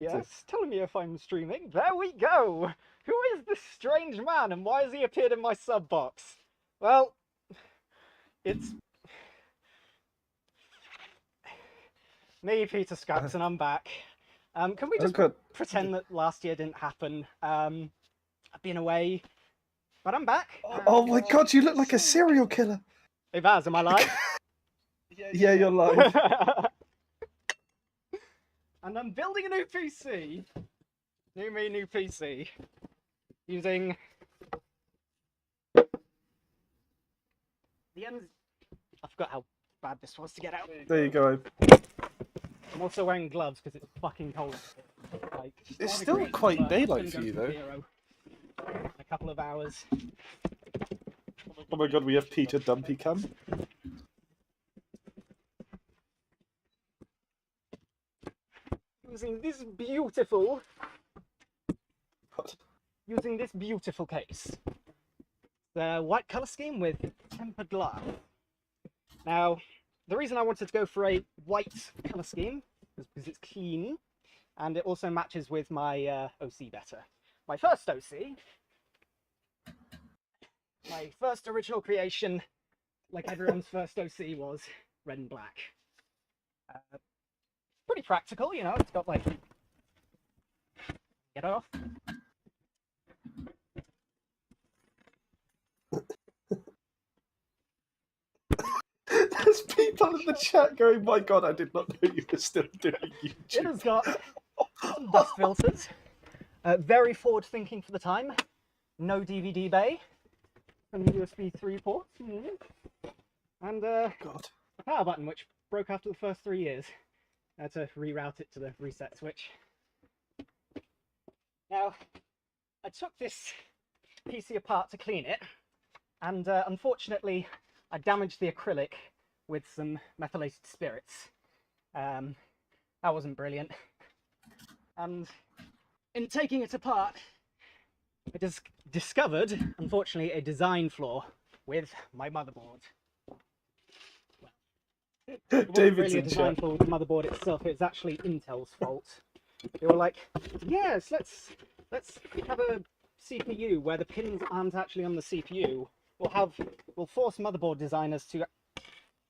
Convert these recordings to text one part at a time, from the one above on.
Yes, telling me if I'm streaming. There we go! Who is this strange man and why has he appeared in my sub box? Well, it's me, Peter Scraps, and I'm back. Can we just pretend that last year didn't happen? I've been away, but I'm back. Oh my god, you look like a serial killer! Hey Baz, am I live? Yeah, you're live. And I'm building a new PC. New me, new PC. Using the ends. I forgot how bad this was to get out. There you go. I'm also wearing gloves because it's fucking cold. Like, it's still quite daylight for you, though. In a couple of hours. Oh my god, we have Peter Dumpy Cam. Using this beautiful. What? Using this beautiful case. The white colour scheme with tempered glass. Now, the reason I wanted to go for a white colour scheme is because it's clean, and it also matches with my OC better. My first OC, my first original creation, like everyone's first OC, was red and black. Pretty practical, you know, it's got like... Get it off. There's people in the chat going, my god, I did not know you were still doing YouTube. It has got some dust filters. Very forward thinking for the time. No DVD bay. And USB 3 ports. And God. a power button, which broke after the first 3 years. I had to reroute it to the reset switch. Now, I took this PC apart to clean it, and unfortunately, I damaged the acrylic with some methylated spirits. That wasn't brilliant. And in taking it apart, I just discovered, unfortunately, a design flaw with my motherboard. Well, it wasn't really a design flaw with the motherboard itself, it's actually Intel's fault. They were like, yes, let's have a CPU where the pins aren't actually on the CPU. We'll force motherboard designers to...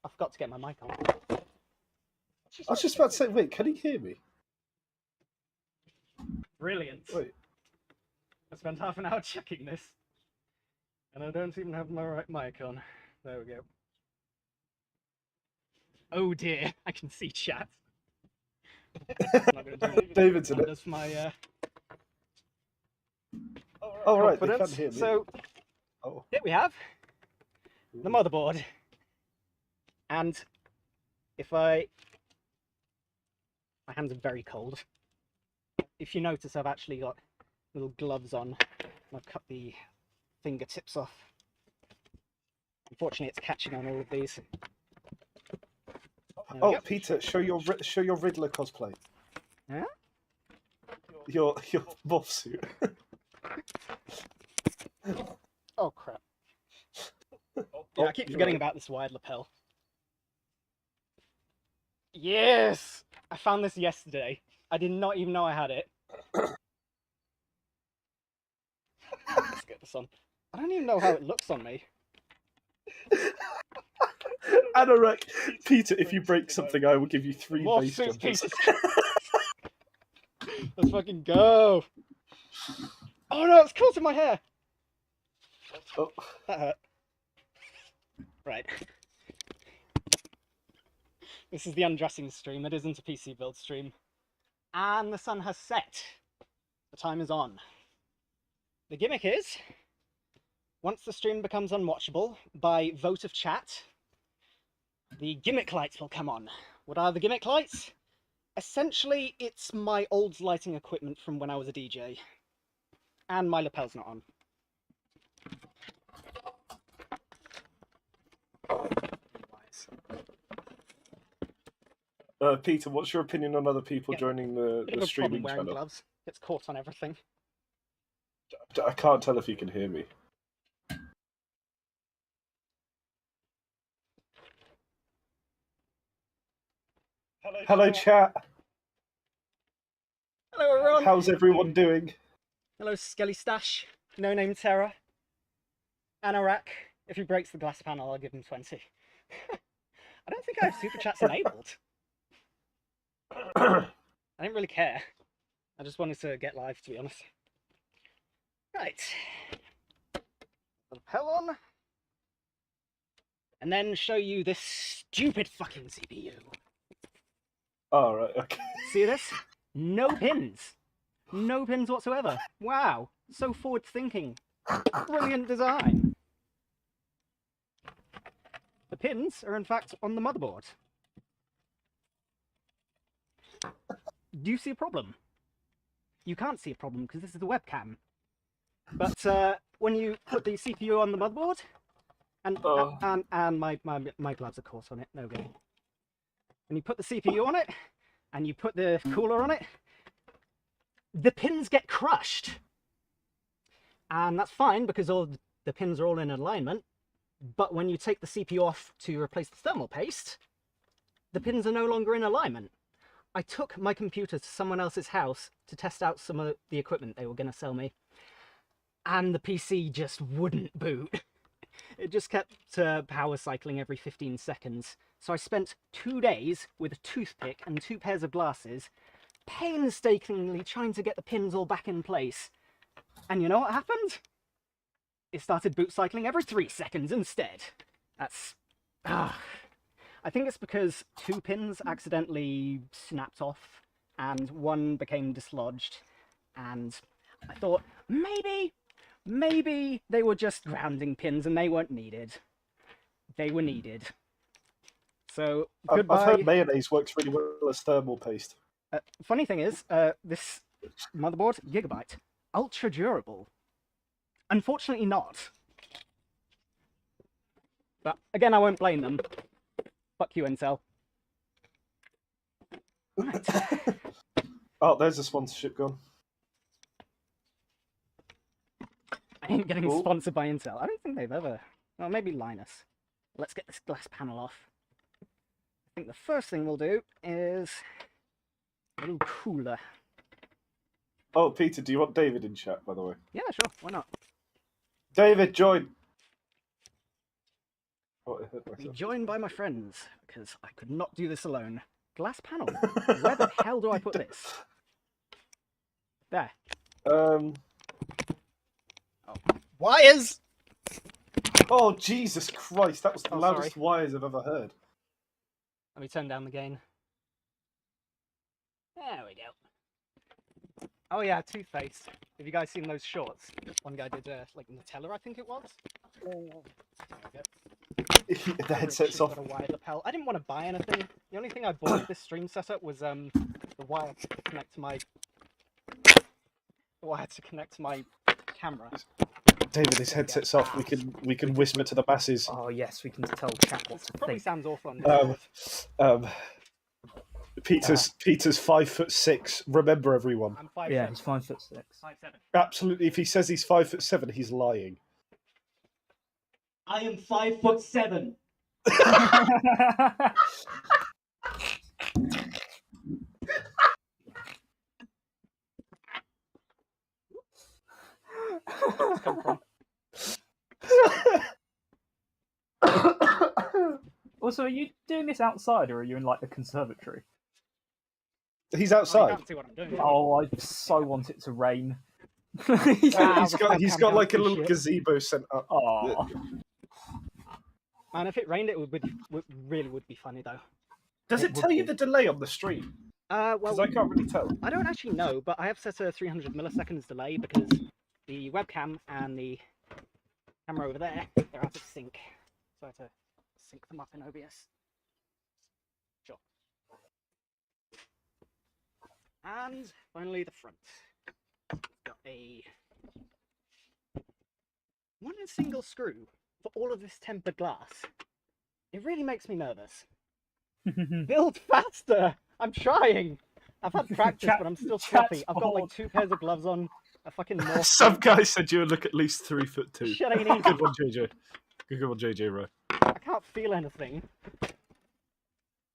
I forgot to get my mic on. I was just about to say, wait, can he hear me? Brilliant. Wait. I spent half an hour checking this. And I don't even have my right mic on. There we go. Oh dear, I can see chat. David's in it. For my, oh, right, they can't hear me. So, here we have the motherboard. And if my hands are very cold. If you notice, I've actually got little gloves on. I've cut the fingertips off. Unfortunately, it's catching on all of these. Oh, Peter, show your Riddler cosplay. Yeah? Your morphsuit. Oh crap! Yeah, I keep forgetting about this wide lapel. Yes, I found this yesterday. I did not even know I had it. Let's get this on. I don't even know how it looks on me. Anorak, Peter, if you break something, I will give you 3 base Morphsuit, jumpers. Let's fucking go! Oh no, it's caught in my hair! Oh. That hurt. Right. This is the undressing stream. It isn't a PC build stream. And the sun has set. The time is on. The gimmick is, once the stream becomes unwatchable, by vote of chat, the gimmick lights will come on. What are the gimmick lights? Essentially, it's my old lighting equipment from when I was a DJ. And my lapel's not on. Peter, what's your opinion on other people joining the streaming channel? Gloves. It's caught on everything. I can't tell if you can hear me. Hello, chat. everyone. How's everyone doing? Hello, Skelly Stash. No Name Terror. Anorak. If he breaks the glass panel, I'll give him 20. I don't think I have super chats enabled. I didn't really care. I just wanted to get live, to be honest. Right. Lapel on. And then show you this stupid fucking CPU. Oh, right, okay. See this? No pins. No pins whatsoever. Wow. So forward thinking. Brilliant design. The pins are in fact on the motherboard. Do you see a problem? You can't see a problem because this is the webcam. But when you put the CPU on the motherboard, and my gloves of course on it, no go. When you put the CPU on it, and you put the cooler on it, the pins get crushed. And that's fine because all the pins are all in alignment. But when you take the CPU off to replace the thermal paste, the pins are no longer in alignment. I took my computer to someone else's house to test out some of the equipment they were going to sell me. And the PC just wouldn't boot. It just kept power cycling every 15 seconds. So I spent 2 days with a toothpick and 2 pairs of glasses, painstakingly trying to get the pins all back in place. And you know what happened? It started boot cycling every 3 seconds instead. That's... I think it's because 2 pins accidentally snapped off and 1 became dislodged. And I thought, maybe they were just grounding pins and they weren't needed. They were needed. So, goodbye. I've heard mayonnaise works really well as thermal paste. Funny thing is, this motherboard, Gigabyte, ultra durable. Unfortunately not. But again, I won't blame them. Fuck you, Intel. Right. Oh, there's a sponsorship gone. I ain't getting sponsored by Intel. I don't think they've ever... Well, maybe Linus. Let's get this glass panel off. I think the first thing we'll do is a little cooler. Oh, Peter, do you want David in chat, by the way? Yeah, sure. Why not? David, join! Oh, I hurt Be myself. joined by my friends, because I could not do this alone. Glass panel. Where the hell do I put this? There. Wires! Oh, Jesus Christ, that was the loudest sorry. wires I've ever heard. Let me turn down the gain. There we go. Oh yeah, Toothpaste. Have you guys seen those shorts? One guy did like Nutella, I think it was. The headset's off. Got a wired lapel. I didn't want to buy anything. The only thing I bought with this stream setup was the wire to connect to my camera. David, his headset's off. We can whisper to the masses. Oh yes, we can tell chat what to Probably think. sounds awful on this. Peter's 5'6". Remember, everyone. I'm 5'7". Yeah, he's 5'6". 5'7". Absolutely, if he says he's 5'7", he's lying. I am 5'7". Come from? Also, are you doing this outside or are you in like the conservatory? He's Oh, you outside. can't see what I'm doing. Oh, I so want it to rain. He's got like a little shit. gazebo sent up. Oh, Man, if it rained, it really would be funny though. Does it tell you the delay on the stream? Well, Because I can't really tell. I don't actually know, but I have set a 300 milliseconds delay because the webcam and the camera over there, they're out of sync. So I have to sync them up in OBS. Sure. And finally the front. Got a one single screw for all of this tempered glass. It really makes me nervous. Build faster! I'm trying! I've had practice, but I'm still sloppy. I've got like 2 pairs of gloves on, a fucking morph. Some guy said you would look at least 3'2". Shit ain't easy. Good one, JJ. Good one, JJ, right. I can't feel anything.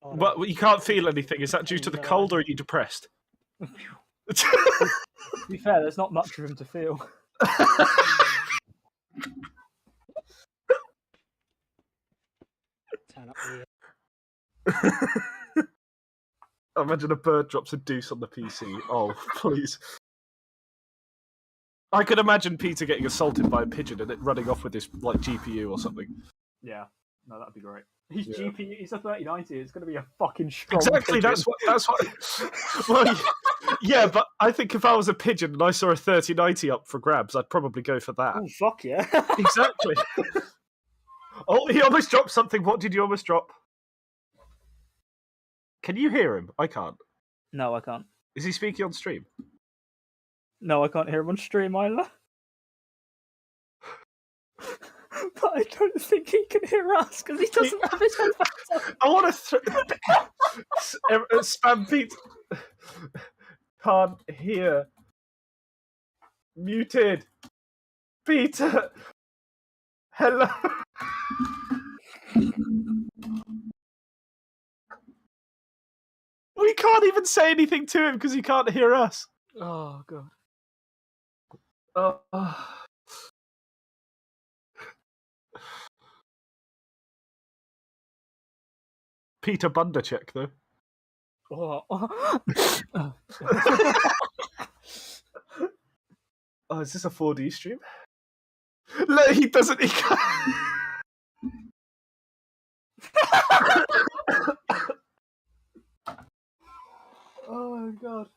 Oh, no. Well, you can't feel anything. Is that due to the cold or are you depressed? To be fair, there's not much of him to feel. Turn up the... Imagine a bird drops a deuce on the PC. Oh, please. I could imagine Peter getting assaulted by a pigeon and it running off with his like GPU or something. Yeah, no, that'd be great. His Yeah. GPU, he's a 3090. It's going to be a fucking strong. Exactly. pigeon. That's what. Well, yeah, but I think if I was a pigeon and I saw a 3090 up for grabs, I'd probably go for that. Oh fuck yeah! Exactly. Oh, he almost dropped something. What did you almost drop? Can you hear him? I can't. No, I can't. Is he speaking on stream? No, I can't hear him on stream either. But I don't think he can hear us because he doesn't have his headphones on. I want to spam Pete. Can't hear. Muted. Peter. Hello. We can't even say anything to him because he can't hear us. Oh god. Peter Bundercheck, though. Oh, is this a 4D stream? No, he doesn't. He can't. Oh my god.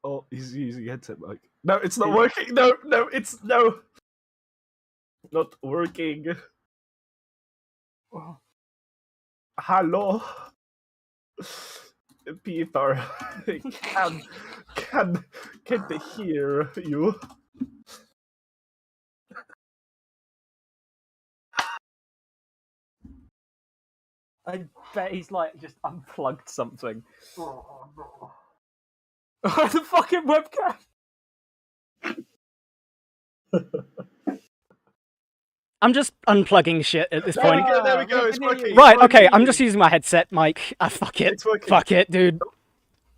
Oh, he's using headset mic. No, it's not working. No, it's not working. Hello, Peter. Can they hear you? I bet he's like just unplugged something. Oh no. The fucking webcam. I'm just unplugging shit at this There point. we go. There we go. It's working. Right, It's okay, working. I'm just using my headset mic. Fuck it. It's working. Fuck it, dude.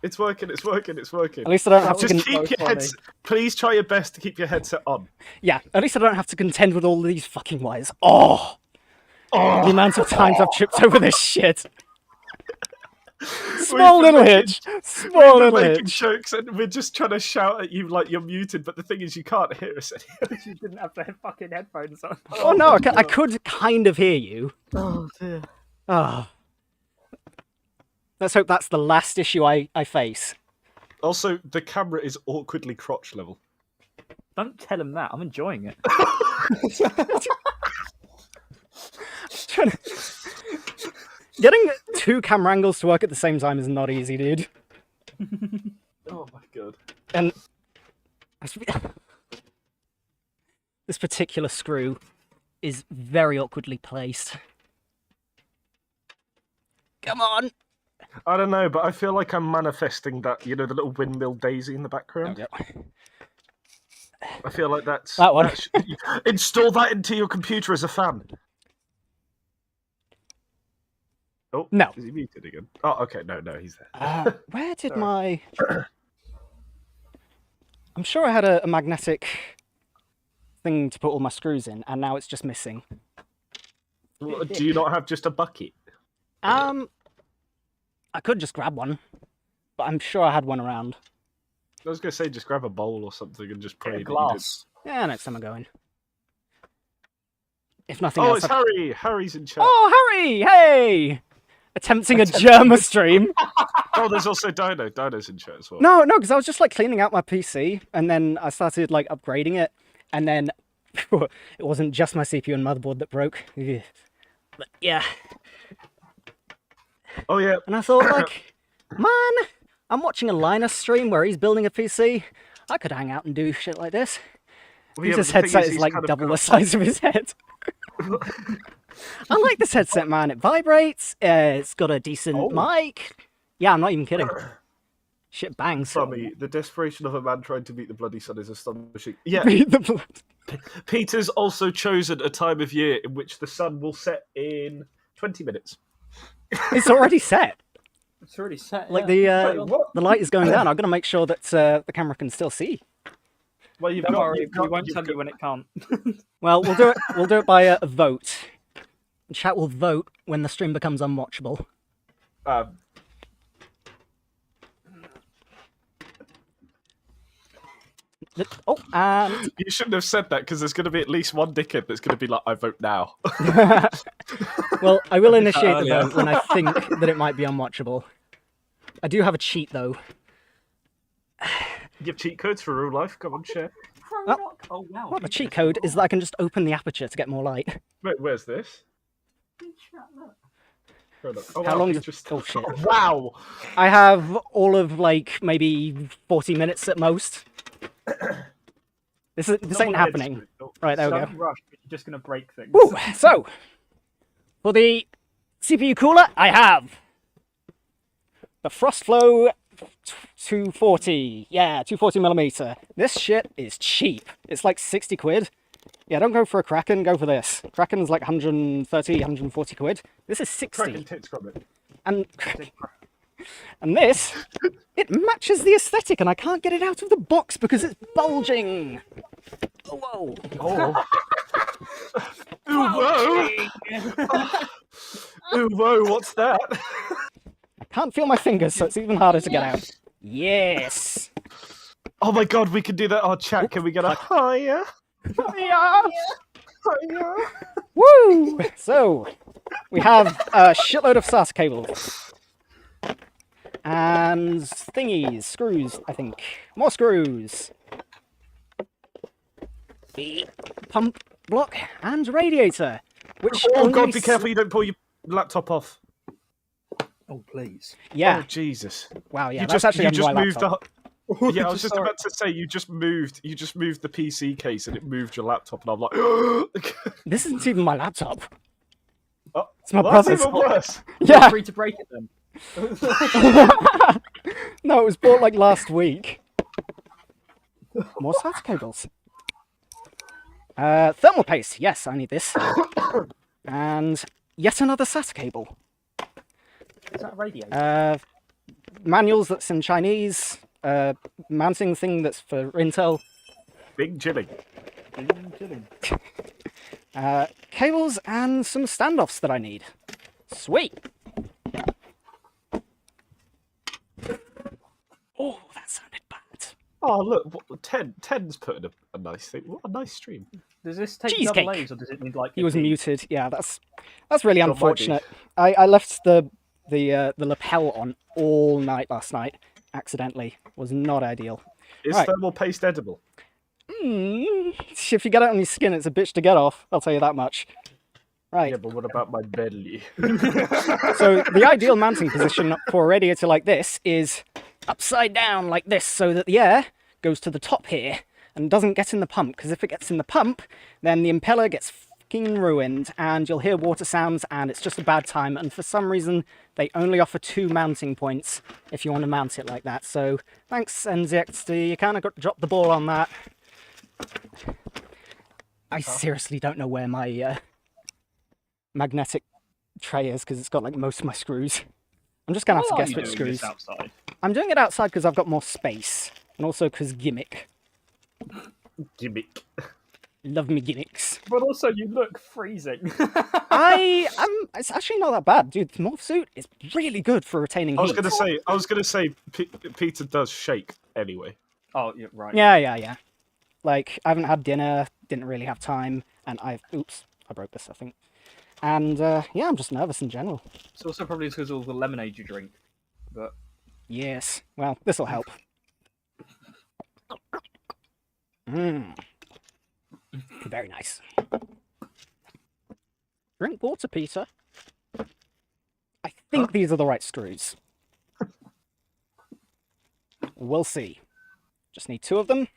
It's working. It's working. It's working. At least I don't have to... Just con- keep your funny. headset. Please try your best to keep your headset on. Yeah, at least I don't have to contend with all these fucking wires. Oh! Oh, The amount of times I've tripped over this shit. Small little hitch. Small we're little making hitch. jokes and we're just trying to shout at you like you're muted, but the thing is you can't hear us anyway. You didn't have the fucking headphones on. Oh no, I could kind of hear you. Oh dear. Oh. Let's hope that's the last issue I face. Also, the camera is awkwardly crotch level. Don't tell him that. I'm enjoying it. Trying to... Getting two camera angles to work at the same time is not easy, dude. Oh my god. And this particular screw is very awkwardly placed. Come on! I don't know, but I feel like I'm manifesting that, you know, the little windmill daisy in the background. Yep. I feel like that's... That one. Install that into your computer as a fan. Oh, No. Is he muted again? Oh, okay. No, he's there. Where did Sorry. my... I'm sure I had a magnetic thing to put all my screws in, and now it's just missing. Do you not have just a bucket? I could just grab one, but I'm sure I had one around. I was going to say just grab a bowl or something and just pray Get a that you did. glass. Yeah, next time I'm going. If nothing Oh, else... it's Harry! Harry's in chat. Oh, Harry! Hey! Attempting a Germa stream. Oh, there's also Dino. Dino's in chat as well. No, because I was just like cleaning out my PC, and then I started like upgrading it, and then it wasn't just my CPU and motherboard that broke. Ugh. But yeah, Oh, yeah. and I thought like, man, I'm watching a Linus stream where he's building a PC. I could hang out and do shit like this. Well, yeah, His but the thing headset is he's like kind of double got- the size of his head. I like this headset, man. It vibrates. It's got a decent mic. Yeah, I'm not even kidding. Shit bangs. Funny, the desperation of a man trying to beat the bloody sun is astonishing. Yeah, Beat the blood. Peter's also chosen a time of year in which the sun will set in 20 minutes. It's already set. It's already set. Like yeah. the light is going down. I've got to make sure that the camera can still see. Well, you've Don't got, worry, you've got, we won't you've tell got- you when it can't. Well, we'll do it. We'll do it by a vote. Chat will vote when the stream becomes unwatchable. Oh, and You shouldn't have said that because there's going to be at least one dickhead that's going to be like, I vote now. well, I will initiate the earlier. vote when I think that it might be unwatchable. I do have a cheat though. You have cheat codes for real life. Come on, share. Oh wow. Well, the cheat code is that I can just open the aperture to get more light. Wait, where's this? Oh, How wow, long you does... just... Oh shit. Wow! I have all of like maybe 40 minutes at most. This ain't happening. Right, there we go. Don't rush, but you're just gonna break things. Woo! So, for the CPU cooler, I have the Frostflow 240. Yeah, 240mm. This shit is cheap. It's like 60 quid. Yeah, don't go for a Kraken, go for this. Kraken's like 130, 140 quid. This is 60. Cracking tits from it. And this, it matches the aesthetic, and I can't get it out of the box because it's bulging. Oh, whoa. Oh. Ooh, whoa! Ooh, whoa, what's that? I can't feel my fingers, so it's even harder to get out. Yes. Oh my god, we can do that on chat. Can we get a hiya? Yeah. Hiya? Woo! So, we have a shitload of SATA cables. And thingies, screws, I think. More screws. The pump block and radiator. Which Oh god, only be careful you don't pull your laptop off. Oh please. Yeah. Oh Jesus. Wow, yeah, You that's just, actually you on just my moved laptop. the... Yeah, I was just Sorry. about to say you just moved the PC case and it moved your laptop and I'm like This isn't even my laptop. Oh, It's my well, that's brother's. even worse. Yeah. Free to break it then. No, it was bought like last week. More SATA cables. Thermal paste. Yes, I need this. And yet another SATA cable. Is that a radio? Manuals that's in Chinese. Mounting thing that's for Intel. Big chilling. Cables and some standoffs that I need. Sweet. Oh, that sounded bad. Oh look, what, Ten's putting a nice thing. What a nice stream. Does this take Cheesecake. double A's or does it need like? He was 15? muted. Yeah, that's really That might be. unfortunate. I left the lapel on all night last night. Accidentally. Was not ideal. Is Right. thermal paste edible? If you get it on your skin, it's a bitch to get off. I'll tell you that much. Right. Yeah, but what about my belly? So the ideal mounting position for a radiator like this is upside down like this, so that the air goes to the top here and doesn't get in the pump. Because if it gets in the pump, then the impeller gets fucking ruined, and you'll hear water sounds, and it's just a bad time. And for some reason, they only offer 2 mounting points if you want to mount it like that. So thanks, NZXT. You kind of got to drop the ball on that. I seriously don't know where my magnetic tray is, because it's got like most of my screws. I'm just gonna have to Why are guess you which doing screws. this outside? I'm doing it outside because I've got more space, and also because gimmick. Gimmick. Love me gimmicks. But also, you look freezing. It's actually not that bad, dude. The Morphsuit is really good for retaining I was heat. gonna say, Peter does shake anyway. Oh, yeah, right. Yeah. Like, I haven't had dinner, didn't really have time, and oops, I broke this, I think. And, yeah, I'm just nervous in general. It's also probably because of all the lemonade you drink. But Yes, well, this'll help. Very nice. Drink water, Peter. I think these are the right screws. We'll see. Just need 2 of them,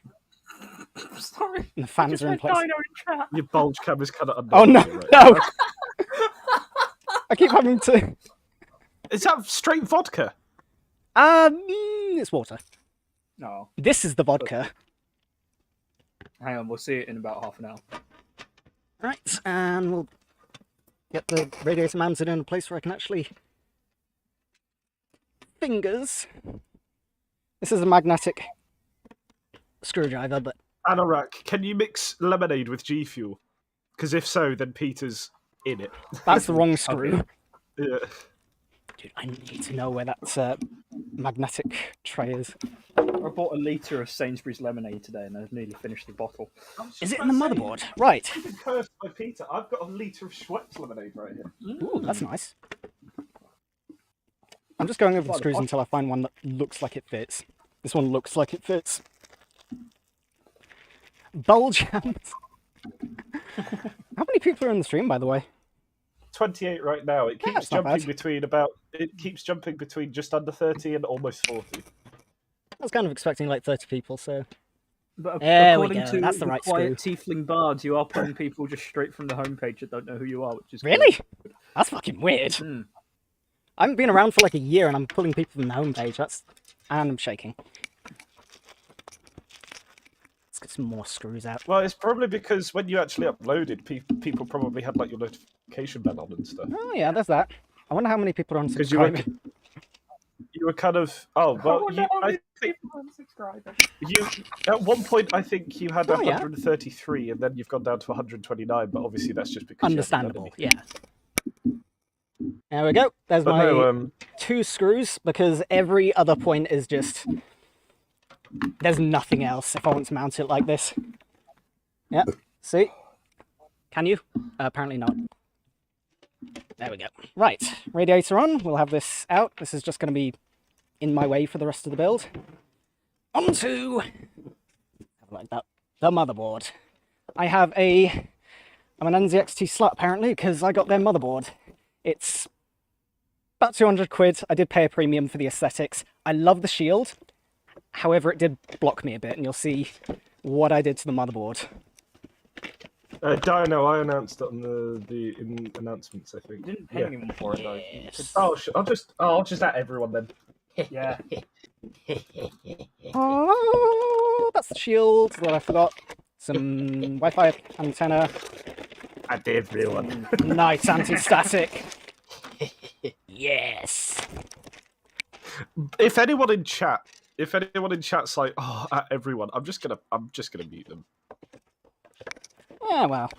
sorry. and the fans are in place. Dino in chat. Your bulge cam is kind of Oh no, right now. no! I keep having to... Is that straight vodka? It's water. No. This is the vodka. Hang on, we'll see it in about half an hour. Right, and we'll get the radiator mounted in a place where I can actually fingers. This is a magnetic screwdriver, but Anorak, can you mix lemonade with G Fuel? Because if so, then Peter's in it. that's the wrong screw. Yeah. Dude, I need to know where that magnetic tray is. I bought a litre of Sainsbury's lemonade today and I've nearly finished the bottle. Is it in the motherboard? Right. I've been cursed by Peter. I've got a litre of Schweppes lemonade right here. Ooh, that's nice. I'm just going over the screws until I find one that looks like it fits. This one looks like it fits. Bulge hands. How many people are in the stream, by the way? 28 right now. It keeps it's not jumping bad. between just under 30 and almost 40. I was kind of expecting like 30 people, so... But There we according go, to that's the right quiet tiefling bards, you are pulling people just straight from the homepage that don't know who you are, which is Really? That's fucking weird. Mm. I haven't been around for like a year and I'm pulling people from the homepage. And I'm shaking. Let's get some more screws out. Well, it's probably because when you actually uploaded, people probably had like your notification bell on and stuff. Oh yeah, there's that. I wonder how many people are Because you were, unsubscribing. you were kind of I think you at one point I think you had Oh, yeah. 133 and then you've gone down to 129. But obviously that's just because Understandable, you haven't yeah. There we go. There's done my anything. But no, 2 screws, because every other point is just... There's nothing else if I want to mount it like this. Yeah, see? Can you? Apparently not. There we go. Right, radiator on. We'll have this out. This is just going to be in my way for the rest of the build. On to... like that. The motherboard. I'm an NZXT slut apparently, because I got their motherboard. It's about 200 quid. I did pay a premium for the aesthetics. I love the shield. However, it did block me a bit, and you'll see what I did to the motherboard. Dino, I announced it on the announcements. I think. You didn't pay anyone for it though. Yes. Oh, I'll just at everyone then. Yeah. Oh, that's the shield that I forgot. Some Wi-Fi antenna. At everyone. Nice anti-static. Yes. If anyone in chat's like, oh, at everyone, I'm just gonna mute them. Yeah, well.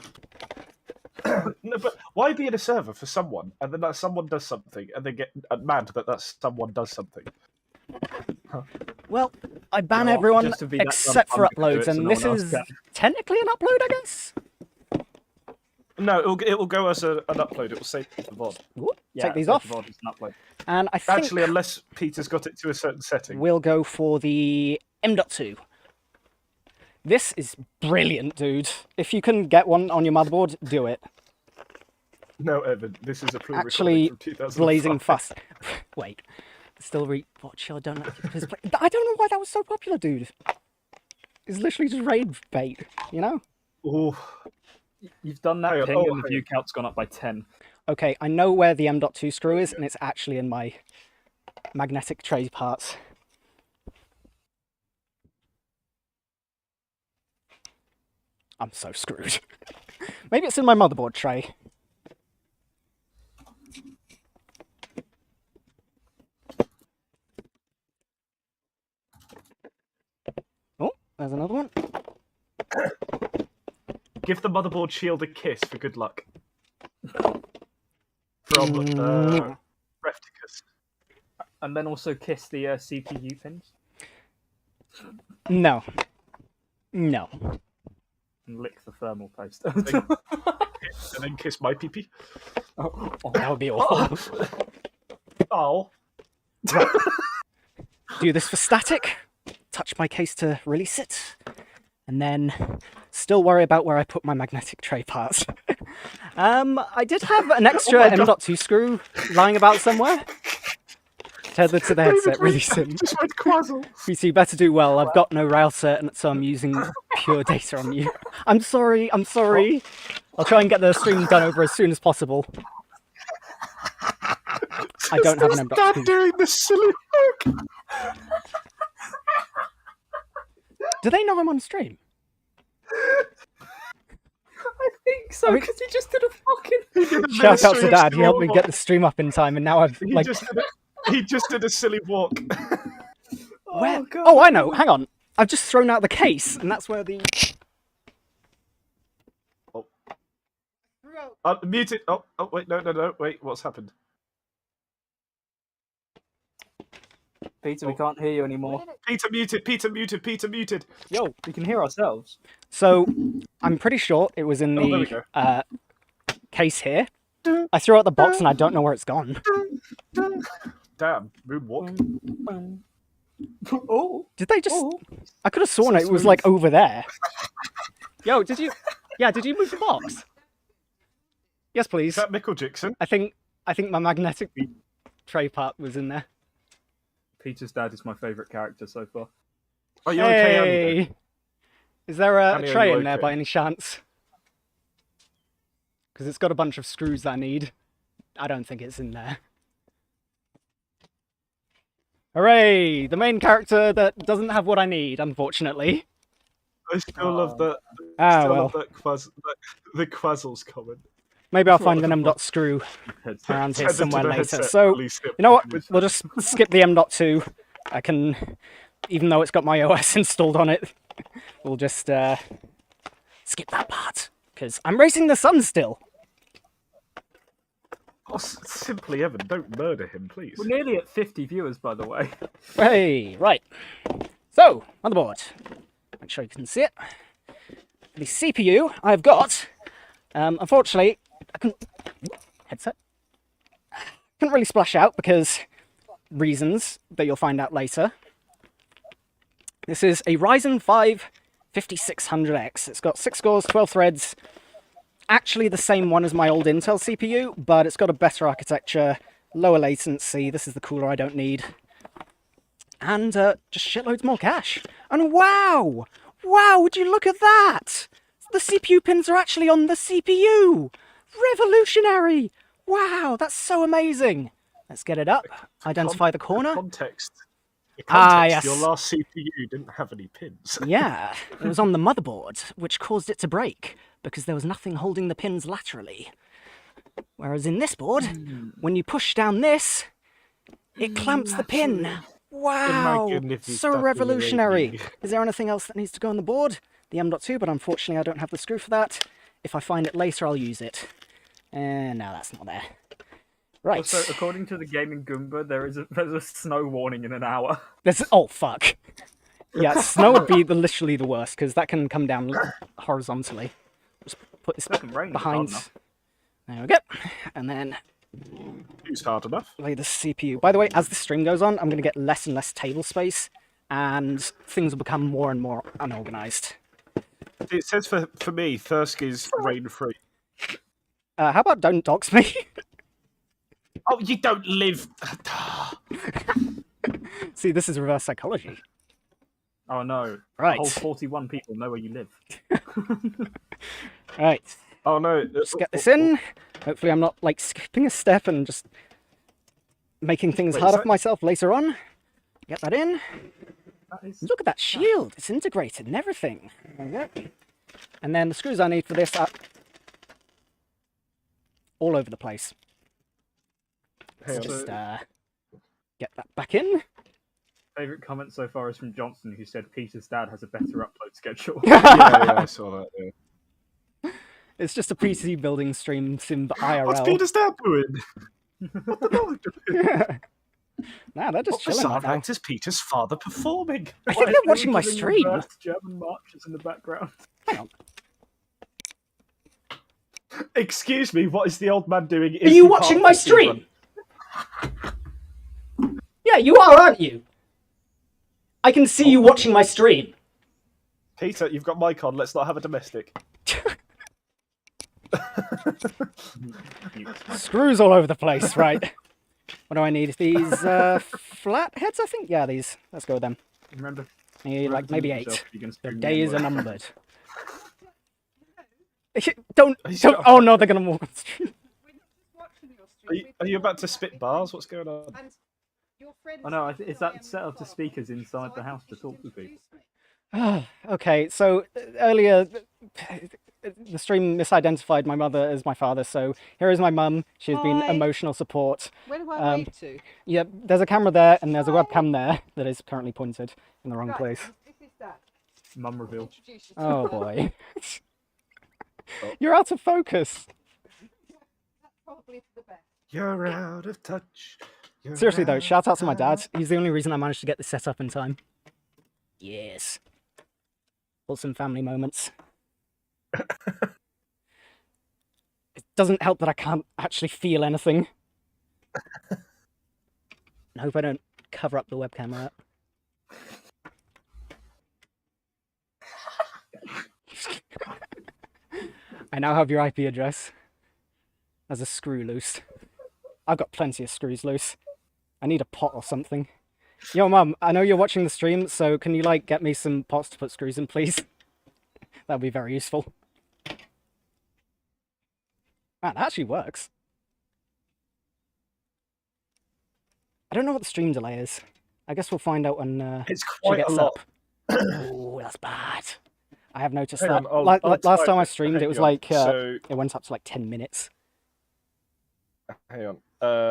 No, but why be in a server for someone, and then that someone does something, and they get mad that someone does something? Well, I ban Well, everyone just to be that except for dumb to do uploads, it so and no this one else is can. technically an upload, I guess? No, it will go as an upload. It will save the VOD. Ooh, Yeah, take these so off. the VOD is an upload. And I think Actually, unless Peter's got it to a certain setting. we'll go for the M.2. This is brilliant, dude. If you can get one on your motherboard, do it. No, Evan, this is a pre-recording Actually, from 2005. blazing fast. Wait, still watch. I don't know. I don't know why that was so popular, dude. It's literally just raid bait, you know? Ooh. You've done that Hang on, ping oh, and the hang view count's gone up by 10. Okay, I know where the M.2 screw is, and it's actually in my magnetic tray parts. I'm so screwed. Maybe it's in my motherboard tray. Oh, there's another one. Give the motherboard shield a kiss for good luck. From Mm. Refticus. And then also kiss the CPU pins No. No. and lick the thermal paste. And then kiss my pee-pee. That would be awful. Oh. Do this for static. Touch my case to release it. And then still worry about where I put my magnetic tray parts. I did have an extra M.2 screw lying about somewhere. Tethered to the headset, really soon. Just went quazzle. PC, better do well. I've got no router, and so I'm using pure data on you. I'm sorry. I'll try and get the stream done over as soon as possible. I don't have an M.2. Dad doing the silly work. Do they know I'm on stream? I think so, I mean- because he just did a fucking... Shout out to Dad. He helped me get the stream up in time, and now I've He like just did He just did a silly walk. Where? God. Oh, I know. Hang on. I've just thrown out the case, and that's where the. Muted. Oh, wait, no. Wait, what's happened? Peter, we can't hear you anymore. Peter muted. Yo. We can hear ourselves. So, I'm pretty sure it was in Oh, there we the go. case here. I threw out the box, and I don't know where it's gone. Damn, moonwalk. Oh, Did they just? oh. I could have sworn So it was smooth. like over there. Yo, did you? Yeah, did you move the box? Yes, Is please. that Michael Jackson? I think my magnetic tray part was in there. Peter's dad is my favourite character so far. Are you okay, Annie? Hey, is there a Annie, are tray you in there okay? by any chance? Because it's got a bunch of screws that I need. I don't think it's in there. Hooray! The main character that doesn't have what I need, unfortunately. I still love that. Ah, Still well. love that the Quazzles comment. Maybe I'll find an M.dot screw Headset. around here Send it to somewhere the later. headset, So, please. you know what? We'll just skip the M.2. I can, even though it's got my OS installed on it, we'll just skip that part. Because I'm racing the sun still. Oh, simply Evan, don't murder him, please. We're nearly at 50 viewers, by the way. Hey, right. So, motherboard. Make sure you can see it. The CPU I've got, unfortunately, I couldn't. Headset. Couldn't really splash out because reasons that you'll find out later. This is a Ryzen 5 5600X. It's got 6 cores, 12 threads. Actually the same one as my old Intel CPU, but it's got a better architecture, lower latency. This is the cooler I don't need. And just shitloads more cache. And wow! Wow, would you look at that? The CPU pins are actually on the CPU! Revolutionary! Wow, that's so amazing! Let's get it up. Identify the corner. Context. The Ah, context, yes. Your last CPU didn't have any pins. Yeah, it was on the motherboard, which caused it to break, because there was nothing holding the pins laterally. Whereas in this board, when you push down this, it clamps the pin. Wow, magnificent so stuff revolutionary. already. Is there anything else that needs to go on the board? The M.2, but unfortunately I don't have the screw for that. If I find it later, I'll use it. And no, that's not there. Right. Also, according to the Gaming Goomba, there's a snow warning in an hour. Oh, fuck. Yeah, snow would be literally the worst, because that can come down horizontally. Just put this It can rain, it's hard behind. enough. There we go. And then Who's hard enough? lay the CPU. By the way, as the stream goes on, I'm going to get less and less table space, and things will become more and more unorganized. It says for me, Thirsk is rain-free. How about don't dox me? Oh, you don't live... See, this is reverse psychology. Oh no. Right. Whole 41 people know where you live. Right. Oh, no. Let's get this in. Hopefully I'm not, like, skipping a step and just making things Wait, harder is for that- myself later on. Get that in. That is... Look at that shield. It's integrated and everything. There we go. And then the screws I need for this are all over the place. Hey, Let's so- just get that back in. Favourite comment so far is from Johnson, who said Peter's dad has a better upload schedule. yeah, I saw that. Yeah. It's just a PC building stream sim IRL. What's Peter's dad doing? What the hell? Nah, they're just What chilling bizarre right now. act is Peter's father performing? I think they're watching my Doing stream. reverse German marches in the background. Hang on. Excuse me, what is the old man doing? Are you watching my stream? Yeah, you are, aren't you? I can see you watching my stream. Peter, you've got mic on. Let's not have a domestic. Screws all over the place, right? What do I need? These flat heads, I think? Yeah, these. Let's go with them. Remember, Like maybe yourself 8. if you're gonna Their stream days are anyway. numbered. Don't. Oh no, they're gonna walk on stream. Are you about to spit bars? What's going on? Oh no, is that set up to speakers inside the house to talk to people? Okay, so earlier, the stream misidentified my mother as my father, so here is my mum. She has been Hi. emotional support. Where do I wave to? Yeah, there's a camera there, and there's a webcam there that is currently pointed in the wrong place. This is that. Mum reveal. Introduce Oh yourself. boy. Oh. You're out of focus. That's probably for the best. You're out of touch. You're Seriously though, out shout out to my of dad. He's the only reason I managed to get this set up in time. Yes. Wholesome family moments. It doesn't help that I can't actually feel anything. I hope I don't cover up the webcam right. I now have your IP address. There's a screw loose. I've got plenty of screws loose. I need a pot or something. Yo, Mum, I know you're watching the stream, so can you, like, get me some pots to put screws in, please? That'd be very useful. Man, that actually works. I don't know what the stream delay is. I guess we'll find out when It's she quite a gets lot. up. Oh, that's bad. I have noticed Hang that. on, I'll Last type time I it. streamed, Hang it was on. like, So, it went up to like 10 minutes. hang on.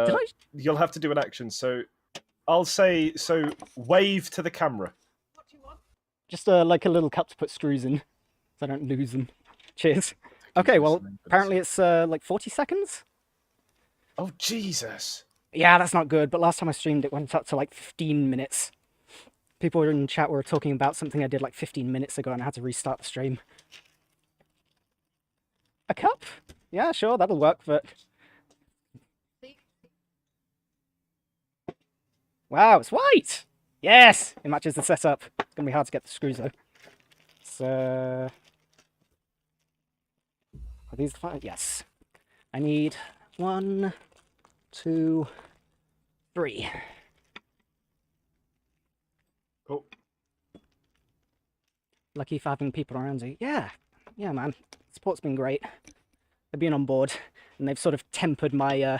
Did I? You'll have to do an action. So, I'll say, so wave to the camera. What do you want? Just like a little cup to put screws in, so I don't lose them. Cheers. Okay, well, apparently it's like 40 seconds? Oh, Jesus. Yeah, that's not good, but last time I streamed it went up to like 15 minutes. People in chat were talking about something I did like 15 minutes ago and I had to restart the stream. A cup? Yeah, sure, that'll work, but... See? Wow, it's white! Yes! It matches the setup. It's gonna be hard to get the screws though. So... Are these the five? Yes. I need 1, 2, 3. Cool. Lucky for having people around you. Yeah, man. Support's been great. They've been on board, and they've sort of tempered my.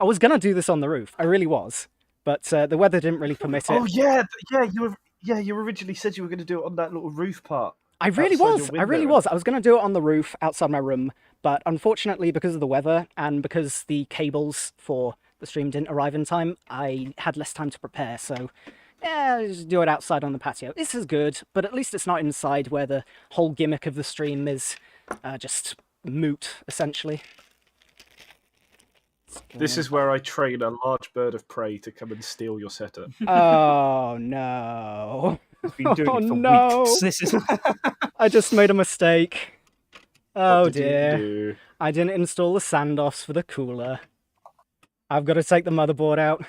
I was gonna do this on the roof. I really was, but the weather didn't really permit it. Oh yeah, you originally said you were going to do it on that little roof part. I really outside was. your I really window. was. I was gonna do it on the roof outside my room, but unfortunately, because of the weather and because the cables for the stream didn't arrive in time, I had less time to prepare. So. Yeah, just do it outside on the patio. This is good, but at least it's not inside where the whole gimmick of the stream is just moot, essentially. This is where I train a large bird of prey to come and steal your setup. Oh, no. He's been doing Oh, it for no. weeks. This is I just made a mistake. Oh, What did you dear. do? I didn't install the sand-offs for the cooler. I've got to take the motherboard out.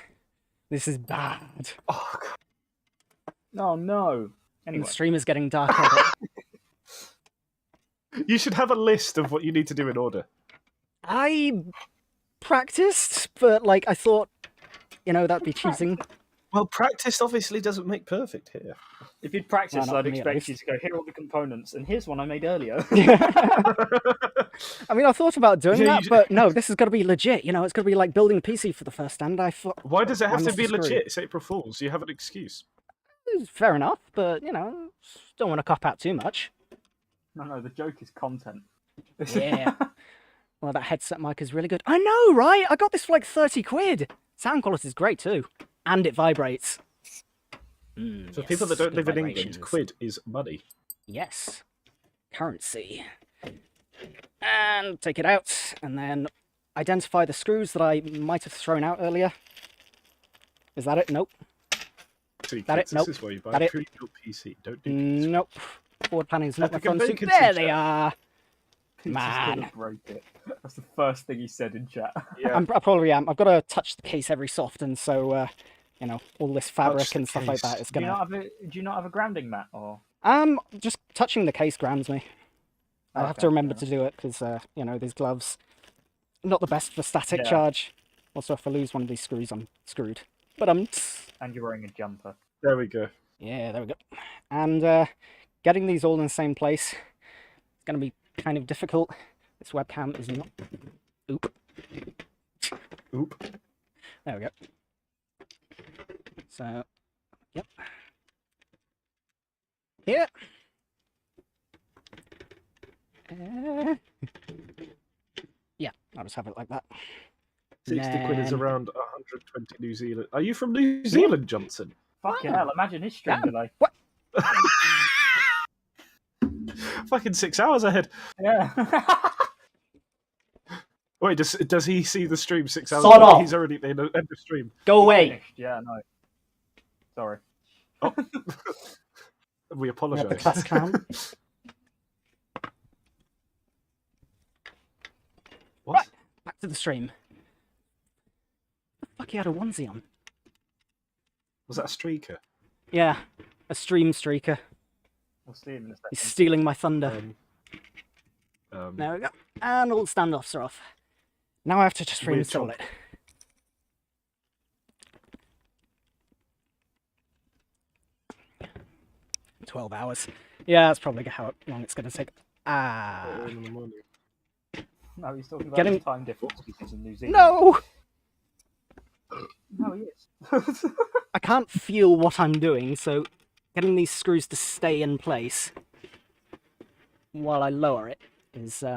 This is bad. Oh, God. oh no. And Anyway, the stream is getting darker. You should have a list of what you need to do in order. I practiced, but like I thought, that'd be cheating. Well, practice obviously doesn't make perfect here. if you'd practice, not I'd for me, at expect least. you to go, here are all the components, and here's one I made earlier. I mean, I thought about doing Yeah, that, you- but no, this has got to be legit. It's got to be like building a PC for the first stand. I thought, Why does it have to Minus be the screw. legit? It's April Fool's. You have an excuse. fair enough, but don't want to cop out too much. No, the joke is content. Yeah. Well, that headset mic is really good. I know, right? I got this for like 30 quid. Sound quality is great too, and it vibrates. For people that don't good live in England, vibrations. quid is money. Yes. Currency. And take it out, and then identify the screws that I might have thrown out earlier. Is that it? Nope. See, That kids, it? Nope. This is why you buy That a it? pre-built PC. Don't do this. Nope. Forward planning is not my Epic and front suit. bacon There teacher. they are. He's just Man. gonna break it. That's the first thing he said in chat. Yeah. I probably am. I've got to touch the case every so often, so all this fabric the and stuff like case. that is Do you gonna. not have a grounding mat or? Just touching the case grounds me. I have Okay, to remember fair to do it because these gloves not the best for static Yeah. charge. Also, if I lose one of these screws, I'm screwed. But And you're wearing a jumper. There we go. yeah, there we go. And getting these all in the same place is gonna be kind of difficult. This webcam is not. Oop. Oop. There we go. So, yep. Here. Yeah, I'll just have it like that. 60 quid is Then- around 120 New Zealand. Are you from New Zealand, Johnson? Fucking hell, imagine his stream Damn. delay. What? Fucking 6 hours ahead. Yeah. Wait, does he see the stream 6 hours Sod ahead? off. He's already at the end of stream. Go away. Yeah, no. Sorry. We The apologise. class clown. What? Back to the stream. The fuck, he had a onesie on. Was that a streaker? Yeah, a stream streaker. We'll see him in a He's second. stealing my thunder. There There we go. And all the standoffs are off. Now I have to just Weird reinstall job. it. "12 hours. Yeah, that's probably how long it's going to take. Ah. in the morning. No, he's talking about Getting- the time difference because in New Zealand. No! No, he is. I can't feel what I'm doing, so getting these screws to stay in place while I lower it is, There's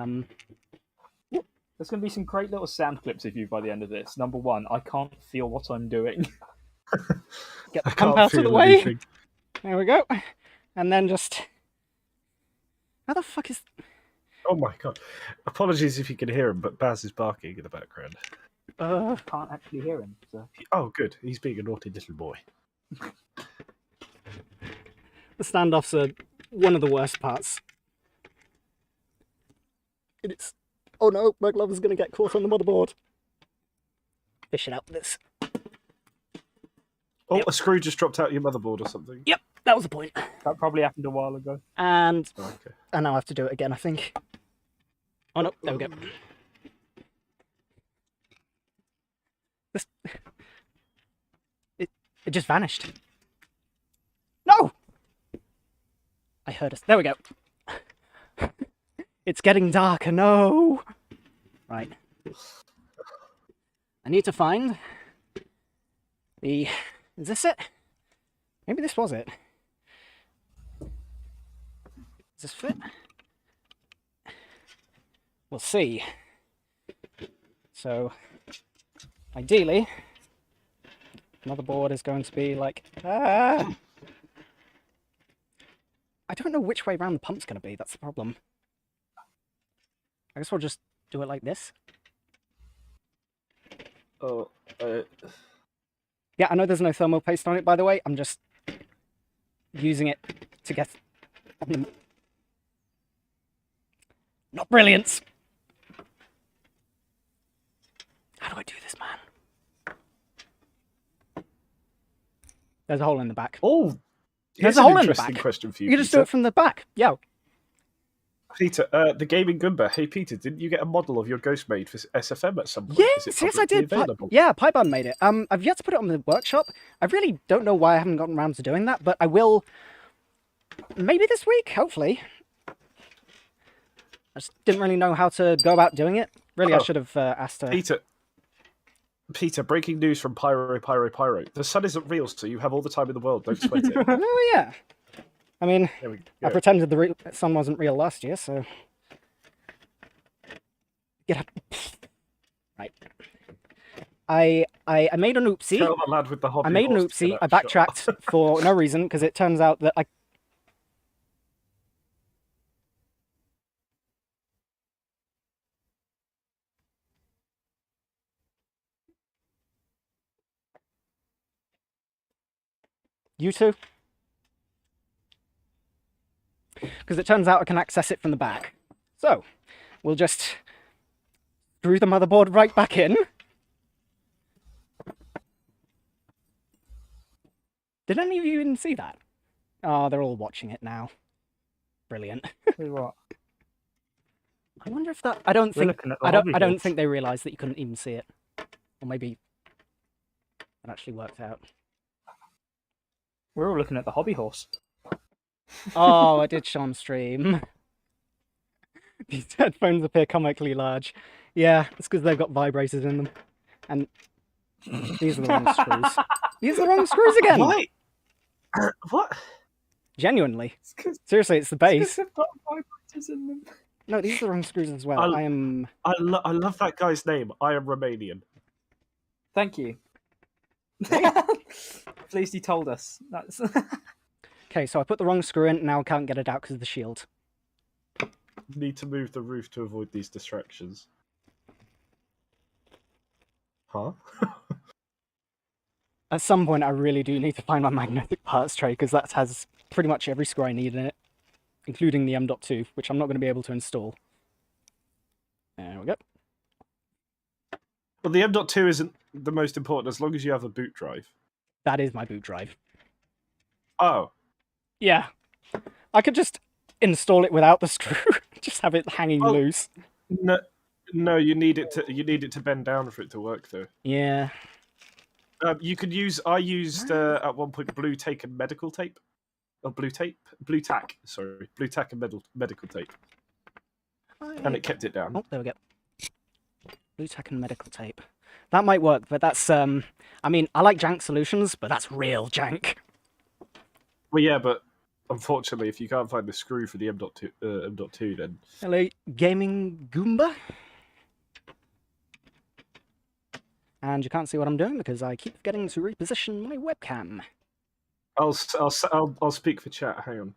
going to be some great little sound clips of you by the end of this. Number one, I can't feel what I'm doing. get the I pump can't out of the feel way. anything. There we go. And then just... How the fuck is... Oh my god. Apologies if you can hear him, but Baz is barking in the background. Can't actually hear him. So. Oh, good. He's being a naughty little boy. The standoffs are one of the worst parts. It's... Oh no, my glove is going to get caught on the motherboard. Fish it out with this. Oh, Yep. a screw just dropped out your motherboard or something. Yep, that was the point. That probably happened a while ago. And Oh, okay. now I have to do it again, I think. Oh no, there we go. This... It just vanished. No! I heard us. There we go. It's getting darker, no! Right. I need to find the... Is this it? Maybe this was it. Does this fit? We'll see. So, ideally, motherboard is going to be like... Ah! I don't know which way round the pump's going to be, that's the problem. I guess we'll just do it like this. Oh, Yeah, I know there's no thermal paste on it, by the way. I'm just using it to get... Not brilliant! How do I do this, man? There's a hole in the back. oh, There's here's a an hole in the interesting back. question for you, You can just do Peter. it from the back. Yeah. Peter, the gaming Goomba. Hey, Peter, didn't you get a model of your Ghost made for SFM at some point? Is it Yes, I publicly did. available? Yeah, Pybun made it. I've yet to put it on the workshop. I really don't know why I haven't gotten around to doing that, but I will. Maybe this week, hopefully. I just didn't really know how to go about doing it. Really, I Oh. should have asked her. Peter, breaking news from Pyro. The sun isn't real, so you have all the time in the world. Don't sweat it. Oh yeah. I mean, There we I go. pretended the sun wasn't real last year, so. Get up. Right. I made an oopsie. Tell the lad with the hobby I made an horse to oopsie. get I that shot. backtracked for no reason because it turns out that I. You too? Because it turns out I can access it from the back. So, we'll just screw the motherboard right back in. Did any of you even see that? Oh, they're all watching it now. Brilliant. See what? I wonder if that. I don't We're think. looking at the I don't. hobby I don't horse. think they realised that you couldn't even see it, or maybe it actually worked out. We're all looking at the hobby horse. Oh, I did show on stream. These headphones appear comically large. Yeah, it's because they've got vibrators in them, and these are the wrong screws. These are the wrong screws again. Why? What? Genuinely, It's 'cause seriously, it's the base. they've got vibrators in them. No, these are the wrong screws as well. I am... I love that guy's name. I am Romanian. Thank you. Pleased you told us. That's... Okay, so I put the wrong screw in, now I can't get it out because of the shield. Need to move the roof to avoid these distractions. Huh? At some point, I really do need to find my magnetic parts tray, because that has pretty much every screw I need in it, including the M.2, which I'm not going to be able to install. There we go. Well, the M.2 isn't the most important as long as you have a boot drive. That is my boot drive. Oh. Yeah. I could just install it without the screw, just have it hanging loose. No, you need it to bend down for it to work, though. Yeah. You could use. I used at one point blue tape and medical tape, or blue tack. Sorry, blue tack and medical tape, and it kept it down. Oh, there we go. Blue tack and medical tape. That might work, but that's I mean, I like jank solutions, but that's real jank. Well, yeah, but unfortunately, if you can't find the screw for the M.2, then Hello, gaming Goomba. And you can't see what I'm doing because I keep forgetting to reposition my webcam. I'll speak for chat. Hang on.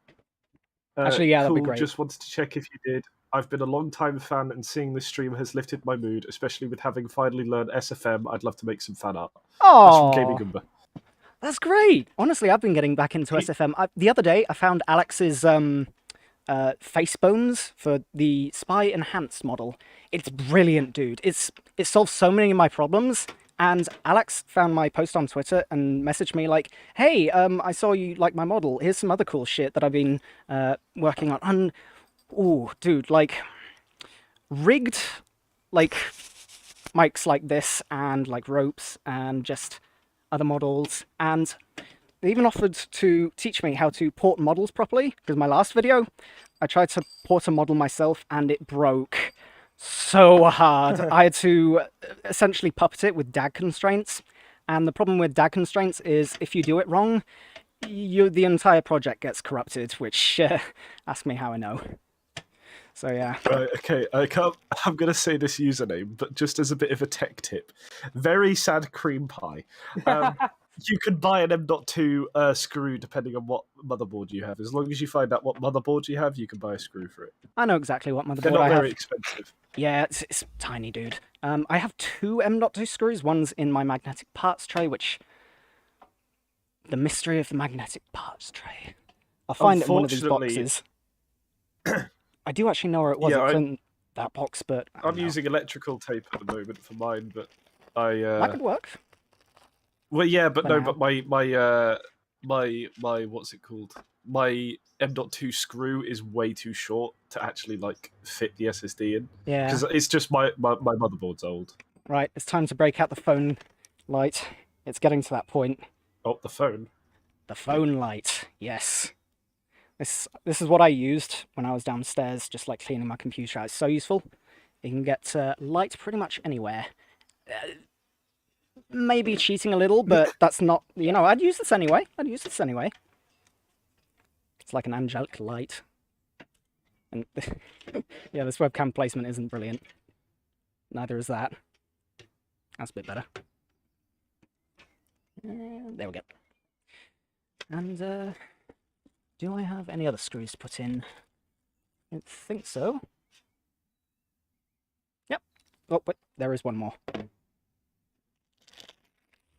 Actually, yeah, that'd be cool, great. Just wanted to check if you did. I've been a long-time fan, and seeing this stream has lifted my mood, especially with having finally learned SFM. I'd love to make some fan art. Oh, that's from Gaming Goomba. That's great. Honestly, I've been getting back into SFM. The other day, I found Alex's face bones for the Spy Enhanced model. It's brilliant, dude. It solves so many of my problems. And Alex found my post on Twitter and messaged me like, "Hey, I saw you like my model. Here's some other cool shit that I've been working on." And ooh, dude, like rigged like mics like this and like ropes and just other models, and they even offered to teach me how to port models properly, because my last video I tried to port a model myself and it broke so hard. I had to essentially puppet it with DAG constraints, and the problem with DAG constraints is if you do it wrong, the entire project gets corrupted, which ask me how I know. So yeah. Right, okay, I'm going to say this username, but just as a bit of a tech tip. Very sad cream pie. You can buy an M.2 screw depending on what motherboard you have. As long as you find out what motherboard you have, you can buy a screw for it. I know exactly what motherboard They're not I have. very expensive. Yeah, it's tiny, dude. I have 2 M.2 screws. One's in my magnetic parts tray, which... The mystery of the magnetic parts tray. I'll find it in one of these boxes. I do actually know where it was. Yeah, it's in that box, but... I'm using electrical tape at the moment for mine, but I... That could work. Well, yeah, but For no, now. but my what's it called? My M.2 screw is way too short to actually like fit the SSD in. Yeah. Because it's just my motherboard's old. Right, it's time to break out the phone light. It's getting to that point. Oh, the phone. The phone light, yes. This is what I used when I was downstairs, just like cleaning my computer out. It's so useful. You can get light pretty much anywhere. Maybe cheating a little, but that's not, you know, I'd use this anyway. It's like an angelic light. And yeah, this webcam placement isn't brilliant. Neither is that. That's a bit better. There we go. And do I have any other screws to put in? I don't think so. Yep. Oh, wait, there is one more.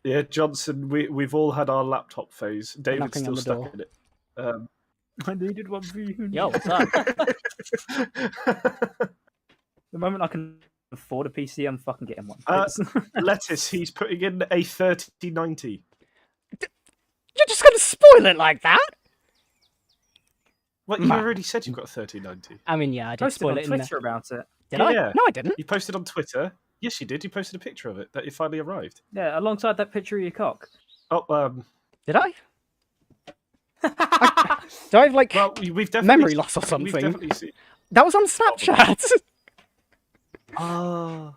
Yeah, Johnson, we've all had our laptop phase. David's knocking still on the stuck door. in it. I needed one for you. Yo, what's up? The moment I can afford a PC, I'm fucking getting one. Lettuce, he's putting in a 3090. You're just gonna spoil it like that? Well, you Man. already said you've got a 3090. I mean, yeah, I did Posted spoil on it in there. Twitter about it. Did I? Yeah. No, I didn't. You posted on Twitter. Yes, you did. You posted a picture of it that it finally arrived. Yeah, alongside that picture of your cock. Oh, Did I? Do I have like well, we've definitely memory loss or We've something? definitely seen. That was on Snapchat. Oh,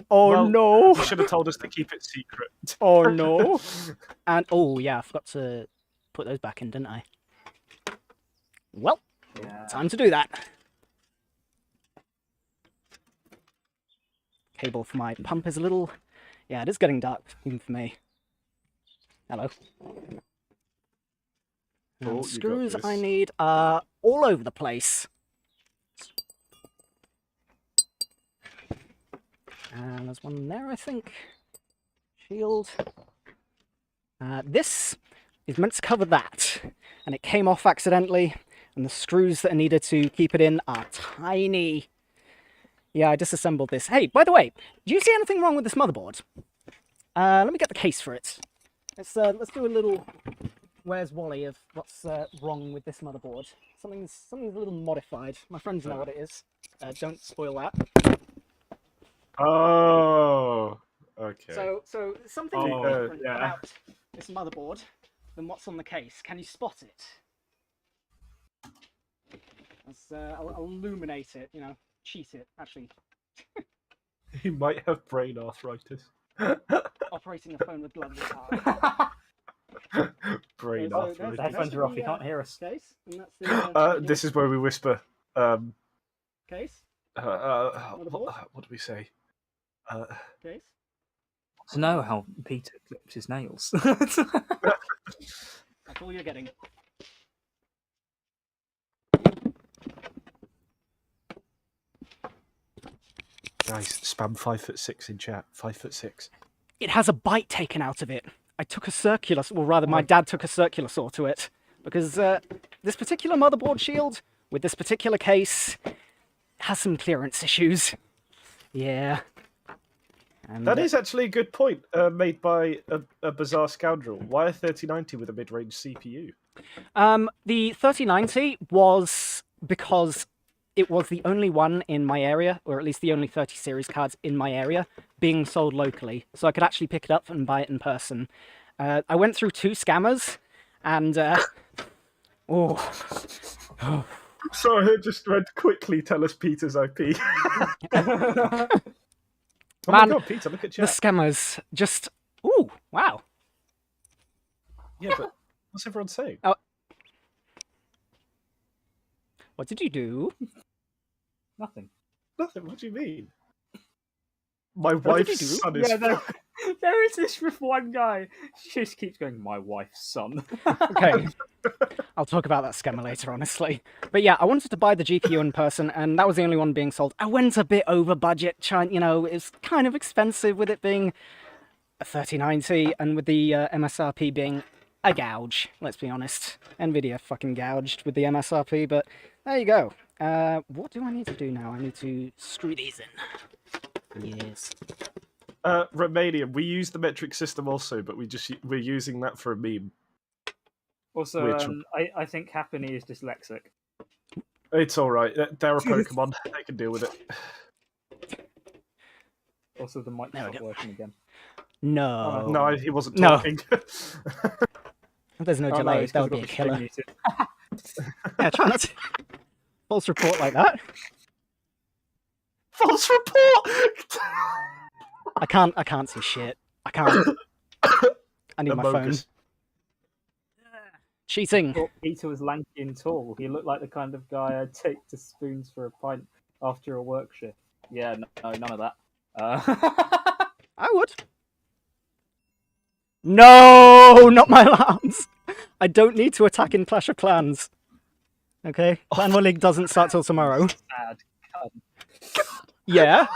Oh well, no! you should have told us to keep it secret. Oh no! And oh yeah, I forgot to put those back in, didn't I? Well, Yeah. time to do that. cable for my pump is a little... Yeah, it is getting dark, even for me. Hello. Oh, you got Screws I this. need are all over the place. And there's one there, I think. Shield. This is meant to cover that, and it came off accidentally, and the screws that are needed to keep it in are tiny. Yeah, I disassembled this. Hey, by the way, do you see anything wrong with this motherboard? Let me get the case for it. Let's do a little Where's Wally of what's wrong with this motherboard. Something's a little modified. My friends know what it is. Don't spoil that. Oh, okay. So something different about this motherboard than what's on the case. Can you spot it? I'll illuminate it, you know, cheat it, actually. He might have brain arthritis. Operating a phone with GLUG is hard. Brain So arthritis. The headphones are off, you can't hear us. Case, and that's the, This is where we whisper. case, What do we say? case. To know how Peter clips his nails. That's all you're getting. Guys, spam 5'6" in chat. 5'6". It has a bite taken out of it. I took a circular, well, rather, my dad took a circular saw to it because this particular motherboard shield with this particular case has some clearance issues. Yeah. And, That is actually a good point made by a bizarre scoundrel. Why a 3090 with a mid-range CPU? The 3090 was because it was the only one in my area, or at least the only 30 series cards in my area, being sold locally. So I could actually pick it up and buy it in person. I went through 2 scammers, and... Sorry, I just read quickly tell us Peter's IP. Oh Man, my god, Peter, look at the chat. scammers just... Ooh, wow. Yeah, but what's everyone saying? What did you do? Nothing. Nothing, what do you mean? My What did you wife's do? son is... Yeah, there is this with one guy. She just keeps going, my wife's son. Okay. I'll talk about that scammer later, honestly. But yeah, I wanted to buy the GPU in person, and that was the only one being sold. I went a bit over budget, you know, it's kind of expensive with it being a 3090, and with the MSRP being a gouge, let's be honest. Nvidia fucking gouged with the MSRP, but there you go. What do I need to do now? I need to screw these in. Yes. Romanian, we use the metric system also, but we're using that for a meme. Also, Which- I think Happiny is dyslexic. It's alright, they're a Pokemon, they can deal with it. Also, the mic There we stopped go. working again. No. No, he wasn't No. talking. There's no Oh, no, delay. it's That 'cause would be I've a got the stream killer. muted. Yeah, try not to. False report like that. False report! I can't see shit. I can't. I need my phone. Bogus. Cheating. Thought Peter was lanky and tall. He looked like the kind of guy I'd take to Spoons for a pint after a work shift. Yeah, no, none of that. I would. No, not my alarms. I don't need to attack in Clash of Clans. Okay, Clan War League doesn't start till tomorrow. Sad. Yeah.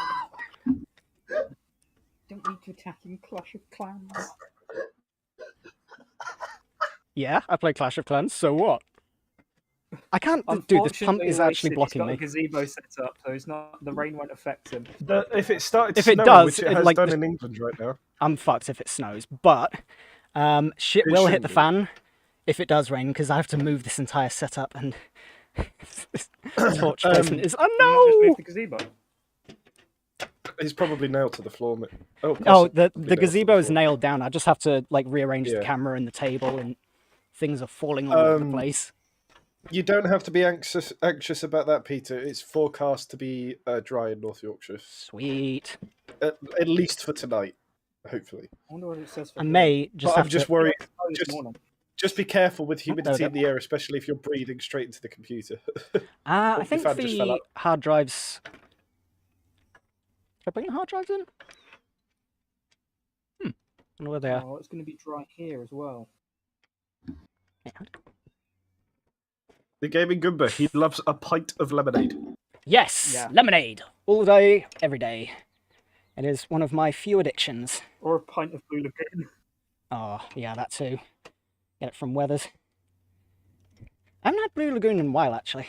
Don't need to attack in Clash of Clans. Yeah, I play Clash of Clans, so what? I can't... Dude, this pump is actually blocking me. He's got a gazebo set up, so it's not, the rain won't affect him. If it started If it snowing, does, which it it, has like, done the- in England right now. I'm fucked if it snows, but shit It will hit shouldn't the be. fan if it does rain, because I have to move this entire setup, and this torch placement is... Just Oh, move no! the gazebo. He's probably nailed to the floor. Oh, possibly the nailed to gazebo is floor. nailed down. I just have to, like, rearrange the Yeah. camera and the table, and things are falling all over the place. You don't have to be anxious about that, Peter. It's forecast to be dry in North Yorkshire, Sweet. at least for tonight, hopefully. I wonder what it says for I here. may just But have I'm just to... worried. Oh, this Just, morning. just be careful with there we humidity go. in the air, especially if you're breathing straight into the computer. I your think fan just fell the out. hard drives... I bring the hard drives in? I wonder where they are. Oh, it's going to be dry here as well. The gaming Goomba, he loves a pint of lemonade. Yes, Yeah. lemonade. All day, every day. It is one of my few addictions. Or a pint of Blue Lagoon. Oh, yeah, that too. Get it from Weathers. I haven't had Blue Lagoon in a while, actually.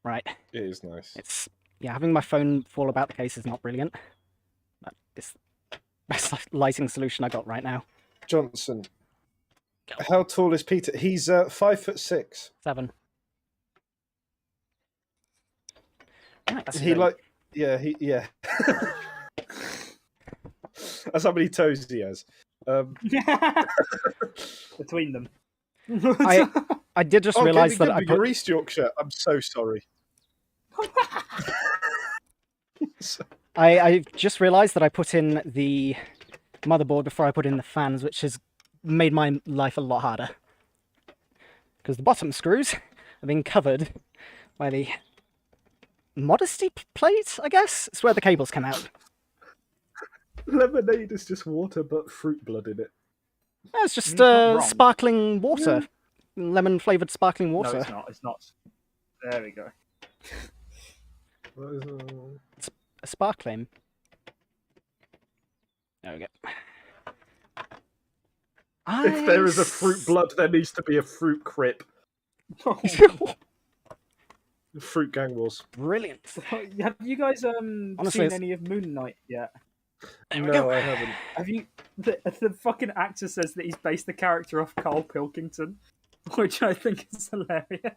Right. It is nice. It's, yeah, having my phone fall about the case is not brilliant. But it's the best lighting solution I got right now. Johnson, how tall is Peter? He's 5'6". 7. Right. He like, yeah, yeah. That's how many toes he has. Between them. I did just realise that I put... You're East Yorkshire. I'm so sorry. I just realised that I put in the motherboard before I put in the fans, which has made my life a lot harder. Because the bottom screws have been covered by the modesty plate, I guess? It's where the cables come out. Lemonade is just water, but fruit blood in it. No, it's just not wrong. sparkling water. Lemon-flavoured sparkling water. No, it's not. It's not. There we go. It's a sparkling. There we go. If there is a fruit blood, there needs to be a fruit crip. Fruit gang wars. Brilliant. Have you guys Honestly, seen it's- any of Moon Knight yet? No, I haven't. Have you? The fucking actor says that he's based the character off Carl Pilkington, which I think is hilarious.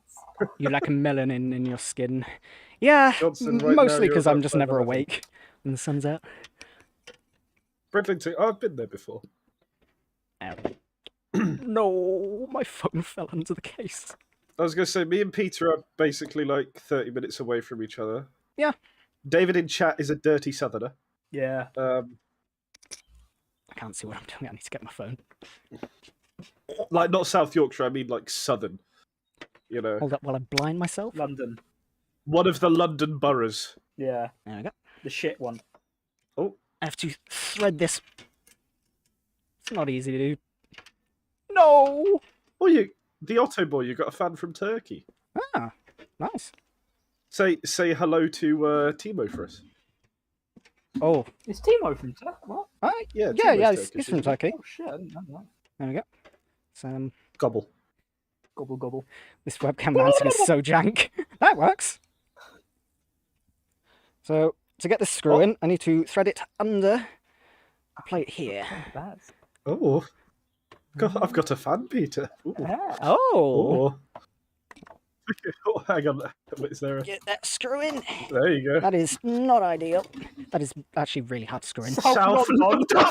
You like a melanin in your skin. Yeah, Johnson, right now mostly you're because I'm about just to never have a- awake when the sun's out. Bridlington, I've been there before. Ow. No, my phone fell under the case. I was going to say, me and Peter are basically like 30 minutes away from each other. Yeah. David in chat is a dirty southerner. Yeah. I can't see what I'm doing. I need to get my phone. Like, not South Yorkshire, I mean like southern. You know, Hold up while I blind myself. London. one of the London boroughs. Yeah. There we go. The shit one. Oh, I have to thread this. It's not easy to do. No! oh, the Otto boy, you got a fan from Turkey. Ah, nice. Say hello to Timo for us. Oh, Is Timo from Turkey? What? Yeah, yeah, Timo's yeah, Turkish, it's from isn't he? Turkey. Oh shit! I didn't know that. There we go. So, Gobble. Gobble gobble. this webcam mounting is so jank. That works. So, to get this screw in, I need to thread it under the plate here. That's... Oh, I've got a fan, Peter. Ooh. Yeah. Oh! Oh, hang on. Is there a... Get that screw in. There you go. That is not ideal. That is actually really hard to screw in. South London.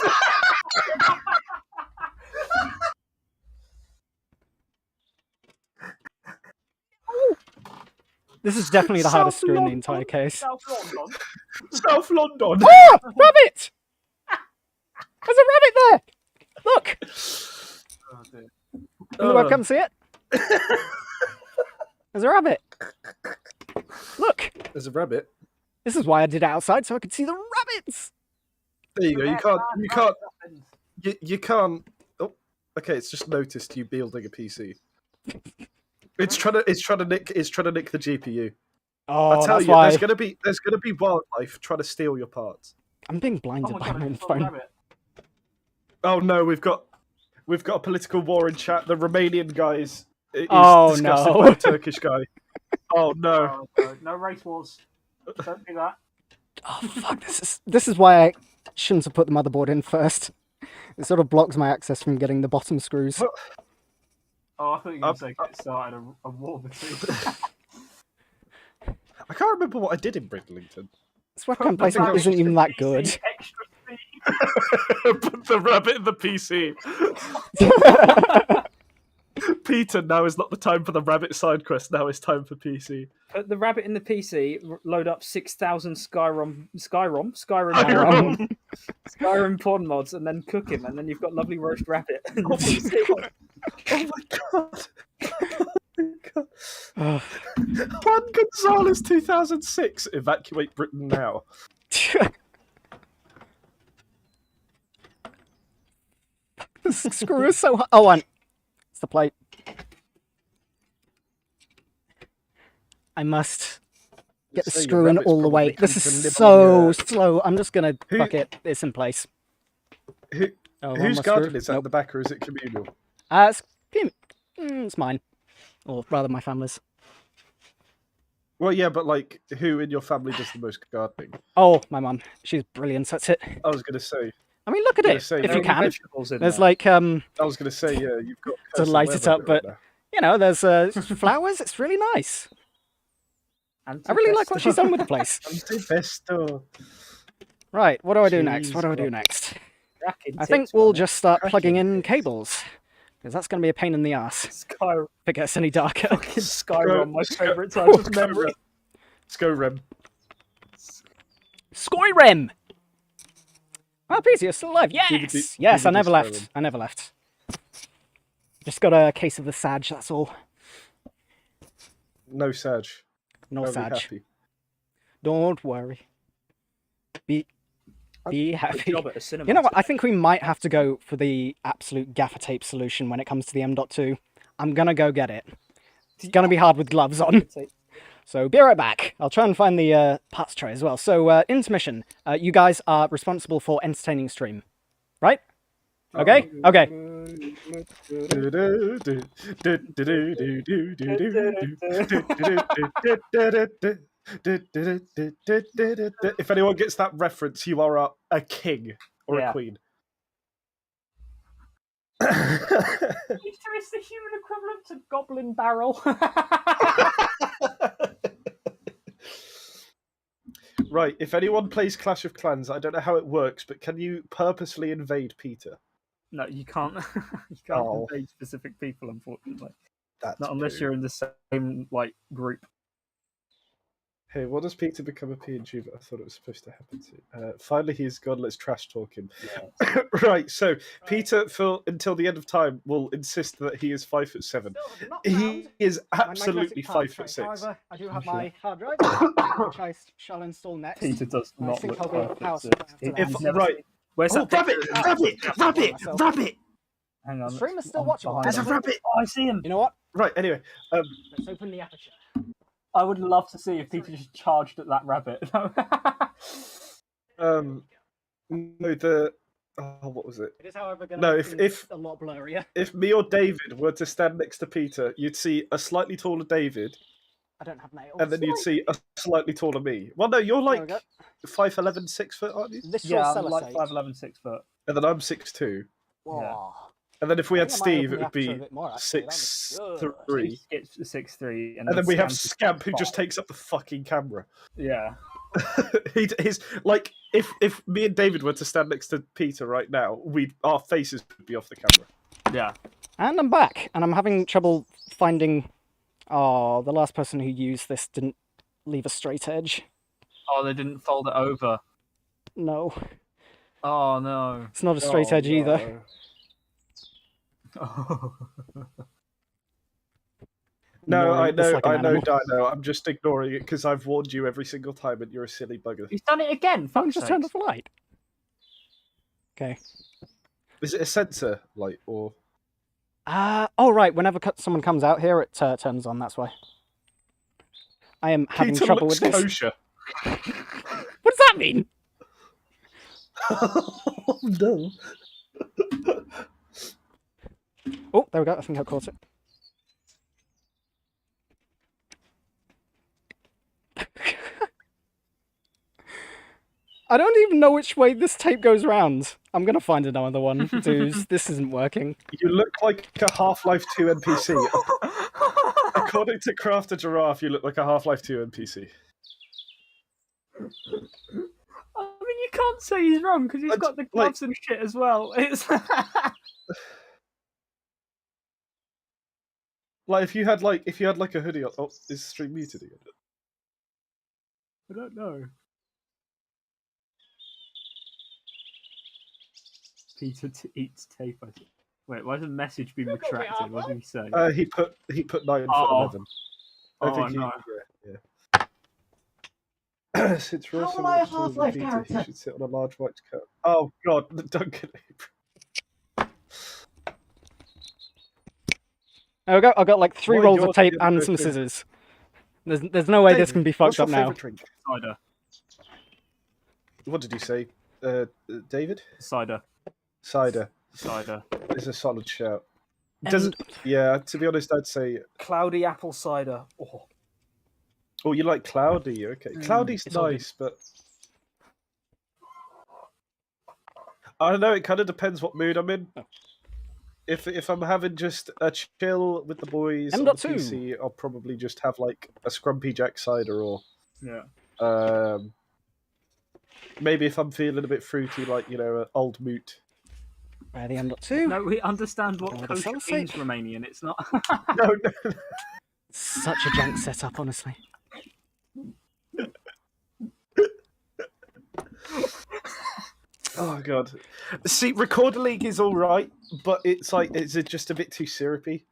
This is definitely the hardest South screw in the London. entire case. South London. South London. Ah! Rabbit! There's a rabbit there! Look! Oh, dear. Can the webcam see it? There's a rabbit. Look! There's a rabbit. This is why I did it outside, so I could see the rabbits! There you go. You can't. Oh, okay. It's just noticed you building a PC. It's trying to nick the GPU. Oh, I tell that's you, why there's gonna be wildlife trying to steal your parts. I'm being Oh blinded my by god, my I own just saw a phone. rabbit. Oh no, we've got a political war in chat. The Romanian guys is Oh, disgusted no. by the Turkish guy. Oh no. Oh, no race wars. Don't do that. Oh fuck! This is why I shouldn't have put the motherboard in first. It sort of blocks my access from getting the bottom screws. Oh, I thought you were going to say it started a war between. I can't remember what I did in Bridlington. This webcam placement isn't even that good. Extra speed. Put the rabbit in the PC. Peter, now is not the time for the rabbit side quest. Now it's time for PC. Put the rabbit in the PC. Load up 6,000 Skyrim porn mods, and then cook him, and then you've got lovely roast rabbit. Oh my god! Oh my god! Ugh. Juan roll is 2006. Evacuate Britain now. The screw is so high. Oh, and it's the plate. I must get the So your screw in rabbit's all the way. probably This come to is nibble so your- slow. I'm just gonna Who- fuck it. It's in place. Who, Oh, one whose more garden screw. is that Nope. at the back, or is it communal? It's mine, or rather my family's. Well, yeah, but like, who in your family does the most gardening? Oh, my mum. She's brilliant. That's it. I was gonna say. I mean, look at Gonna it. say, If there you are can, vegetables in there's there. like I was gonna say, yeah, you've got to cursor light web it on up, but right now. you know, there's flowers. It's really nice. I really like what she's done with the place. Antipesto. Right, what do I do next? Cheese What do I do block. next? Cracking I think tits, we'll man. just start Cracking plugging in tits. cables, because that's going to be a pain in the ass Sky, if it gets any darker. fucking Skyrim, my Sky- favourite type of Sky- memory. Skyrim. Skyrim! Oh, please, you're still alive. Yes! DVD Yes, I never left. Skyrim. I never left. Just got a case of the Sag, that's all. No Sag. No I'll be Sag. happy. Don't worry. Be Good happy. job at a cinema. You know what? I think we might have to go for the absolute gaffer tape solution when it comes to the M.2. I'm gonna go get it. It's gonna be hard with gloves on. So be right back. I'll try and find the parts tray as well. So intermission. You guys are responsible for entertaining stream, right? Okay. Okay. If anyone gets that reference, you are a king or Yeah. a queen. Peter is the human equivalent to Goblin Barrel. Right, if anyone plays Clash of Clans, I don't know how it works, but can you purposely invade Peter? No, you can't. You can't Oh. invade specific people, unfortunately. That's Not unless boo. you're in the same like group. Hey, what does Peter become a PNG? But I thought it was supposed to happen to. Finally, he's gone. Let's trash talk him. Right. So Peter, for until the end of time, will insist that he is 5'7". Still have not He found is my absolutely magnetic hard 5'6". drive. However, I do have I'm my hard drive, which I shall install next. Peter does I not think look I'll be able to perfect. power so supply after it- that. he's If- never right. seen- Where's Oh, that rabbit! picture? Rabbit! Hang on. The stream is still I'm watchable. behind There's a him. rabbit! Oh, I see him. You know what? Right. Anyway, Let's open the aperture. I would love to see if Peter just charged at that rabbit. no, the what was it? It is, however, going No, to if- a lot blurrier. If me or David were to stand next to Peter, you'd see a slightly taller David, I don't have nails. and then you'd see a slightly taller me. Well, no, you're There we like go. 5'11", 6 foot, aren't you? This yeah, shall I'm like sellotape. 5'11", 6 foot. And then I'm 6'2". Whoa. And then if we I had think I might Steve, open it the would aperture a be bit more, actually. That would be good. 6'3". It's 6'3", And then we have Scamp's Scamp, who just 5. takes up the fucking camera. Yeah. He's like, if me and David were to stand next to Peter right now, our faces would be off the camera. Yeah. And I'm back, and I'm having trouble finding... Oh, the last person who used this didn't leave a straight edge. Oh, they didn't fold it over. No, Oh, no. it's not a straight edge either. No, I Ignoring this know, like an I know, animal. Dino. I'm just ignoring it because I've warned you every single time, and you're a silly bugger. He's done it again. Phone Fuck's just sake. turned off the light. Okay. Is it a sensor light or? Oh, right. Whenever someone comes out here, it turns on. That's why. I am having Peter trouble looks with this. kosher. What does that mean? Oh no! Oh, there we go. I think I caught it. I don't even know which way this tape goes round. I'm gonna find another one, dudes. This isn't working. You look like a Half-Life 2 NPC. According to Craft a Giraffe, you look like a Half-Life 2 NPC. I mean, you can't say he's wrong because he's got the gloves and shit as well. It's Like if you had like a hoodie on. Oh, is stream muted again? I don't know. Peter eats tape. I think. Wait, why has the message been Look what we retracted? have, What did he say? He put 9 Oh. foot 11. I Oh, think no. yeah. Since How Russell am I a wants to Half-Life Peter, he character? should sit on a large white cat. Oh God, Duncan. There we go. I've got like 3 Why rolls you're of tape the and other some person? scissors. There's no way this Dave, can be what's fucked your up now. favourite drink? Cider. What did you say, David? Cider. Cider Cider. is a solid shout. And- Doesn't? Yeah, to be honest, I'd say. Cloudy apple cider. Oh. Oh, you like cloudy? Okay, cloudy's it's all good. nice, but I don't know. It kind of depends what mood I'm in. Oh. If I'm having just a chill with the boys on the M.2. PC, I'll probably just have like a Scrumpy Jack cider, or Yeah. maybe if I'm feeling a bit fruity, like an Old Moot. Where the M.2? No, we understand what Oh, the kosher cell means site. Romanian. It's not. No. Such a jank setup, honestly. Oh God. See, Recorder League is all right, but it's just a bit too syrupy.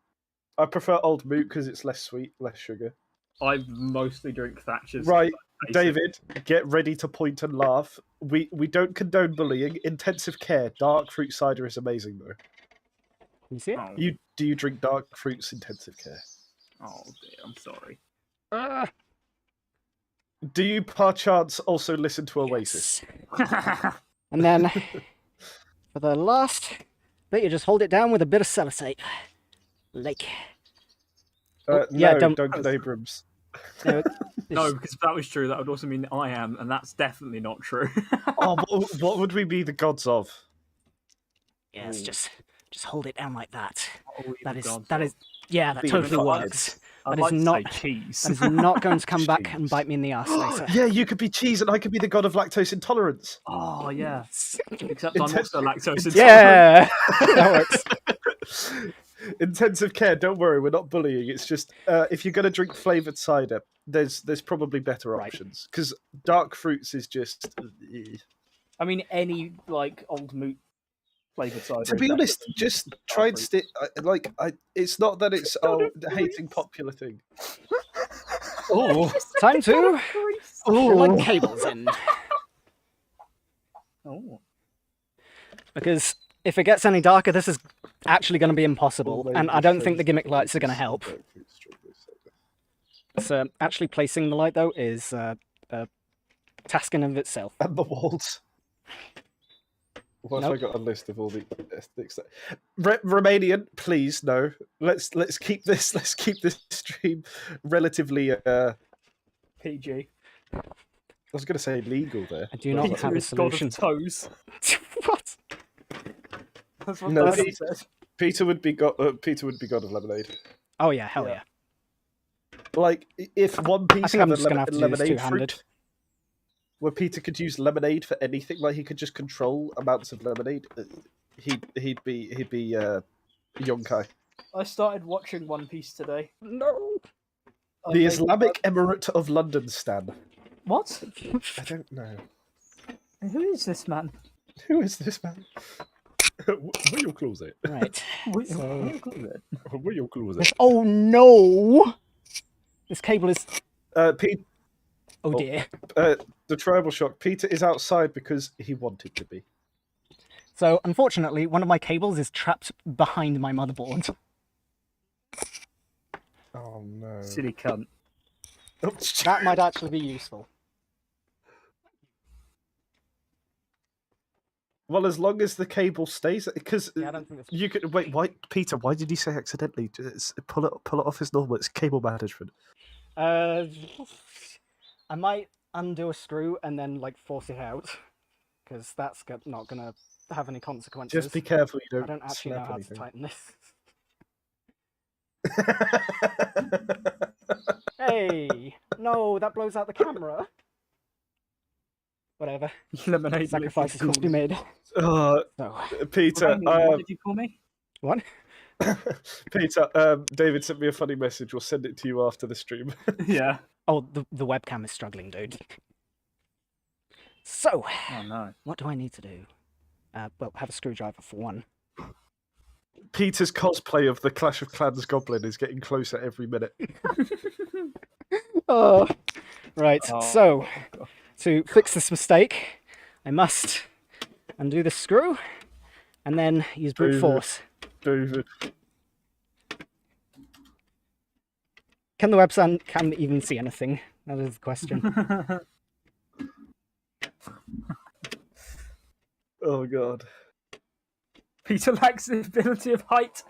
I prefer Old Moot because it's less sweet, less sugar. I mostly drink Thatcher's. Right, basic. David, get ready to point and laugh. We don't condone bullying. Intensive care. Dark fruit cider is amazing though. Can you see it? Oh, Do you drink dark fruits intensive care? oh dear, I'm sorry. Do you perchance also listen to Oasis? Yes. And then, for the last bit, you just hold it down with a bit of sellotape. Like. Yeah, no, don't- Duncan Abrams. No, No, because if that was true, that would also mean that I am, and that's definitely not true. Oh, what would we be the gods of? yes, just hold it down like that. Oh, That the is, gods that of- is, yeah, that Being totally fired. works. I'd that is like to not- say cheese. That is not going to come back and Cheese. bite me in the ass later. Yeah, you could be cheese and I could be the god of lactose intolerance. Oh yeah. Except I'm Intense- also lactose intolerant. Yeah, that works. Intensive care. Don't worry, we're not bullying. It's just if you're gonna drink flavored cider, there's probably better Right. options because dark fruits is just. I mean, any like Old Moot flavored cider. To is be better honest, than just dark try and fruit. stick. It's not that it's hating popular thing. Oh, Time to plug oh. cables in. Oh. Because if it gets any darker, this is actually going to be impossible, Oh, and I don't think the gimmick lights are going to help. So actually placing the light, though, is a task in of itself. And the walls. What if I Nope. got a list of all the ethnics? Romanian, please no. Let's keep this. Let's keep this stream relatively. I PG. was going to say legal there. I do not Peter have a is god solution. of toes. What? That's what No, Darcy Peter- said. Peter would be god. Peter would be god of lemonade. Oh yeah, hell Yeah. yeah. Like if One Piece think I'm had just gonna have to do this lemonade two-handed. fruit, where Peter could use lemonade for anything, like he could just control amounts of lemonade. He'd be Yonkai. I started watching One Piece today. No. I The made- Islamic Emirate of London, Stan. What? I don't know. Who is this man? Who is this man? Where your closet? Right. Where your closet? Oh no! This cable is. Pete, Oh dear. the tribal shock. Peter is outside because he wanted to be. So unfortunately, one of my cables is trapped behind my motherboard. Oh no. Silly cunt. That might actually be useful. Well, as long as the cable stays, because Yeah, I don't think that's. you could wait. Why, Peter? Why did he say accidentally? Just pull it off as normal. It's cable management. I might undo a screw and then like force it out, because that's not gonna have any consequences. Just be careful you I don't, don't actually know snap how anything. to tighten this. Hey, no, that blows out the camera. Whatever. Lemonade. Sacrifices must be made. Oh, So, Peter, What did you call me? what? Peter, David sent me a funny message. We'll send it to you after the stream. Yeah. Oh, the webcam is struggling, dude. So, Oh no. what do I need to do? Well, have a screwdriver for one. Peter's cosplay of the Clash of Clans goblin is getting closer every minute. Oh, right. Oh, So, God. To fix this mistake, I must undo the screw and then use brute David. force. David. Can the website even see anything? That is the question. Oh god. Peter lacks the ability of height.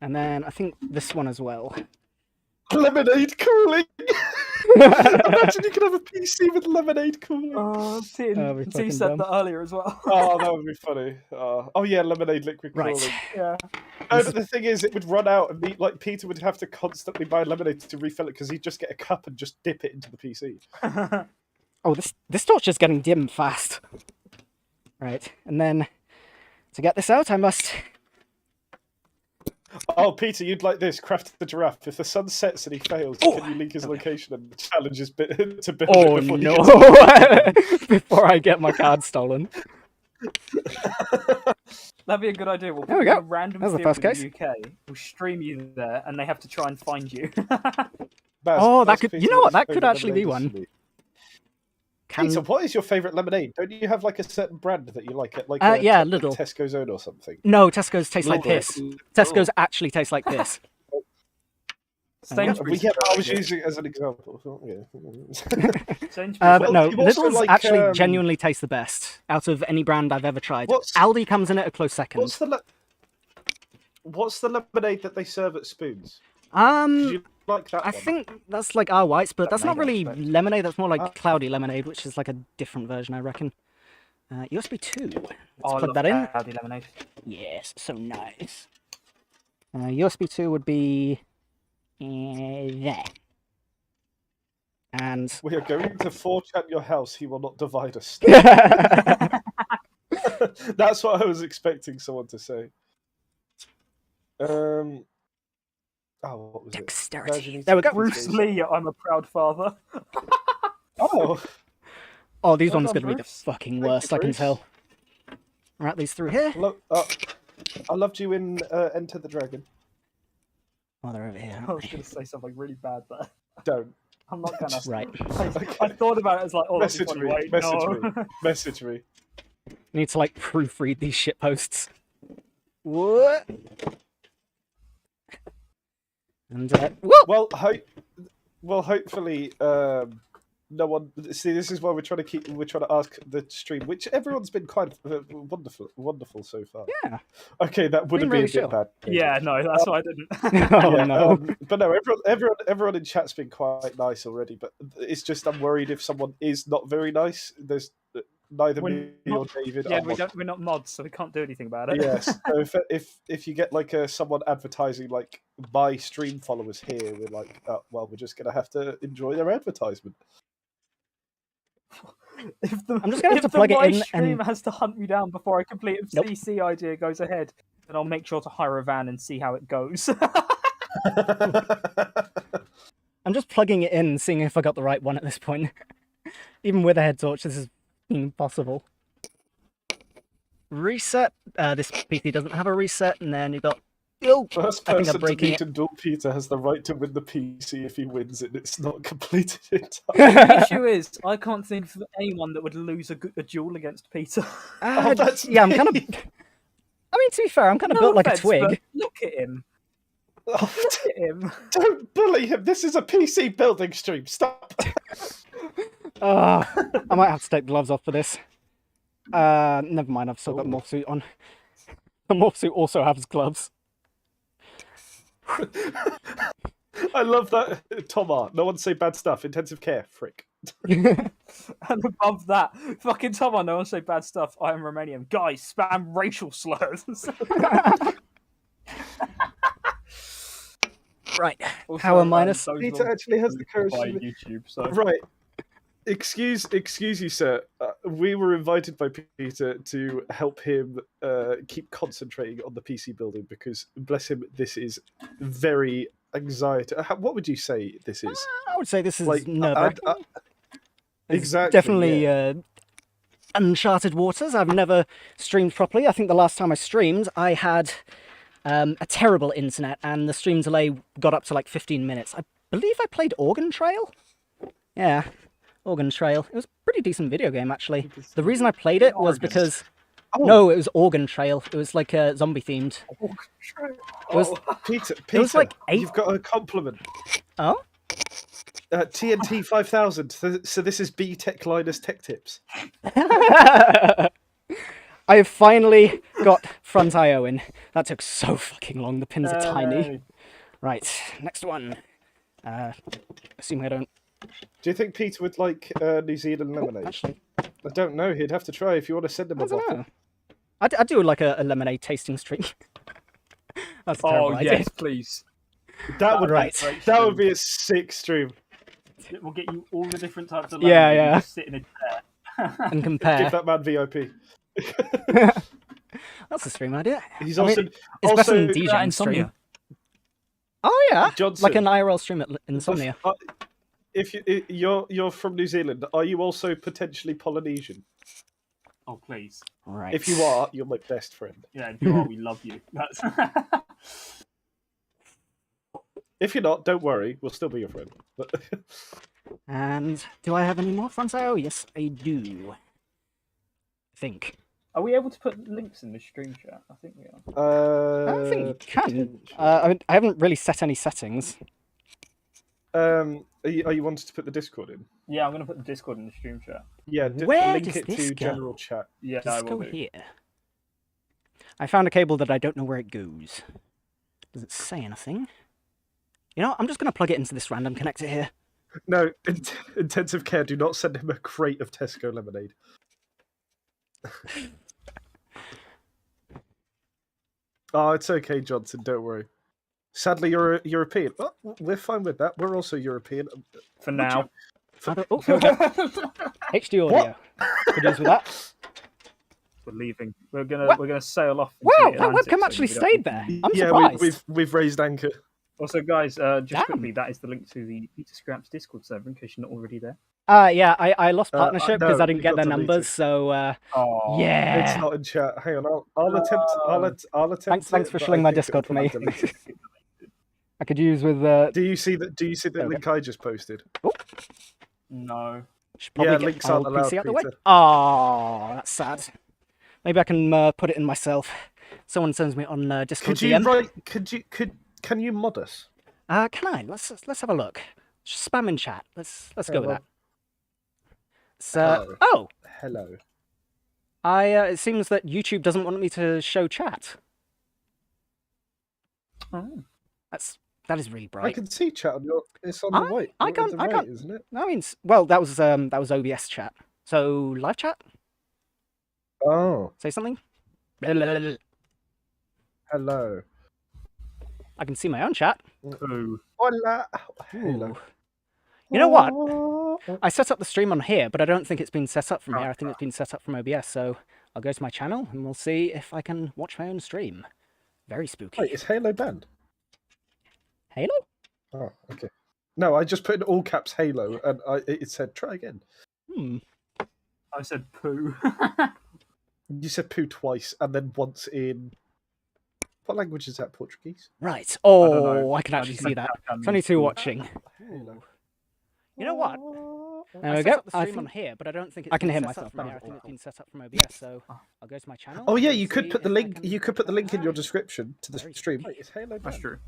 And then I think this one as well. Lemonade cooling! Imagine you could have a PC with lemonade cooling. Oh, That'd be T fucking said dumb. that earlier as well. Oh, that would be funny. Oh yeah, lemonade liquid Right. cooling. Yeah. No, but the thing is, it would run out, and Peter would have to constantly buy lemonade to refill it because he'd just get a cup and just dip it into the PC. Oh, this torch is getting dim fast. Right, and then to get this out, I must... Oh, Peter, you'd like this. Craft the giraffe. If the sun sets and he fails, can you leak his location and challenge his bit to build Oh it before he no! gets... Before I get my card stolen. That'd be a good idea. We'll There we put you go. in a random That's the field first in the UK. We'll stream you there, and they have to try and find you. Baz, Oh, that ask could- Peter you know what, his that could favourite actually be lemonade is one. to me. Can... Peter, what is your favourite lemonade? Don't you have like a certain brand that you like? Like yeah, like Lidl. Tesco's own or something. No, Tesco's taste like Lidl. this. Tesco's actually tastes like this. Sainsbury's. Yeah, I is was very using it as an example. Yeah. good. Sainsbury's. But no, you also Lidl's like, actually genuinely taste the best out of any brand I've ever tried. What's- Aldi comes in at a close second. What's the lemonade that they serve at Spoons? Do you like that I one? think that's like our whites, but that's not really Lemonade, I lemonade. That's more like Ah. cloudy lemonade, which is like a different version, I reckon. USB 2. Let's Oh, I plug love that in. Aldi lemonade. Yes, so nice. USB 2 would be there. And We are going to 4chan your house. He will not divide us. That's what I was expecting someone to say. Oh, what was it? dexterity. There we go. Bruce Lee, I'm a proud father. Oh, Oh, these Well ones are done, going to be the Bruce. fucking Thank worst, you, I can Bruce. tell. Right, these through here. I loved you in Enter the Dragon. Oh, they're over here. I was going to say something really bad there. Don't. I'm not going to. Right. I thought about it as like, oh, that'd be Message funny. me. Wait, Message no. me. Message me. Need to like proofread these shit posts. What? And whoa! Well, hopefully, no one. See, this is why we're trying to ask the stream, which everyone's been quite wonderful so far. Yeah. Okay, that wouldn't Been be really a bit chill. bad. Yeah, no, that's why I didn't. Oh Yeah, no. but no, everyone in chat's been quite nice already. But it's just I'm worried if someone is not very nice. There's neither We're me or not- David. Yeah, are mod- we're not mods, so we can't do anything about it. Yes. So if you get like someone advertising like my stream followers here, we're like, well, we're just gonna have to enjoy their advertisement. I'm just gonna have to plug it my in stream and- has to hunt me down before I complete a Nope. CC idea goes ahead, then I'll make sure to hire a van and see how it goes. I'm just plugging it in and seeing if I got the right one at this point. Even with a head torch, this is impossible. Reset. This PC doesn't have a reset, and then you've got... Oh, First I think I'm person to breaking meet it. and duel Peter has the right to win the PC if he wins it. It's not completed in time. The issue is, I can't think of anyone that would lose a duel against Peter. That's yeah, I'm kind of... me. I mean, to be fair, I'm kind of No built like a offense, twig. but look at him. Look at him. Don't bully him. This is a PC building stream. Stop. I might have to take gloves off for this. Never mind, I've still got Morphsuit on. The Morphsuit also has gloves. I love that. Tomar, no one say bad stuff. Intensive care. Frick. And above that, fucking Tom, I know I say bad stuff. I am Romanian. Guys, spam racial slurs. Right. Also, Power minus. those Peter will actually has the be courage by to- YouTube, so. Right. Excuse you, sir. We were invited by Peter to help him keep concentrating on the PC building because, bless him, this is very anxiety. What would you say this is? I would say this is Like, nerve-wracking. It's exactly, definitely uncharted waters. I've never streamed properly. I think the last time I streamed, I had a terrible internet, and the stream delay got up to like 15 minutes. I believe I played Organ Trail. Yeah, Organ Trail. It was a pretty decent video game, actually. The reason I played it was because... Oh. No, it was Organ Trail. It was like zombie themed. It was, Peter, was like 8... you've got a compliment. Oh? TNT 5000. So this is B-Tech Linus Tech Tips. I have finally got front IO in. That took so fucking long. The pins are tiny. Right, next one. Assuming I don't... Do you think Peter would like New Zealand lemonade? Actually, I don't know. He'd have to try if you want to send him a I don't bottle. know. I'd do like a lemonade tasting stream. That's a terrible idea. Yes, please. That would Right. That would be a sick stream. We'll get you all the different types of Yeah, lemonade. yeah. You just sit in a chair. And compare. Give that man VIP. That's a stream idea. He's I mean, also it's better than also DJing stream. Oh yeah, Johnson. like an IRL stream at Insomnia. If you're from New Zealand, are you also potentially Polynesian? Oh, please. Right. If you are, you're my best friend. Yeah, if you are, we love you. That's... If you're not, don't worry. We'll still be your friend. But And do I have any more front IO? Yes, I do. I think. Are we able to put links in the stream chat? I think we are. I don't think you can. I haven't really set any settings. Are you wanting to put the Discord in? Yeah, I'm going to put the Discord in the stream chat. Yeah, Where link does it this to go? general chat. Yeah, Does I it will go do. here? I found a cable that I don't know where it goes. Does it say anything? You know, I'm just going to plug it into this random connector here. No, intensive care. Do not send him a crate of Tesco lemonade. Oh, it's okay, Johnson. Don't worry. Sadly, you're European. Oh, we're fine with that. We're also European. For now. Oh, here we go. HD audio. Could use with that. We're leaving. We're gonna sail off. into Wow, the that Atlantic, webcam so actually we don't- stayed there. I'm Yeah, surprised. we've raised anchor. Also, guys, just Damn. quickly, that is the link to the Peter Scraps Discord server in case you're not already there. Yeah, I lost partnership because no, I didn't it get got their deleted. numbers, so Oh, yeah. It's not in chat. Hang on, I'll attempt. I'll attempt. Thanks it, for but shilling I my think Discord for it'll me. come out deleted. I could use with Do you see that? Do you see the Okay. link I just posted? no. should probably Yeah, get links my aren't old allowed, PC out the way. Peter. Oh, that's sad. Maybe I can put it in myself. Someone sends me on Discord Could you DM. write? Can you mod us? Can I? Let's have a look. Just spam in chat. Let's go with well, that. So, hello. oh, Hello. it seems that YouTube doesn't want me to show chat. Oh. That is really I bright. can see chat on your. It's on the right. I on can't- the I right, can't- isn't it? That means well, that was OBS chat. So live chat. Oh, Say something. hello. I can see my own chat. Boo. Hola. Ooh. Hello. You know what? what? I set up the stream on here, but I don't think it's been set up from here. I think it's been set up from OBS. So I'll go to my channel and we'll see if I can watch my own stream. Very spooky. Wait, is Halo banned? Halo? Oh, okay. No, I just put in all caps Halo, and it said try again. Hmm. I said poo. You said poo twice, and then once in. What language is that? Portuguese? Right. don't Oh, know. I can I actually just see said that. that It's only two watching. Halo. You know what? There I we set go. up the I stream think on here, but I don't think it's I can hear myself from here. I think it's been set up from OBS, so I'll go to my channel. Oh yeah, and you could see put the if I link. can- You could put the link in your description to the Very stream. spooky. Wait, is Halo That's banned? true.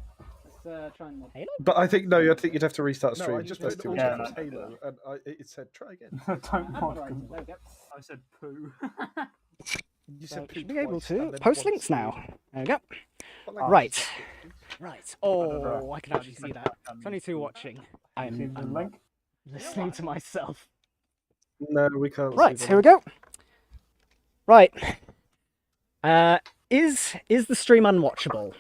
Let's try and mod Halo. But I think no. I think you'd have to restart No, stream. I just That's put too all much Yeah, effort. no. Halo, and it said try again. Don't mod. Right, there we go. I said poo. You So said you poo should be able twice, to and then post once links in- now. There we go. What language Right. is that? Right. know. Oh, I can actually see that. It's only two watching. See I'm the link? listening to myself. No, we can't. see Right, the here we link. go. Right. Is the stream unwatchable?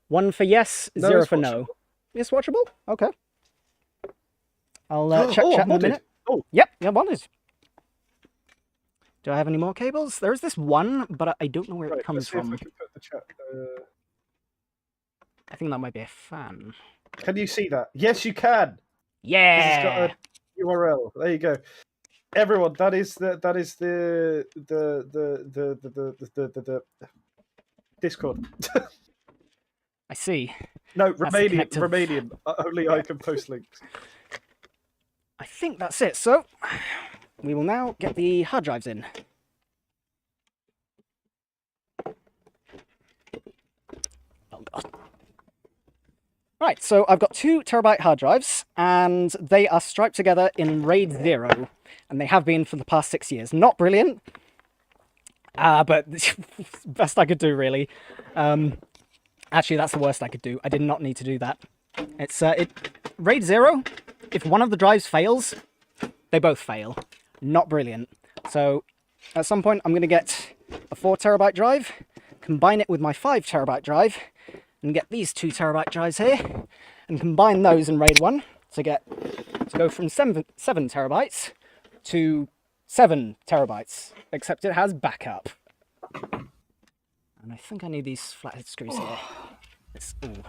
1 for yes, No, 0 it's for no. It's watchable? Okay. I'll check Oh, chat in a modded. minute. Oh. Yep, yeah, one is. Do I have any more cables? There is this one, but I don't know where it Right, comes let's see if from. I can put the chat. I think that might be a fan. Can you see that? Yes, you can. 'Cause Yeah. It's got a URL. There you go. Everyone, that is the Discord. I see. No, That's the Romanian. connective. Romanian. Only I can post links. I think that's it. So we will now get the hard drives in. Oh god. Right, so I've got 2 terabyte hard drives, and they are striped together in RAID 0, and they have been for the past 6 years. Not brilliant, but best I could do, really. Actually, that's the worst I could do. I did not need to do that. It's RAID 0, if one of the drives fails, they both fail. Not brilliant. So at some point, I'm going to get a 4 terabyte drive, combine it with my 5 terabyte drive, and get these 2 terabyte drives here, and combine those in RAID 1 to go from 7 terabytes to 7 terabytes, except it has backup. And I think I need these flathead screws here. Ooh.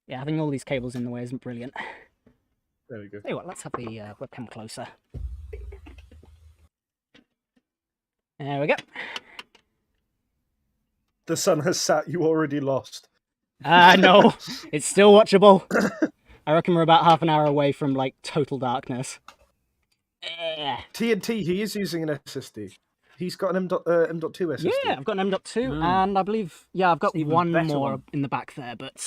Yeah, having all these cables in the way isn't brilliant. There we go. Tell you what, let's have the webcam closer. There we go. The sun has set. You already lost. No, it's still watchable. I reckon we're about half an hour away from, like, total darkness. TNT, he is using an SSD. He's got an M.2 SSD. Yeah, I've got an M.2, and I believe, yeah, I've got Even one better more one. in the back there, but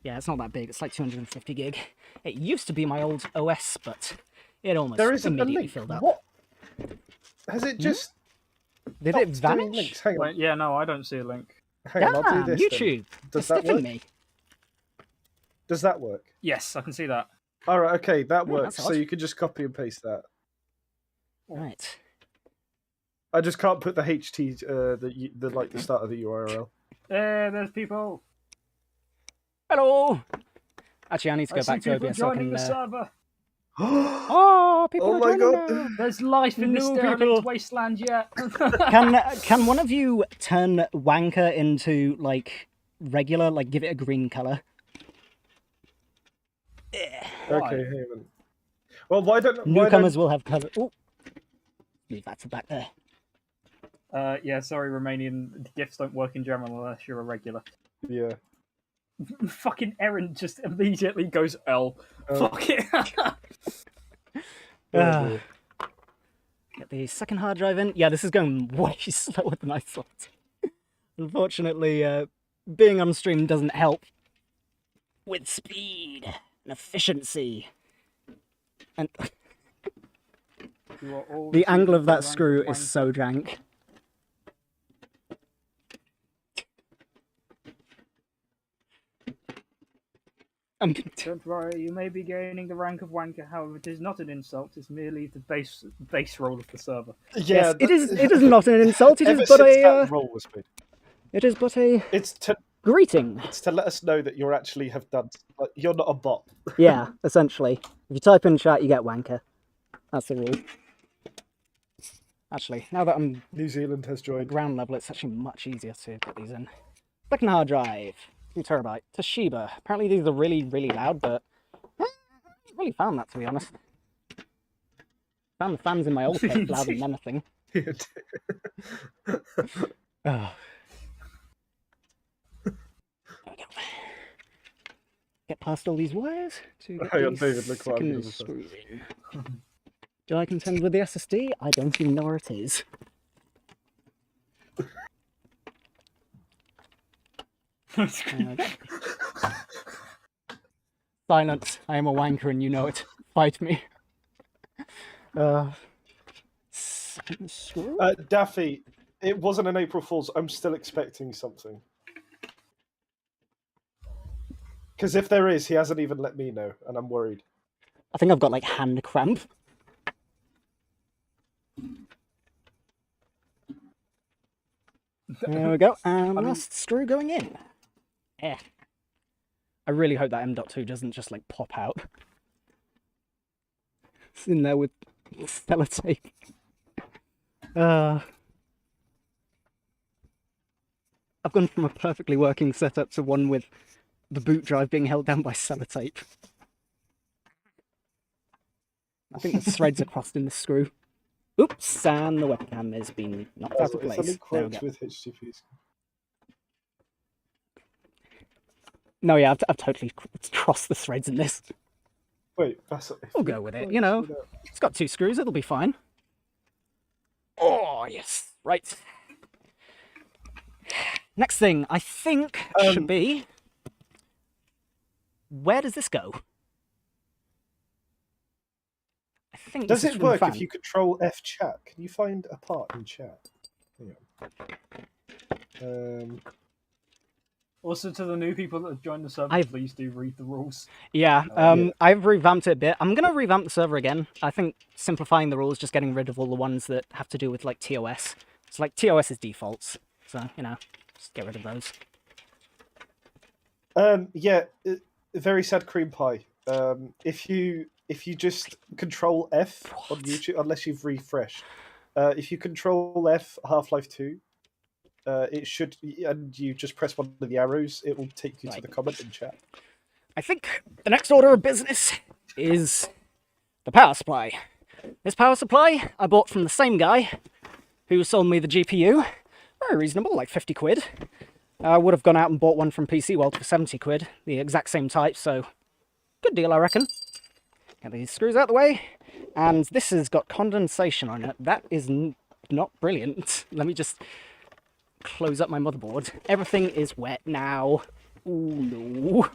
yeah, it's not that big. It's like 250 gig. It used to be my old OS, but it almost There isn't a immediately link. filled up. What? Has it just Did it stopped doing vanish? links? Hang on. Wait, yeah, no, I don't see a link. Hang on, I'll Damn, do this. then. YouTube. Does They're that stiffing work? me. Does that work? Yes, I can see that. All right, okay, that Oh, works. that's So odd. you can just copy and paste that. Right. I just can't put the HT, the like the start of the URL. There's people. Hello. Actually, I need to I go see back to people OBS so I joining can. the server. Oh, people Oh are my joining God. now. There's life in this New derelict people. wasteland yet. Can one of you turn wanker into like regular, like give it a green color? Why? Okay, hang on. Well, why don't Newcomers will have color. Ooh. Leave that to back there. Yeah, sorry, Romanian GIFs don't work in general unless you're a regular. Yeah. Fucking Aaron just immediately goes L. Oh. Fuck it. Oh, Ah. dear. Get the second hard drive in. Yeah, this is going way slower than I thought. Unfortunately, being on stream doesn't help with speed and efficiency. And You are all the angle of that rank screw of is wanker. so jank. I'm gonna Don't worry, you may be gaining the rank of wanker. However, it is not an insult. It's merely the base role of the server. Yes, it is not an insult. It Ever is but since a. that role was made, It is but a it's to greeting. let us know that you're actually have done. Like, you're not a bot. Yeah, essentially. If you type in chat, you get wanker. That's the rule. Actually, now that I'm New Zealand has joined. ground level, it's actually much easier to put these in. Second hard drive, 2 terabyte. Toshiba. Apparently these are really, really loud, but I haven't really found that, to be honest. Found the fans in my old tape loud and anything. Oh. There we go. Get past all these wires to get Hang on, these David, look what I'm second doing. screws in. Do I contend with the SSD? I don't even know where it is. There we go. Silence. I am a wanker and you know it. Fight me. Second screw? Daffy, it wasn't an April Fool's. I'm still expecting something. Because if there is, he hasn't even let me know, and I'm worried. I think I've got like hand cramp. There we go. And last screw going in. Yeah. I really hope that M.2 doesn't just like pop out. It's in there with sellotape. I've gone from a perfectly working setup to one with the boot drive being held down by sellotape. I think the threads are crossed in the screw. Oops, and the webcam has been knocked out of It's place. only There we quotes go. with HTTPs. No, yeah, I've totally crossed the threads in this. Wait, that's We'll go with it, you know. It's got 2 screws, it'll be fine. Oh, yes. Right. Next thing, I think, should be... Where does this go? I think Does this is it from the work fan. if you control F chat? Can you find a part in chat? Yeah. Also, to the new people that have joined the server, please do read the rules. Yeah, yeah. I've revamped it a bit. I'm going to revamp the server again. I think simplifying the rules, just getting rid of all the ones that have to do with, like, TOS. It's like TOS's defaults, so, you know, just get rid of those. Yeah, very sad cream pie. If you just control F on YouTube, unless you've refreshed, if you control F Half-Life 2, it should, and you just press one of the arrows, it will take you to the comment in chat. I think the next order of business is the power supply. This power supply I bought from the same guy who sold me the GPU. Very reasonable, like 50 quid. I would have gone out and bought one from PC World for 70 quid, the exact same type, so good deal, I reckon. Get these screws out of the way, and this has got condensation on it. That is not brilliant. Let me just close up my motherboard. Everything is wet now. Ooh, no.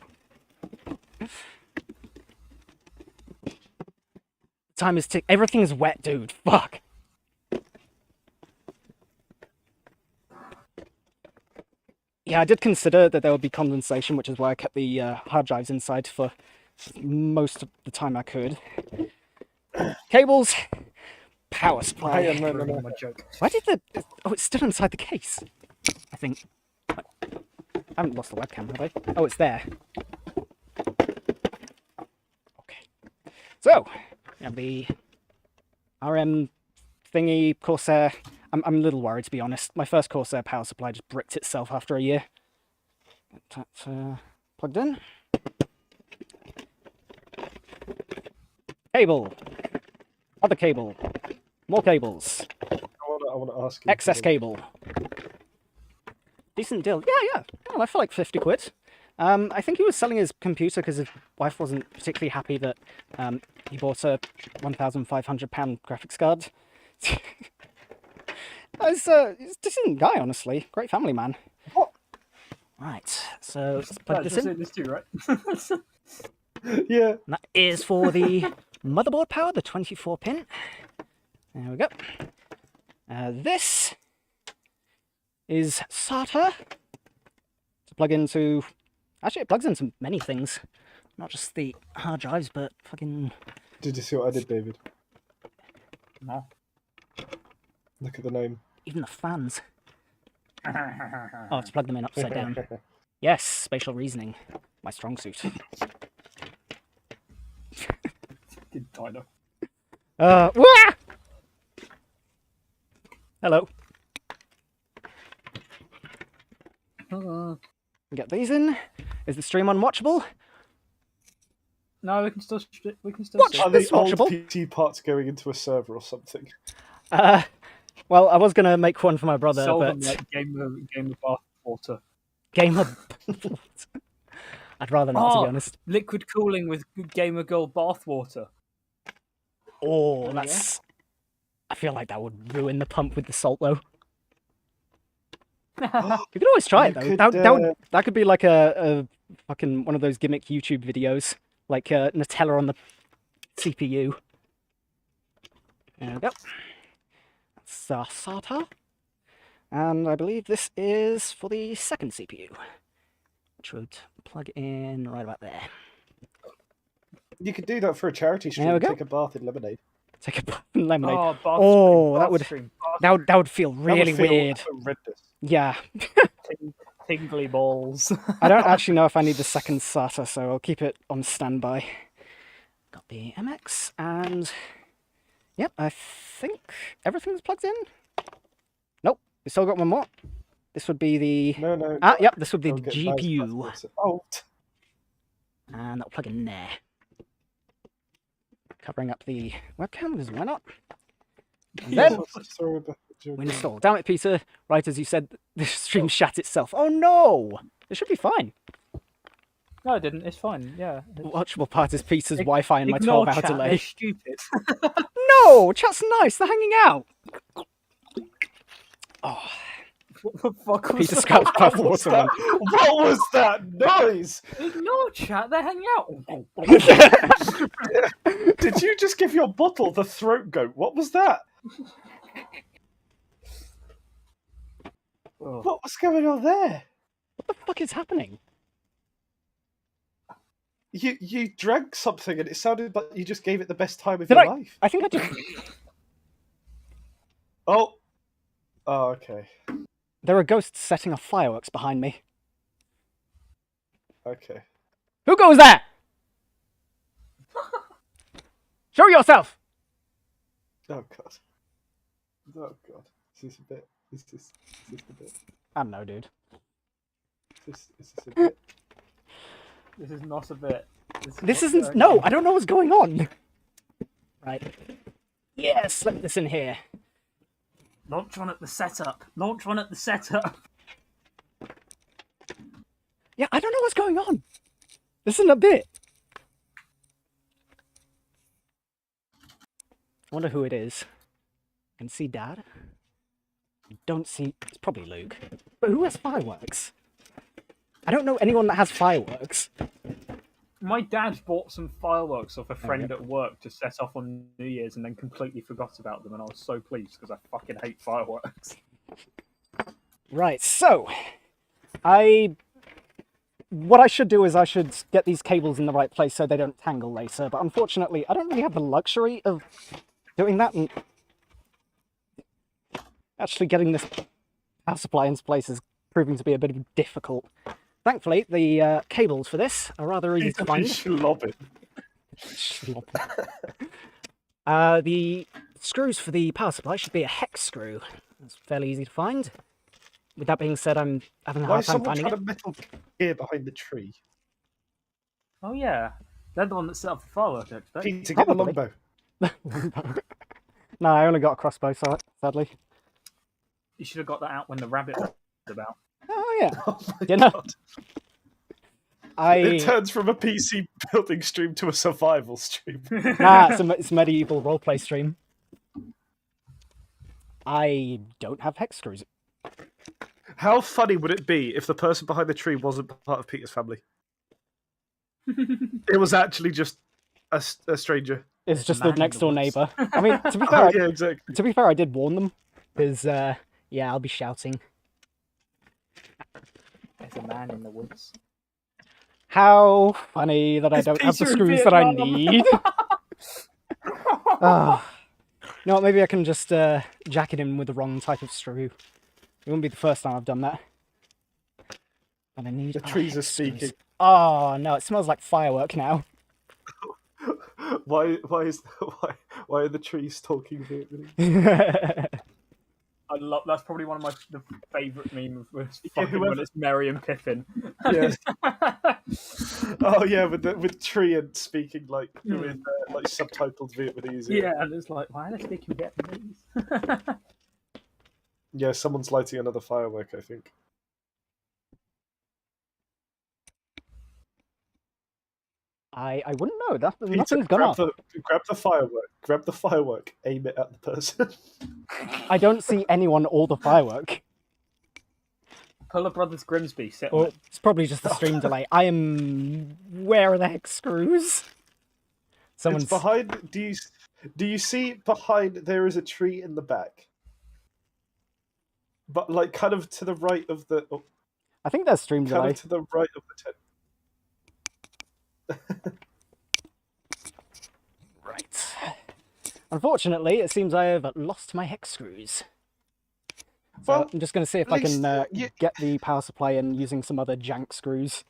Time is tick. Everything's wet, dude. Fuck. Yeah, I did consider that there would be condensation, which is why I kept the hard drives inside for most of the time I could. Cables, power supply. Why did the... Oh, it's still inside the case, I think. I haven't lost the webcam, have I? Oh, it's there. Okay. So, we have the RM thingy, Corsair. I'm a little worried, to be honest. My first Corsair power supply just bricked itself after a year. Get that plugged in. Cable. Other cable. More cables. I want to ask you. Excess cable. Decent deal. Yeah. Oh, I feel like 50 quid. I think he was selling his computer because his wife wasn't particularly happy that he bought a £1,500 graphics card. He's a decent guy, honestly. Great family man. What? Right, so let's plug this in. This too, right? Yeah. And that is for the motherboard power, the 24 pin. There we go. This is SATA to plug into... Actually, it plugs into many things. Not just the hard drives, but fucking... Did you see what I did, David? No. Look at the name. Even the fans. Oh, to plug them in upside down. Yes, spatial reasoning. My strong suit. Good dino. Wah! Hello. Get these in. Is the stream unwatchable? No, we can still. Watch see. Are this the old watchable? PC parts going into a server or something? Well, I was going to make one for my brother, Sell but... them like game of bath water. Gamer... I'd rather not, to be honest. Liquid cooling with Gamer Girl bath water. Oh, yeah. that's... I feel like that would ruin the pump with the salt, though. You could always try it, though. That could be like a fucking one of those gimmick YouTube videos. Like Nutella on the CPU. There we go. That's SATA. And I believe this is for the second CPU. Which would plug in right about there. You could do that for a charity stream. There we go. Take a bath in lemonade. Take a bath and lemonade. Oh, bath Oh, stream, that bath would stream, that would feel That really would feel weird. horrendous. Yeah. tingly balls. I don't actually know if I need the second SATA, so I'll keep it on standby. Got the MX, and yep, I think everything's plugged in. Nope, we still got one more. This would be the... No. Ah, yep, this would be I'll the get GPU. nice. Oh. And that'll plug in there. Covering up the webcam, because why not? And then Sorry about the joke. we install. Damn it, Peter. Right as you said, the stream shat itself. Oh no! It should be fine. No, I didn't. It's fine. Yeah. Watchable part is Peter's Ig- Wi-Fi and my Ignore 12-hour chat. They're delay. stupid. No, chat's nice. They're hanging out. Oh, What the fuck was Peter that? scraps past the What was watermelon. What was that noise? Ignore chat. They're hanging out. Did you just give your bottle the throat goat? What was that? Oh. What was going on there? What the fuck is happening? You drank something and it sounded like you just gave it the best time of Did your I? life. I think I just... Oh. Oh, okay. There are ghosts setting off fireworks behind me. Okay. Who goes there? Show yourself! Oh god. Oh god. Is this a bit? Is this a bit? I don't know, dude. Is this a bit? This is not a bit. This isn't... No, I don't know what's going on. Right. Yes, let this in here. Launch one at the setup. Launch one at the setup. Yeah, I don't know what's going on. This isn't a bit. I wonder who it is. I can see Dad. I don't see... It's probably Luke. But who has fireworks? I don't know anyone that has fireworks. My dad bought some fireworks off a friend at work to set off on New Year's and then completely forgot about them, and I was so pleased because I fucking hate fireworks. Right, so... What I should do is I should get these cables in the right place so they don't tangle later, but unfortunately I don't really have the luxury of doing that, and actually getting this power supply into place is proving to be a bit difficult. Thankfully, the cables for this are rather easy to find. Schlobbing. The screws for the power supply should be a hex screw. It's fairly easy to find. With that being said, I'm having a Why hard is time someone finding trying it. to metal gear behind the tree? Oh yeah, they're the one that set off the firework, I expect. Peter, get the Probably. longbow. No, I only got a crossbow, sadly. You should have got that out when the rabbit was about. Oh yeah. Oh my You know, god. I It turns from a PC building stream to a survival stream. it's a medieval roleplay stream. I don't have hex screws. How funny would it be if the person behind the tree wasn't part of Peter's family? It was actually just a stranger. It's just man the in next the door woods. neighbour. I mean, to be fair, Oh, yeah, exactly. to be fair, I did warn them because yeah, I'll be shouting. There's a man in the woods. How funny that I It's don't have the Peter in screws that I Vietnam. need. Ah. You know what, maybe I can just jack it in with the wrong type of screw. It wouldn't be the first time I've done that. But I need... The trees are hex screws. speaking. Oh no, it smells like firework now. Why are the trees talking Vietnamese? I love. That's probably one of my favourite memes. It's Yeah, fucking when it's Merry and Pippin. Yes. Oh yeah, with tree and speaking like with like subtitled Vietnamese. Yeah, and it's like, why are they speaking Vietnamese? Yeah, someone's lighting another firework, I think. I wouldn't know. Peter, Nothing's gone off. grab the firework, aim it at the person. I don't see anyone or the firework. Pull a Brothers Grimsby. Sit on Or it. it's probably just the stream delay. I am... Where are the hex screws? Someone's... It's behind. Do you see behind? There is a tree in the back, but like kind of to the right of the. Oh, I think there's stream kind delay. of to the right of the tent. Right. Unfortunately, it seems I have lost my hex screws. So Well, I'm just going to see if at I can least get the power supply in using some other jank screws.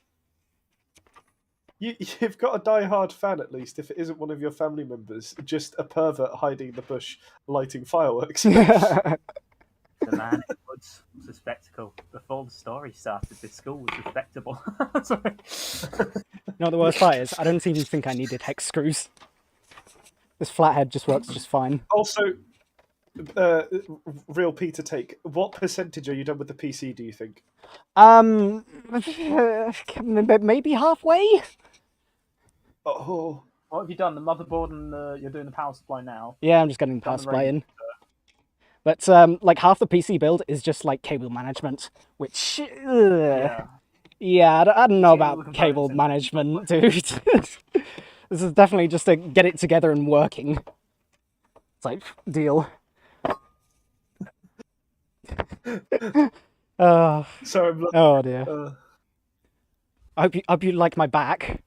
You've got a die-hard fan at least, if it isn't one of your family members, just a pervert hiding in the bush lighting fireworks. The man in the woods was a spectacle. Before the story started, this school was respectable. Sorry. You know what the worst part is? I don't even think I needed hex screws. This flathead just works just fine. Also, real Peter take, what percentage are you done with the PC, do you think? maybe halfway. Oh, What have you done? The motherboard and you're doing the power supply now. Yeah, I'm just getting the power Done the supply radio. in. But like half the PC build is just like cable management, which Yeah. yeah, I don't know Getting all the about cable components in. management, dude. This is definitely just to get it together and working type deal. sorry. I'm not, Oh dear. I hope you like my back.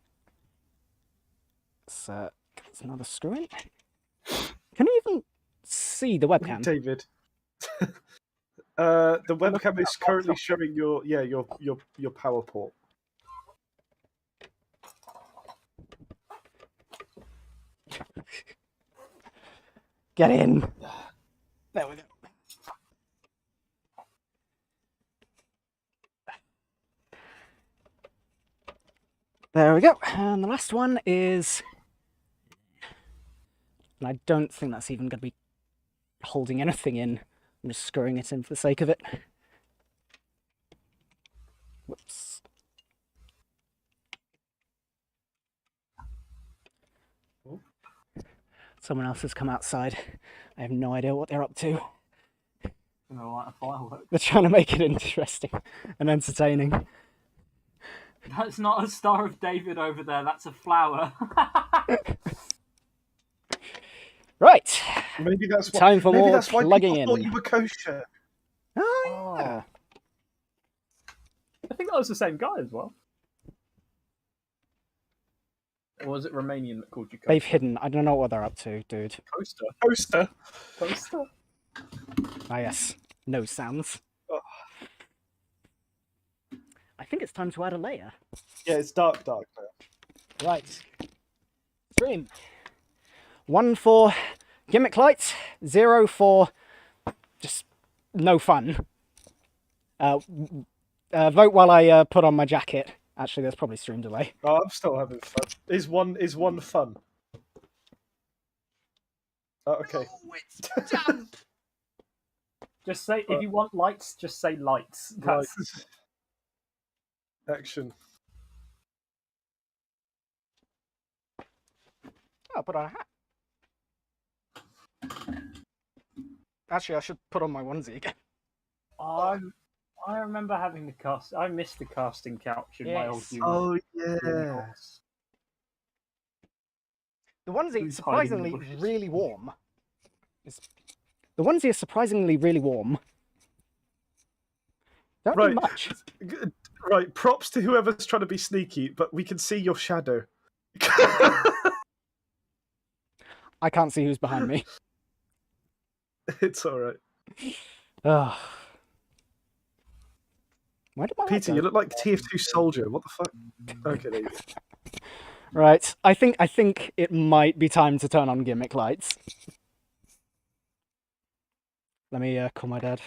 So there's another screw in. Can you even see the webcam? David. The webcam is currently showing your power port. Get in. There we go. There we go. And the last one is... And I don't think that's even going to be holding anything in. I'm just screwing it in for the sake of it. Whoops. Someone else has come outside. I have no idea what they're up to. You know, like a firework. They're trying to make it interesting and entertaining. That's not a Star of David over there. That's a flower. Right. Maybe that's why, Time for maybe more that's why plugging people thought in. you were kosher. Oh, yeah. I think that was the same guy as well. Or was it Romanian that called you Coaster? They've hidden. I don't know what they're up to, dude. Coaster. Coaster. Coaster. Ah, yes. No sounds. Oh. I think it's time to add a layer. Yeah, it's dark now. Right. Stream. 1 for gimmick lights, 0 for just no fun. Vote while I put on my jacket. Actually, there's probably stream delay. Oh, I'm still having fun. Is one fun? Oh, okay. Oh, it's damn. Just say, if you want lights, just say lights. Right. That's... Action. I'll put on a hat. Actually, I should put on my onesie again. I remember having the cast. I missed the casting couch in my old Yes. unit. Oh yeah. The onesie Who's is hiding in the surprisingly bushes? really warm. The onesie is surprisingly really warm. Don't do Right. much. Right. Props to whoever's trying to be sneaky, but we can see your shadow. I can't see who's behind me. It's all right. Ugh. Where did my light Peter, go? you look like TF2 soldier. What the fuck? Okay, there you go. Right, I think it might be time to turn on gimmick lights. Let me call my dad.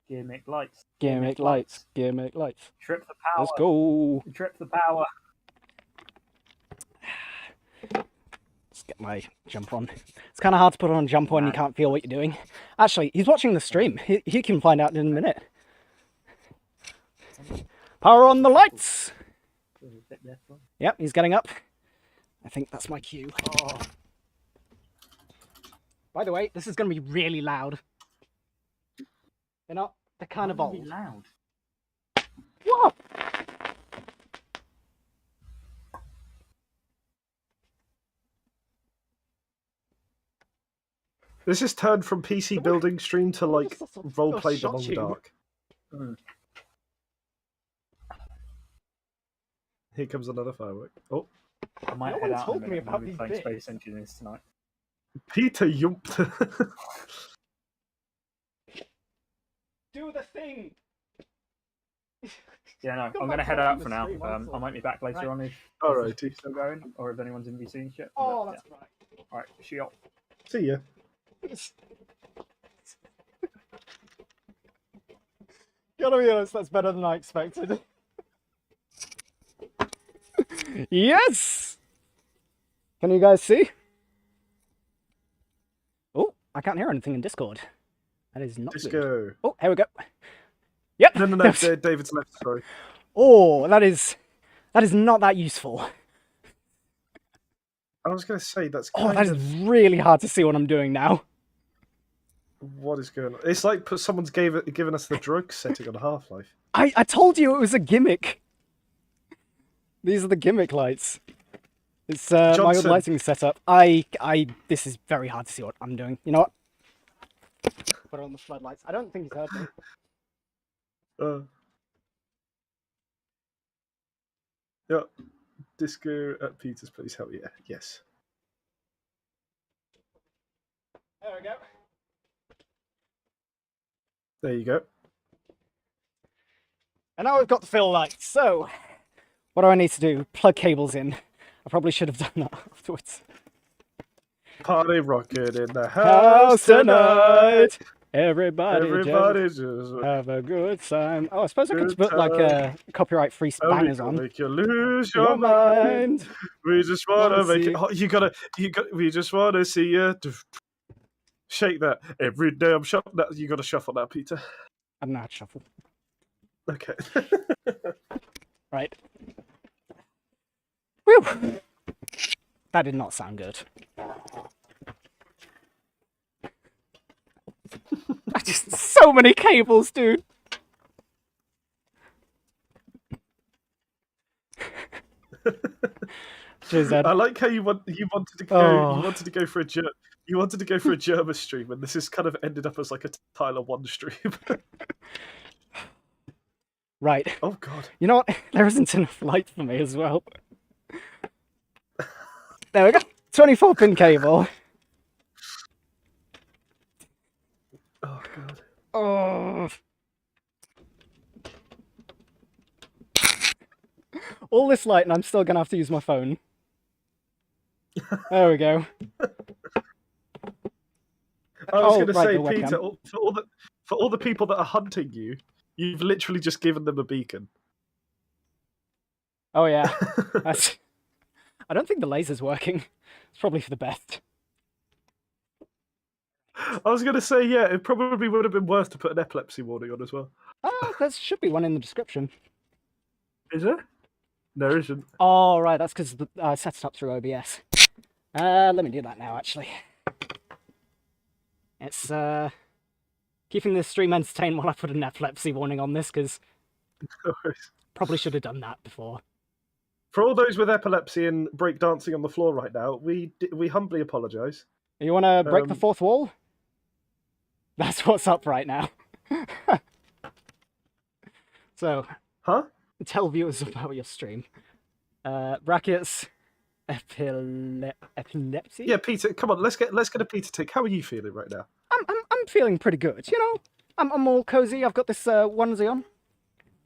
Gimmick lights. Gimmick lights. Gimmick lights. Trip the power. Let's go. Trip the power. Let's get my jump on. It's kind of hard to put on jump on when you can't feel what you're doing. Actually, he's watching the stream. He can find out in a minute. Power on the lights. Yep, he's getting up. I think that's my cue. Oh. By the way, this is going to be really loud. They're not. They're kind of Why would it old. be loud. Whoa! This has turned from PC building stream to like roleplay shot Among the you. Dark. Mm. Here comes another firework. Oh, I might No head one out told in a me minute. about We'll be these playing bits. Space Engineers tonight. Peter Yump. Do the thing. Yeah, no, Come I'm back going to head on out the for now. stream, I honestly. might be back later Right. on if Alrighty. it's still going, or if anyone's in VC and shit. Oh, But, that's right. yeah. Alright, see y'all. See ya. Gotta be honest, that's better than I expected. Yes! Can you guys see? Oh, I can't hear anything in Discord. That is not good. Disco. Oh, here we go. Yep. No, David's left, sorry. Oh, that is not that useful. I was going to say, that's Oh, kind that is of... really hard to see what I'm doing now. What is going on? It's like someone's given us the drug setting on Half-Life. I told you it was a gimmick. These are the gimmick lights. It's my old Johnson. lighting setup. This is very hard to see what I'm doing. You know what? Put on the floodlights. I don't think he's heard me. Yeah. Disco at Peter's place. Hell yeah. Yes. There we go. There you go. And now we've got the fill lights. So, what do I need to do? Plug cables in. I probably should have done that afterwards. Party rocket in the House house tonight. tonight. Everybody just have a good time. Oh, I suppose I could Good put like copyright-free banners on. Make you lose Your your mind. mind. We just wanna Wanna make see- it. Oh, we just wanna see you shake that every day. I'm shuffling that. You gotta shuffle that, Peter. I don't know how to shuffle. Okay. Right. Whew. That did not sound good. Just so many cables, dude. Cheers, Ed. I like how you wanted to go. Oh. You wanted to go for a You wanted to go for a German stream, and this has kind of ended up as like a Tyler 1 stream. Right. Oh god. You know what? There isn't enough light for me as well. There we go. 24-pin cable. Oh god. Oh. All this light, and I'm still gonna have to use my phone. There we go. I was Oh, going to right, say, the webcam. Peter, for all the people that are hunting you, you've literally just given them a beacon. Oh yeah. That's... I don't think the laser's working. It's probably for the best. I was going to say, yeah, it probably would have been worth to put an epilepsy warning on as well. Oh, there should be one in the description. Is there? No, there isn't. Oh, right, that's because I set it up through OBS. Let me do that now, actually. It's keeping the stream entertained while I put an epilepsy warning on this, because No worries. probably should have done that before. For all those with epilepsy and breakdancing on the floor right now, we humbly apologise. You want to break the Um, fourth wall? That's what's up right now. So, Huh? tell viewers about your stream. Brackets, epilepsy? Yeah, Peter, come on, let's get a Peter take. How are you feeling right now? I'm feeling pretty good, you know? I'm all cozy. I've got this onesie on.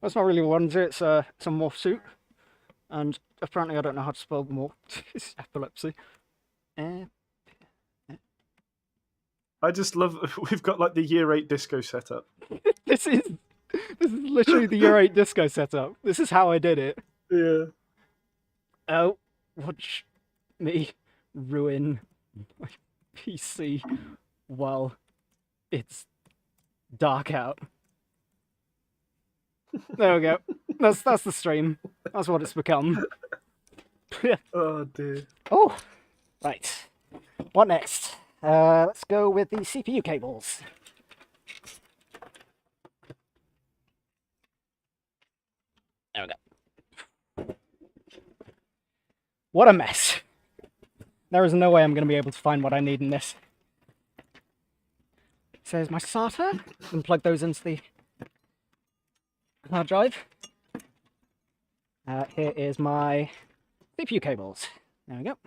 Well, it's not really a onesie, it's a morph-suit. And apparently I don't know how to spell morph. It's epilepsy. I just love, we've got like the year 8 disco setup. This is literally the year 8 disco setup. This is how I did it. Yeah. Oh, watch me ruin my PC while it's dark out. There we go. That's the stream. That's what it's become. Oh dear. Oh, right. What next? Let's go with the CPU cables. There we go. What a mess. There is no way I'm going to be able to find what I need in this. So there's my SATA. And plug those into the hard drive. Here is my CPU cables. There we go.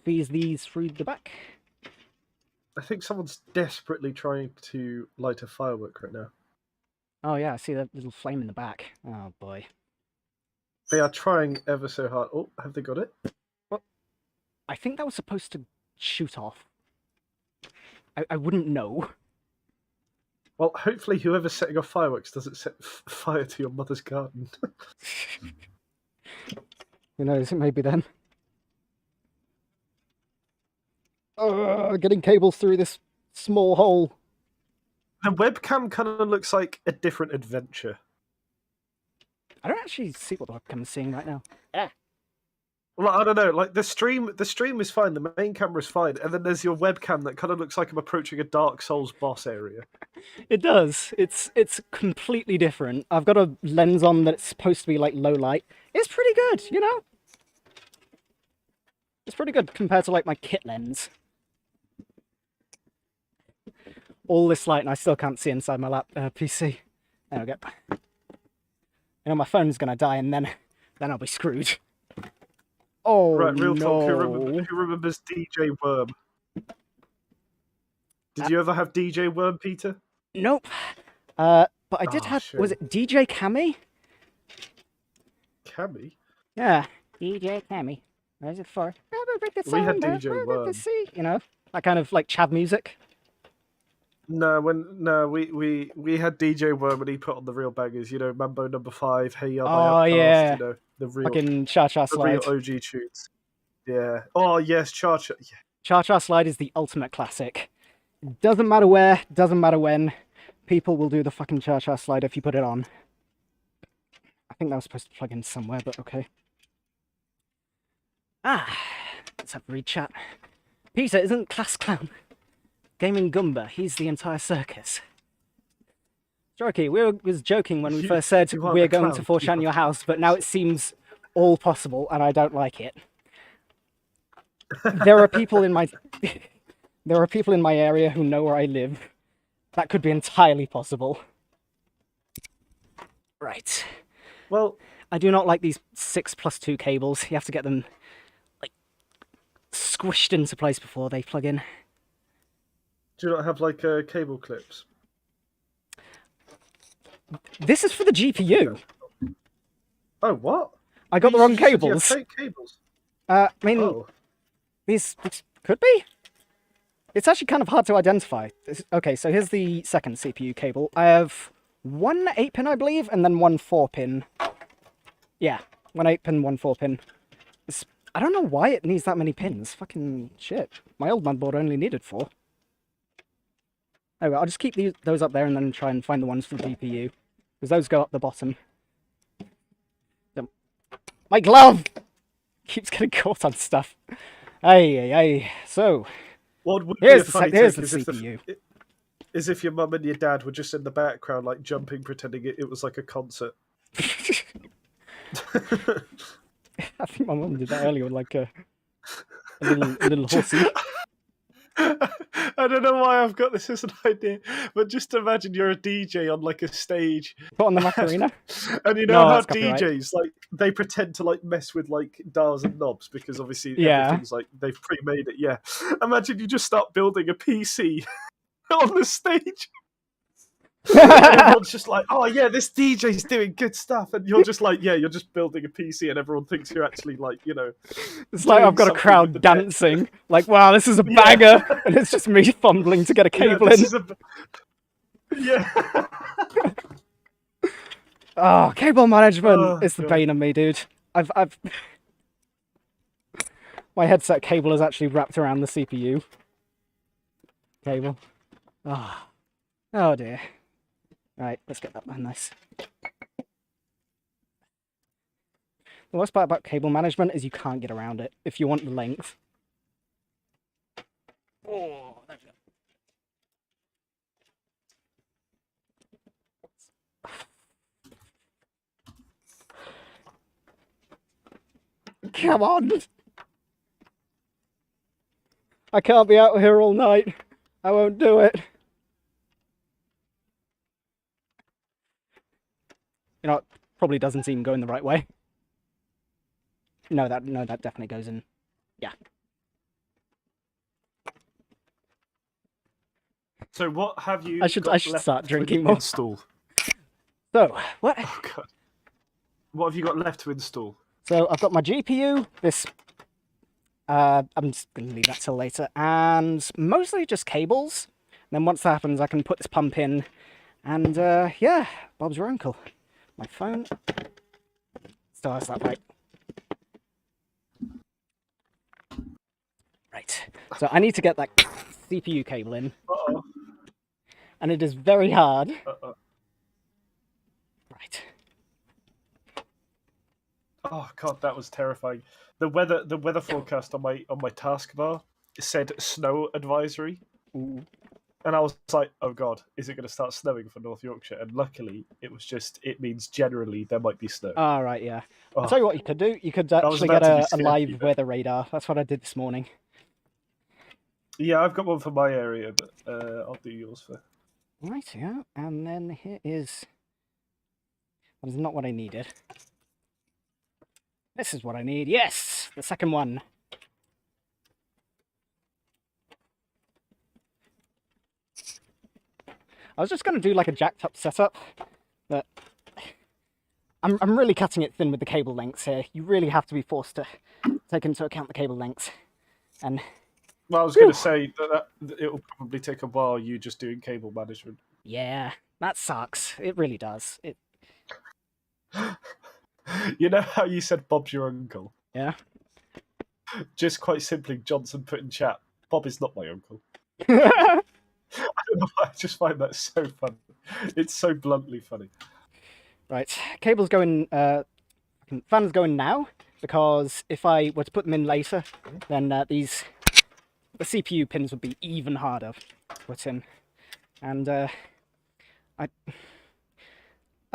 Feed these through the back. I think someone's desperately trying to light a firework right now. Oh yeah, I see that little flame in the back. Oh boy. They are trying ever so hard. Oh, have they got it? I think that was supposed to shoot off. I wouldn't know. Well, hopefully whoever's setting off fireworks doesn't set fire to your mother's garden. Who knows, it may be then. Getting cables through this small hole. The webcam kind of looks like a different adventure. I don't actually see what the webcam's seeing right now. Well, I don't know. Like the stream is fine. The main camera's fine, and then there's your webcam that kind of looks like I'm approaching a Dark Souls boss area. It does. It's completely different. I've got a lens on that's supposed to be like low light. It's pretty good, you know? It's pretty good compared to like my kit lens. All this light and I still can't see inside my PC. There we go. You know, my phone's gonna die and then I'll be screwed. Oh, Right, real no. talk. Who remembers DJ Worm? Did you ever have DJ Worm, Peter? Nope. But I did Oh, have... shame. Was it DJ Cammy? Cammy? Yeah. DJ Cammy. Where's it for? We had DJ Worm. You know, that kind of like chav music. No, we had DJ Worm and he put on the real bangers. You know, Mambo Number 5, Hey Ya, Oh, yeah. You know, the real, Fucking Cha-Cha the real Slide. OG tunes. Yeah. Oh yes, Cha-Cha. Yeah. Cha-Cha Slide is the ultimate classic. Doesn't matter where, doesn't matter when. People will do the fucking Cha-Cha Slide if you put it on. I think that was supposed to plug in somewhere, but okay. Let's have a read chat. Peter isn't class clown. Gaming Goomba, he's the entire circus. Jorky, we was joking when we first said you are we're the going to clown, 4chan your house, but now it seems all possible, and I don't like it. There are people in my area who know where I live. That could be entirely possible. Right. Well, I do not like these 6+2 cables. You have to get them like squished into place before they plug in. do you not have like cable clips? This is for the GPU. Oh, what? I got the wrong You have cables. fake cables. I mean, Oh. these could be. It's actually kind of hard to identify. Okay, so here's the second CPU cable. I have one 8-pin, I believe, and then one 4-pin. Yeah, one 8-pin, one 4-pin. I don't know why it needs that many pins. Fucking shit. My old motherboard only needed 4. Anyway, I'll just keep those up there and then try and find the ones for the GPU. Because those go up the bottom. My glove! Keeps getting caught on stuff. Hey. So, What would here's be a the funny here's take the is CPU. is if your mum and your dad were just in the background, like jumping, pretending it was like a concert. I think my mum did that earlier with like a little horsey. I don't know why I've got this as an idea, but just imagine you're a DJ on like a stage, Put on the Macarena. and you No, know how that's copyright. DJs like they pretend to like mess with like dials and knobs because obviously Yeah. everything's like they've pre-made it. Yeah, imagine you just start building a PC on the stage. And everyone's just like, oh yeah, this DJ's doing good stuff, and you're just like, yeah, you're just building a PC, and everyone thinks you're actually like, you know, It's like I've got a something crowd with the deck. dancing. Like, wow, this is a Yeah. banger, and it's just me fumbling to get a yeah, cable this in. is a... yeah. Oh, cable management Oh, is the God. bane of me, dude. I've my headset cable is actually wrapped around the CPU cable. Oh dear. Right, let's get that man nice. The worst part about cable management is you can't get around it if you want the length. Oh, there we go. Come on! I can't be out here all night. I won't do it. You know, it probably doesn't seem going the right way. No, that definitely goes in. Yeah. So what have you? I should got start left to drinking more. Install? So, what? Oh God. What have you got left to install? So I've got my GPU, this, I'm just going to leave that till later, and mostly just cables. And then once that happens, I can put this pump in, and yeah, Bob's your uncle. My phone still has that right. Right, so I need to get that CPU cable in, Uh-oh. and it is very hard. Uh-oh. Right. Oh god, that was terrifying. The weather forecast on my taskbar said snow advisory, Ooh. and I was like, oh god, is it going to start snowing for North Yorkshire? And luckily, it means generally there might be snow. Ah, right, yeah. Oh, I'll tell you what you could do. You could was actually about get to be a spooky, live but- weather radar. That's what I did this morning. yeah, I've got one for my area, but I'll do yours first. Right, yeah. And then here is... That is not what I needed. This is what I need. Yes! The second one. I was just going to do like a jacked up setup, but I'm really cutting it thin with the cable lengths here. You really have to be forced to take into account the cable lengths. And Well, I was going to say that it'll probably take a while. You just doing cable management. yeah, that sucks. It really does. It You know how you said Bob's your uncle? yeah. Just quite simply, Johnson put in chat, Bob is not my uncle. I don't know why, I just find that so funny. It's so bluntly funny. Right, cables going, fans going now, because if I were to put them in later, then the CPU pins would be even harder to put in. And I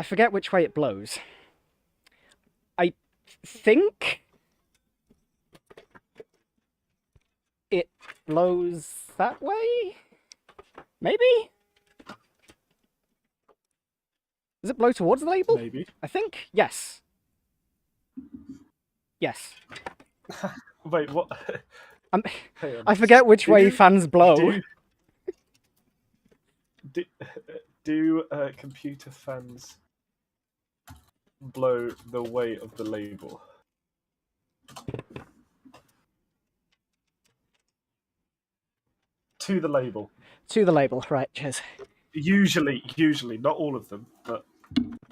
forget which way it blows. I think it blows that way? Maybe? Does it blow towards the label? Maybe. I think, yes. Yes. Wait, what? I'm, Hang on. I forget which way fans blow. Do computer fans blow the way of the label? To the label. To the label, right, cheers. Usually, not all of them, but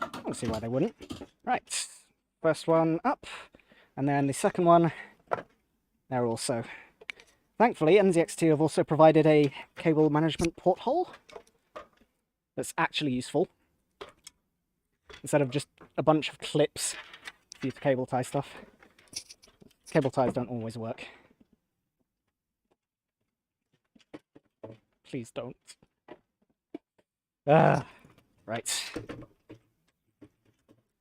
I don't see why they wouldn't. Right, first one up, and then the second one there also. Thankfully, NZXT have also provided a cable management porthole that's actually useful, instead of just a bunch of clips for you to cable tie stuff. Cable ties don't always work. Please don't. Right.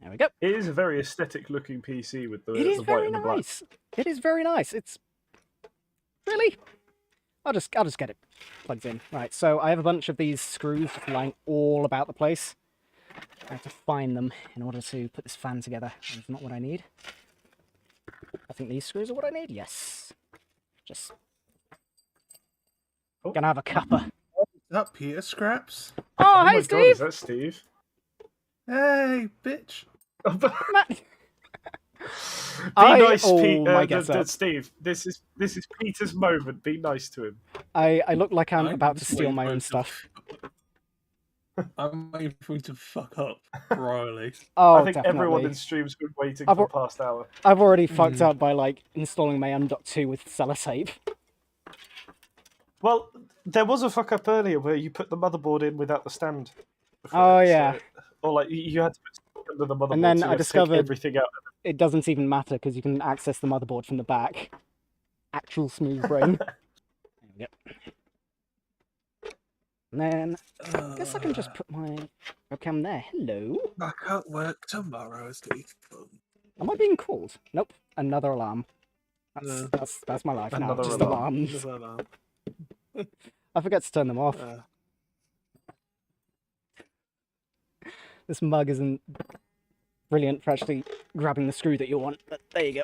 There we go. it is a very aesthetic looking PC with the, It is the white very and the black. nice. It is very nice. It's really. I'll just get it plugged in. Right. So I have a bunch of these screws just lying all about the place. I have to find them in order to put this fan together. That's not what I need. I think these screws are what I need. Yes. Just Oh. gonna have a cuppa. Up here, Scraps. Oh, my hey, God, Steve. is that Steve? Hey, bitch. Matt. Be I- nice, oh, Pete. my gets up. Steve. This is Peter's moment. Be nice to him. I look like I'm I'm about to just steal waiting my for own it to- stuff. I'm waiting for him to fuck up royally. Oh, I think definitely. everyone in stream's been waiting I've for al- the past hour. I've already fucked up by like installing my M.2 with sellotape. Well, there was a fuck up earlier where you put the motherboard in without the stand. Oh, yeah. Or like you had to put something under the motherboard. And then so you I had to take discovered- everything out. It doesn't even matter because you can access the motherboard from the back. Actual smooth brain. There we go. And then I guess I can just put my webcam there. Hello. I can't work tomorrow, Steve. Am I being called? Nope. Another alarm. No. That's my life now. Another Just alarm. alarms. I forget to turn them off. This mug isn't brilliant for actually grabbing the screw that you want, but there you go.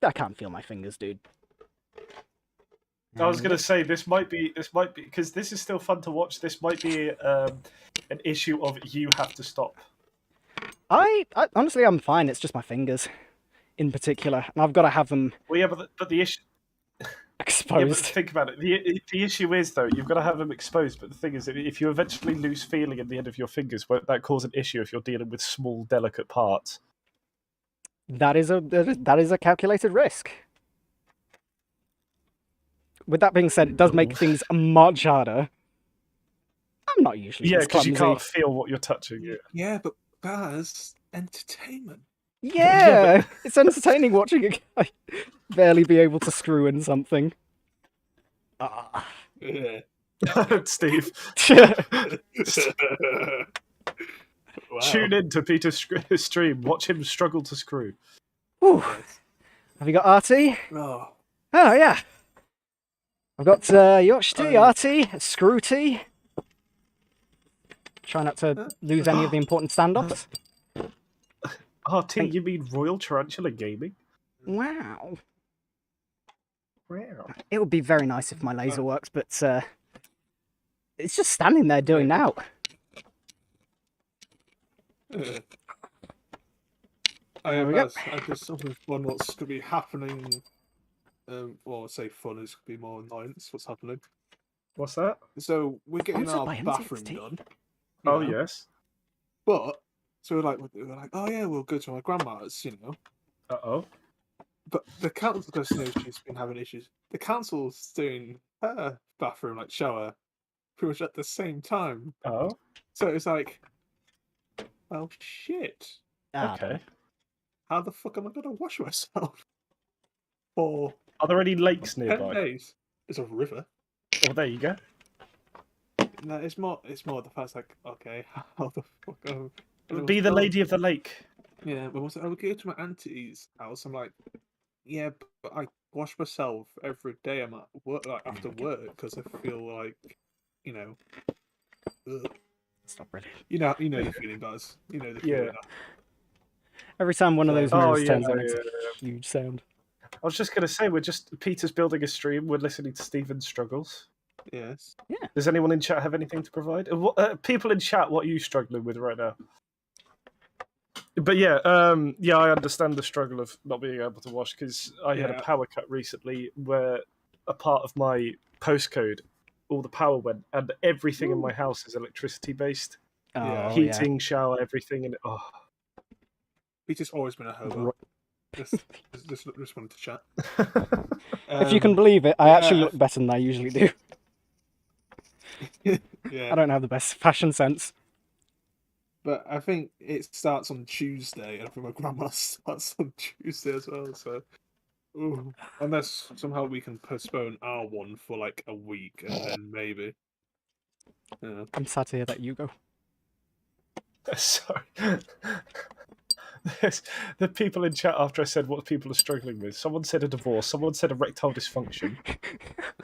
I can't feel my fingers, dude. I was going to say this might be because this is still fun to watch. This might be an issue of you have to stop. I honestly, I'm fine. It's just my fingers, in particular, and I've got to have them Well, yeah, but the issue. Yeah, but exposed. think about it. The issue is though you've got to have them exposed. But the thing is, if you eventually lose feeling at the end of your fingers, won't that cause an issue if you're dealing with small, delicate parts? That is a calculated risk. With that being said, it does make things much harder. I'm not usually Yeah, this because you clumsy. can't feel what you're touching. Yeah. Yeah, but That's entertainment. Yeah, it's entertaining watching a guy barely be able to screw in something. Ah. Yeah. Steve, Wow. tune in to Peter's stream. Watch him struggle to screw. Whew. Yes. Have you got RT? Oh. Oh, yeah. I've got Yorkshire tea, Oh. RT, screw tea. Try not to lose any of the important standoffs. RT, you mean Royal Tarantula Gaming? Wow. Wow. It would be very nice if my laser works, but it's just standing there doing now. There we go. There's something fun what's going to be happening. Well, I'd say fun is going to be more annoyance. What's happening? What's that? So we're getting Sponsored our by bathroom MSRP. done. Oh, you know, yes. But so we're like, oh yeah, we'll go to my grandma's, you know. Uh-oh. But the council, because you know she's been having issues. The council's doing her bathroom, like shower, pretty much at the same time. Oh, So it's like, well, shit. Ah, okay. How the fuck am I gonna wash myself for Are there any lakes 10 nearby? days? There's a river. Oh, there you go. No, it's more the fact like, okay, how the fuck? Be the lady of the lake. Yeah, but once I would go to my auntie's house, I'm like, yeah, but I wash myself every day. I'm at work, like after work, because I feel like, you know, ugh. it's not brilliant. you know the feeling, Buzz. You know the feeling. Every time one of those Oh, mirrors yeah, turns on, yeah, it's yeah. a huge sound. I was just going to say, Peter's building a stream. We're listening to Stephen's struggles. Yes. Does anyone in chat have anything to provide? People in chat, what are you struggling with right now? But yeah, I understand the struggle of not being able to wash because I had a Yeah. power cut recently where a part of my postcode, all the power went, and everything in my house is electricity based. Oh, Yeah. yeah. Heating, shower, everything, and Peter's always been a hobo. Just wanted to chat. If you can believe it, I actually look better than I usually do. Yeah. I don't have the best fashion sense. But I think it starts on Tuesday, and I think my grandma starts on Tuesday as well. So, ooh. Unless somehow we can postpone our one for like a week, and then maybe. Yeah. I'm sad to hear that you go. sorry. The people in chat after I said what people are struggling with. Someone said a divorce. Someone said erectile dysfunction.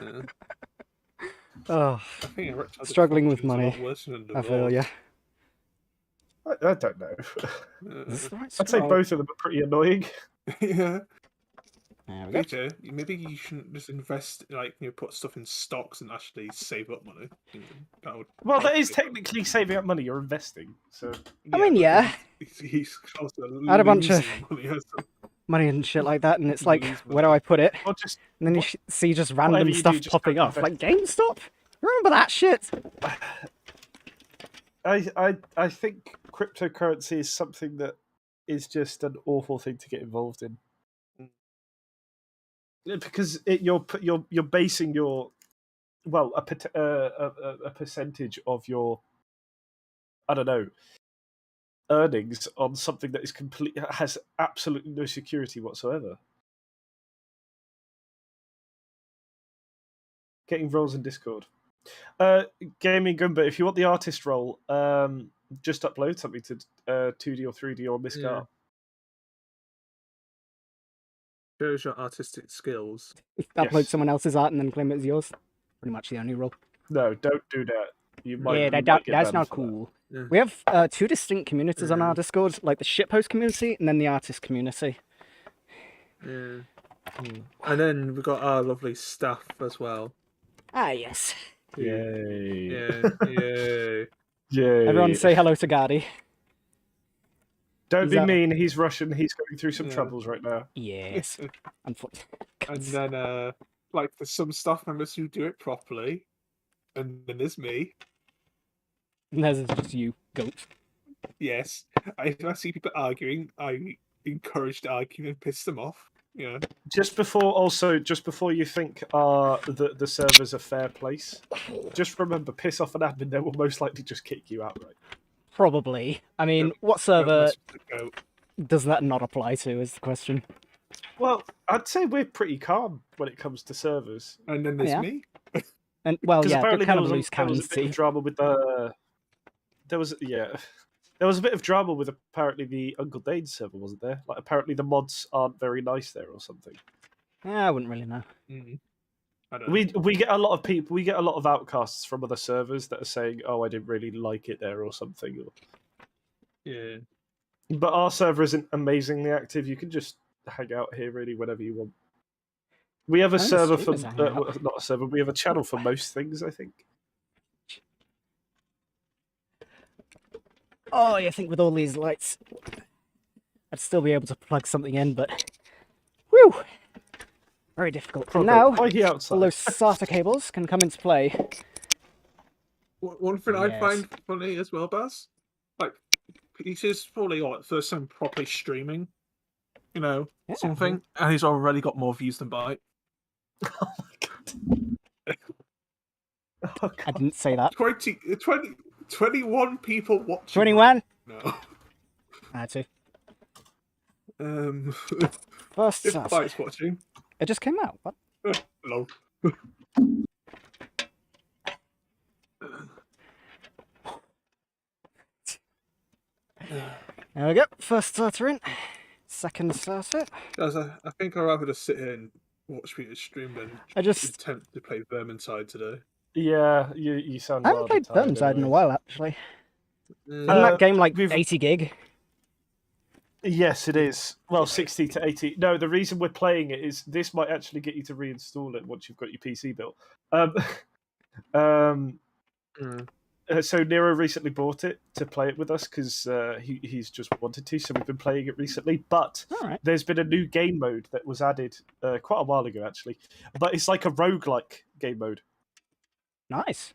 Yeah. Oh, I think erectile Struggling with dysfunction is a lot money. worse than I feel divorce. yeah. I don't know. Is this the right I'd say scroll? both of them are pretty annoying. Yeah. There we go. Peter, maybe you shouldn't just invest, like, put stuff in stocks and actually save up money. That would Well, that is technically saving up money. You're investing. So I mean, but yeah. He's close to I had a bunch of losing money or something. money and shit like that, and it's like, Lose where do I put it? or just And then you see just random whatever you do, stuff just popping don't up, like GameStop. Remember that shit? I think cryptocurrency is something that is just an awful thing to get involved in. Because you're basing your a percentage of your, I don't know, earnings on something that is has absolutely no security whatsoever. Getting roles in Discord. Gaming Gumba, if you want the artist role, just upload something to 2D or 3D or Misc Yeah. Art. Shows your artistic skills. Upload Yes. someone else's art and then claim it as yours. Pretty much the only rule. No, don't do that. You might. Yeah, you that, might get that's banned not for that. cool. Yeah. We have two distinct communities on our Yeah. Discord, like the shitpost community and then the artist community. Yeah. And then we've got our lovely staff as well. Ah, yes. Yay! Yeah. Yeah. Yay! Everyone say hello to Gardy. Don't Is be that- mean. He's Russian. He's going through some Yeah. troubles right now. Yes. And then, like, there's some staff members who do it properly, and then there's me. And there's just you, goat. Yes, if I see people arguing, I encourage the arguing and piss them off. You know. Just before you think the server's a fair place, just remember, piss off an admin, they will most likely just kick you outright. Probably. I mean, Yep. what server Let's go. does that not apply to is the question. Well, I'd say we're pretty calm when it comes to servers. And then there's Yeah. me. And, well, Because yeah, they're apparently kind there of was, loose there was a bit cannon of drama with the. There was a bit of drama with apparently the Uncle Dane server, wasn't there? Like apparently the mods aren't very nice there or something. Yeah, I wouldn't really know. I don't know. We get a lot of people. We get a lot of outcasts from other servers that are saying, "Oh, I didn't really like it there" or something. Yeah. But our server isn't amazingly active. You can just hang out here really whenever you want. We have a Oh, the server for streamers hang out. not a server. We have a channel for most things, I think. Oh, you think with all these lights, I'd still be able to plug something in, but whew, very difficult. And now, Why are you all outside? those SATA cables can come into play. One thing I Yes. find funny as well, Baz, like, this is probably like first time properly streaming, you know, Yeah. something, and he's already got more views than Bite. Oh my god. Oh, I god. didn't say that. 21 people watching. 21? No. I had to. First If SATA. Bite's watching, It just came out. What? hello. There we go. First SATA in. Second SATA. Guys, I think I'd rather just sit here and watch people stream than I just attempt to play Vermintide today. Yeah, you sound. I haven't played tired Vermintide in a anyway. while actually. Isn't Uh, that game like we've- 80 gig? Yes, it is. Well, 60 to 80. No, the reason we're playing it is this might actually get you to reinstall it once you've got your PC built. So Niro recently bought it to play it with us because he's just wanted to. So we've been playing it recently. But All right. there's been a new game mode that was added quite a while ago, actually. But it's like a roguelike game mode. Nice.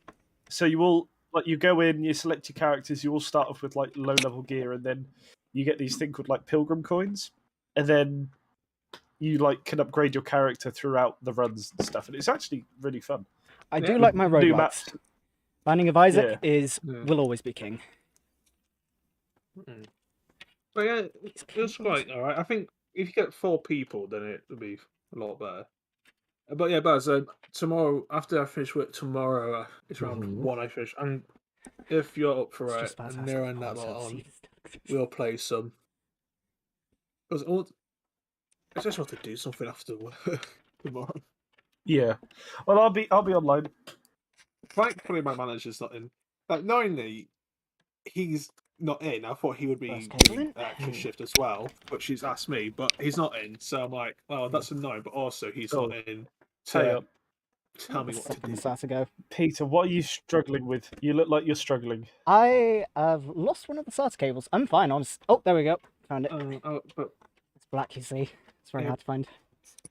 So you all you go in, you select your characters, you all start off with like low level gear, and then you get these things called like pilgrim coins, and then you can upgrade your character throughout the runs and stuff, and it's actually really fun. I do Yeah. like my New roguelikes. maps. Binding of Isaac is Yeah. will always be king. But yeah, it's quite alright. I think if you get 4 people, then it would be a lot better. But yeah, Baz, tomorrow, after I finish work tomorrow, it's around 1 I finish. And if you're up for It's it, just about and to Niro ask and that for lot pause, on, so we'll play some. Because I just want to do something after work tomorrow. Yeah. Well, I'll be online. Thankfully, my manager's not in. Like, knowingly, he's not in. I thought he would be First cable doing in. extra shift as well, but she's asked me, but he's not in. So I'm like, well, that's annoying, but also he's Oh. not in Hang to on. tell me what to second do. SATA go. Peter, what are you struggling with? You look like you're struggling. I have lost one of the SATA cables. I'm fine, honest. Oh, there we go. Found it. But It's black, you see. It's very Yeah. hard to find.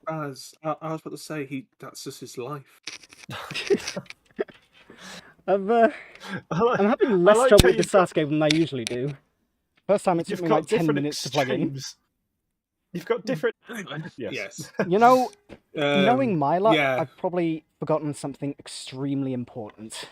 as I was about to say, that's just his life. I'm I having less like trouble how with the you've got- SATA cable than I usually do. First time it took You've me got like 10 different minutes to plug in. extremes. You've got different. Yes. Yes. You know, knowing my luck, yeah. I've probably forgotten something extremely important.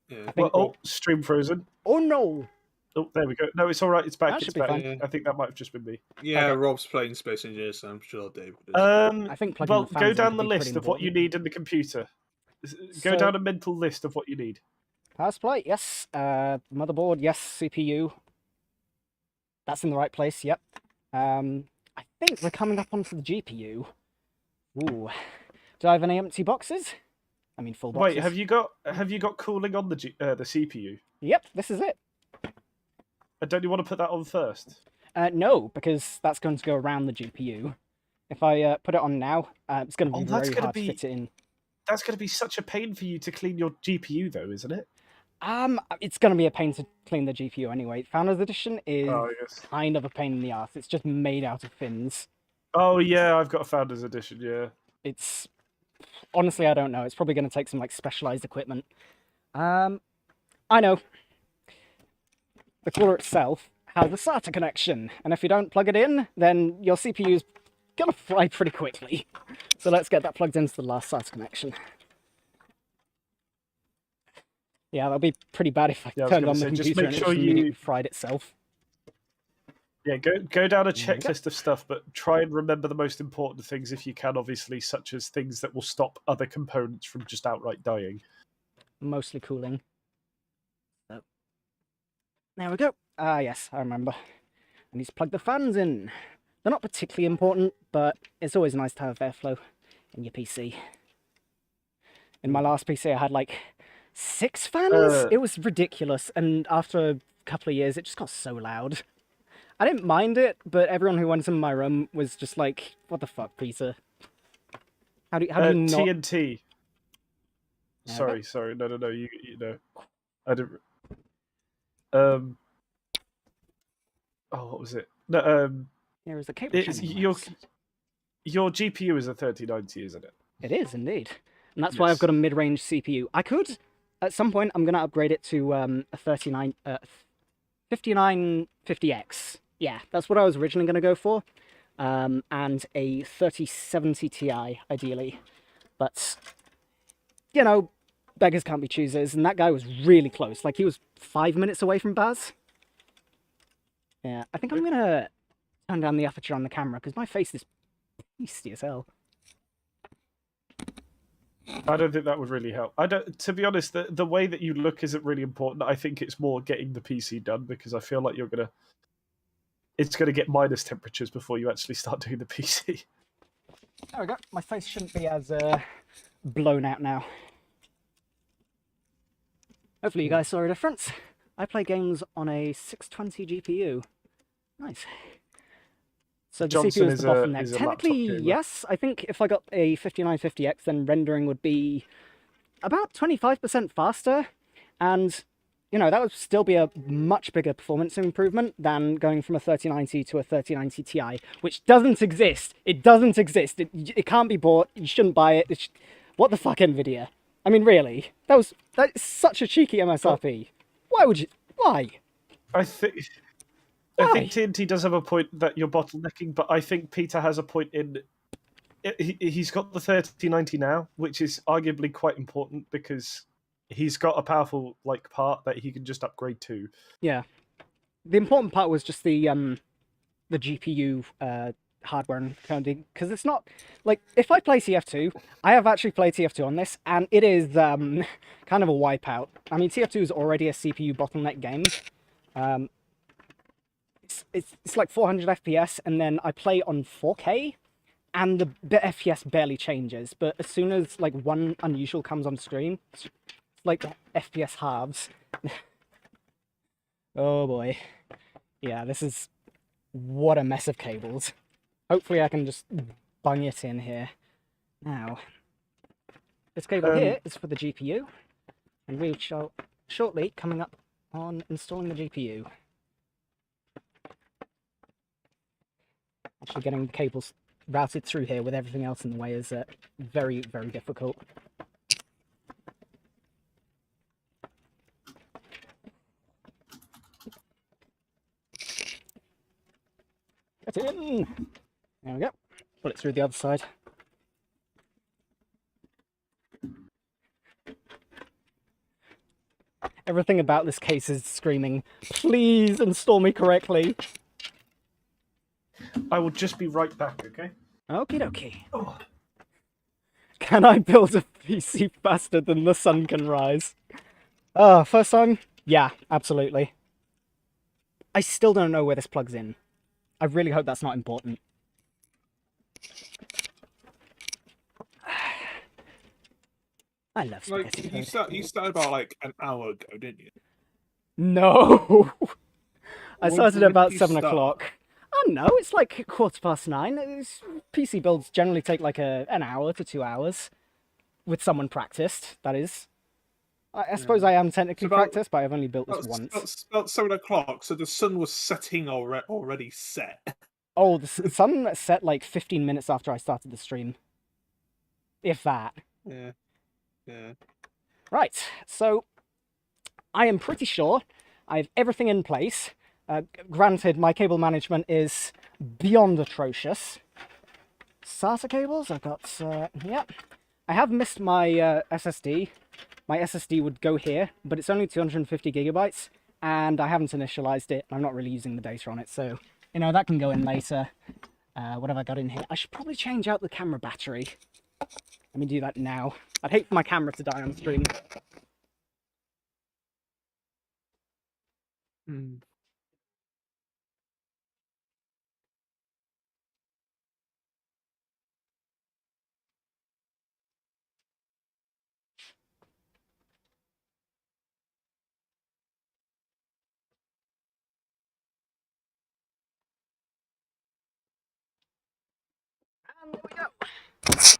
Yeah. I Well, think. oh, stream frozen. Oh no! Oh, there we go. No, it's all right. It's back. That It's should be back. fine. I think that might have just been me. Yeah, Okay. Rob's playing Space Engineers, so I'm sure David is. I think plugging Well, the go fans down in the would be list pretty of what you important. need in the computer. Go So- down a mental list of what you need. Power supply, yes. Motherboard, yes. CPU. That's in the right place, yep. I think we're coming up onto the GPU. Ooh. Do I have any empty boxes? I mean, full boxes. Wait, have you got cooling on the CPU? Yep, this is it. Don't you want to put that on first? No, because that's going to go around the GPU. If I put it on now, it's going to be Oh, that's very gonna hard be- to fit it in. That's going to be such a pain for you to clean your GPU, though, isn't it? It's going to be a pain to clean the GPU anyway. Founders Edition is yes. kind of a pain in the ass. It's just made out of fins. Oh yeah, I've got a Founders Edition. Yeah. It's honestly, I don't know. It's probably going to take some like specialized equipment. I know. The cooler itself has a SATA connection, and if you don't plug it in, then your CPU is gonna fry pretty quickly. So let's get that plugged into the last SATA connection. Yeah, that'll be pretty bad if I Yeah, I was turned gonna on the say, just computer make and it sure just immediately you- fried itself. Yeah, go down a There we go. checklist of stuff, but try and remember the most important things if you can, obviously, such as things that will stop other components from just outright dying. Mostly cooling. So, there we go. Ah, yes, I remember. I need to plug the fans in. They're not particularly important, but it's always nice to have airflow in your PC. In my last PC, I had like 6 fans. It was ridiculous, and after a couple of years, it just got so loud. I didn't mind it, but everyone who went in my room was just like, "What the fuck, Peter? How do you not?" TNT. There we go. Sorry, no, you know, I didn't. Oh, what was it? No, Here is the cable it's channel. your GPU is a 3090, isn't it? It is indeed, and that's why I've Yes. got a mid-range CPU. I could, at some point, I'm going to upgrade it to a 5950X. Yeah, that's what I was originally going to go for, and a 3070 Ti, ideally. But, you know, beggars can't be choosers, and that guy was really close. Like, he was 5 minutes away from Baz. Yeah, I think I'm going to turn down the aperture on the camera, because my face is pasty as hell. I don't think that would really help. I don't. To be honest, the way that you look isn't really important. I think it's more getting the PC done, because I feel like it's gonna get minus temperatures before you actually start doing the PC. There we go. My face shouldn't be as blown out now. Hopefully you guys saw a difference. I play games on a 620 GPU. Nice. So the Johnson CPU is the bottleneck. is a laptop Technically, gamer. yes. I think if I got a 5950X, then rendering would be about 25% faster. And, you know, that would still be a much bigger performance improvement than going from a 3090 to a 3090 Ti, which doesn't exist. It doesn't exist. It can't be bought. You shouldn't buy it. What the fuck, NVIDIA? I mean, really? That is such a cheeky MSRP. Why would you? Why? I think TNT does have a point that you're bottlenecking, but I think Peter has a point in. He's got the 3090 now, which is arguably quite important because he's got a powerful part that he can just upgrade to. Yeah. The important part was just the GPU hardware and coding, because it's not like if I play TF2, I have actually played TF2 on this, and it is kind of a wipeout. I mean, TF2 is already a CPU bottleneck game. It's like 400 FPS, and then I play on 4K, and the FPS barely changes. But as soon as like one unusual comes on screen, it's like FPS halves. Oh boy. Yeah, this is what a mess of cables. Hopefully I can just bung it in here. Now, this cable here is for the GPU, and we shall shortly coming up on installing the GPU. Actually getting the cables routed through here with everything else in the way is very, very difficult. Get in! There we go. Put it through the other side. Everything about this case is screaming, please install me correctly. I will just be right back, okay? Okie dokie. Oh. Can I build a PC faster than the sun can rise? First time? Yeah, absolutely. I still don't know where this plugs in. I really hope that's not important. I love spaghetti. You started about like an hour ago, didn't you? No! I When started did about you 7 start? o'clock. Oh no, it's like 9:15. PC builds generally take like an hour to 2 hours. With someone practiced, that is. I suppose I am technically about- practiced, but I've only built this once. About 7 o'clock, so the sun was setting already set. Oh, the sun set like 15 minutes after I started the stream. If that. Yeah. Yeah. Right, so I am pretty sure I have everything in place. Granted, my cable management is beyond atrocious. SATA cables, I've got, yeah. I have missed my SSD, my SSD would go here, but it's only 250 gigabytes, and I haven't initialized it. I'm not really using the data on it, so, you know, that can go in later. What have I got in here? I should probably change out the camera battery. Let me do that now. I'd hate for my camera to die on stream. Hmm. And there we go.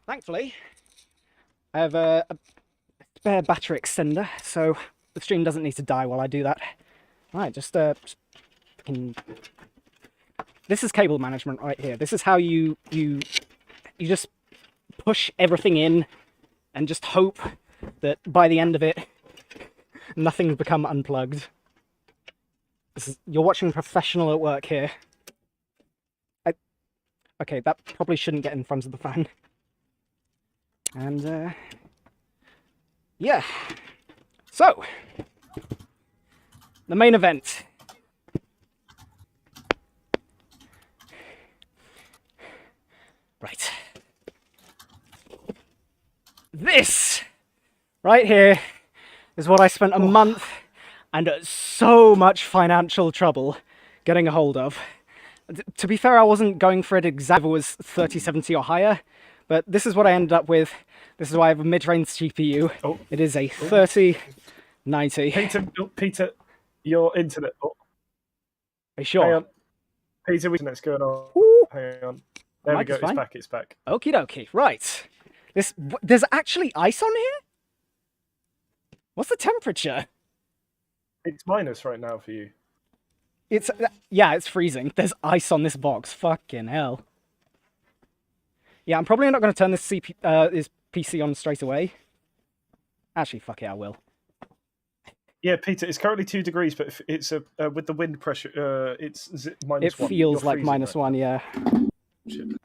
Thankfully, I have a spare battery extender, so the stream doesn't need to die while I do that. Right, just fucking... This is cable management right here. This is how you just push everything in and just hope that by the end of it, nothing's become unplugged. You're watching professional at work here. Okay, that probably shouldn't get in front of the fan. And, yeah. So, the main event. Right. This, right here, is what I spent a month and so much financial trouble getting a hold of. To be fair, I wasn't going for it exactly if it was 3070 or higher, but this is what I ended up with. This is why I have a mid-range CPU. Oh. It is a 3090. Peter, your internet. Oh, Are you sure? hang on. Peter, internet's going on. Ooh. Hang on. There we Mic go. is fine. It's back. Okie dokie. Right. There's actually ice on here? What's the temperature? It's minus right now for you. Yeah, it's freezing. There's ice on this box. Fucking hell. Yeah, I'm probably not going to turn this PC on straight away. Actually, fuck it, I will. Yeah, Peter, it's currently 2 degrees, but it's with the wind pressure, it's -1. It feels like -1, yeah. Shit. You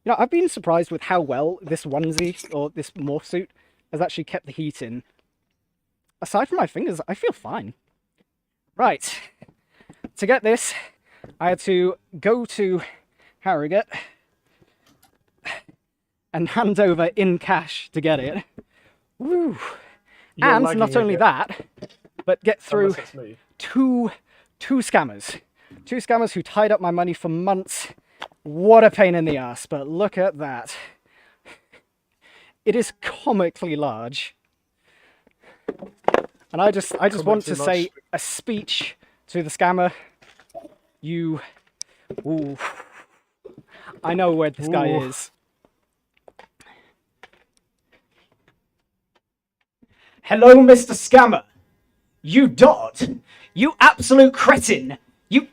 know, I've been surprised with how well this onesie, or this morph suit, has actually kept the heat in. Aside from my fingers, I feel fine. Right. To get this, I had to go to Harrogate and hand over in cash to get it. Woo! You're And lagging not a only bit. that, but get through Unless it's me. two scammers. Two scammers who tied up my money for months. What a pain in the ass, but look at that. It is comically large. And I just want to say a speech to the scammer. You... Ooh. I know where this guy Ooh. is. Hello, Mr. Scammer. You dot. You absolute cretin. You...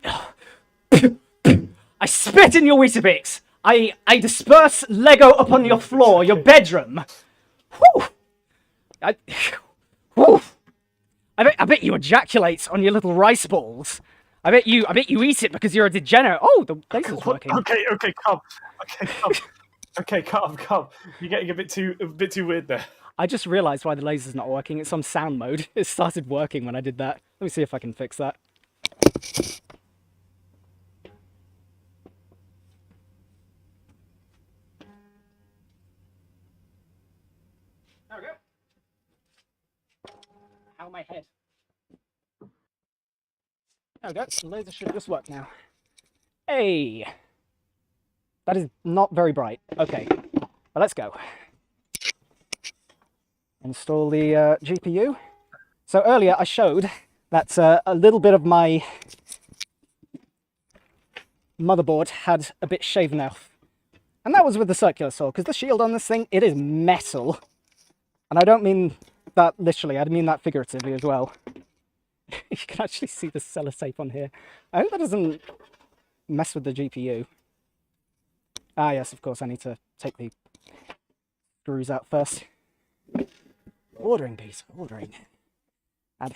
I spit in your Weetabix. I disperse Lego upon your floor, your bedroom. Whew. Whew. I bet you ejaculate on your little rice balls. I bet you eat it because you're a degenerate. Oh, the laser's working. Okay, calm. Okay, calm. You're getting a bit too weird there. I just realised why the laser's not working. It's on sound mode. It started working when I did that. Let me see if I can fix that. There we go. Ow, my head. There we go. The laser should just work now. Hey! That is not very bright. Okay. But let's go. Install the GPU. So earlier I showed that a little bit of my motherboard had a bit shaven off. And that was with the circular saw, because the shield on this thing, it is metal. And I don't mean that literally, I mean that figuratively as well. You can actually see the sellotape on here. I hope that doesn't mess with the GPU. Ah yes, of course, I need to take the screws out first. Ordering, Pete, ordering. And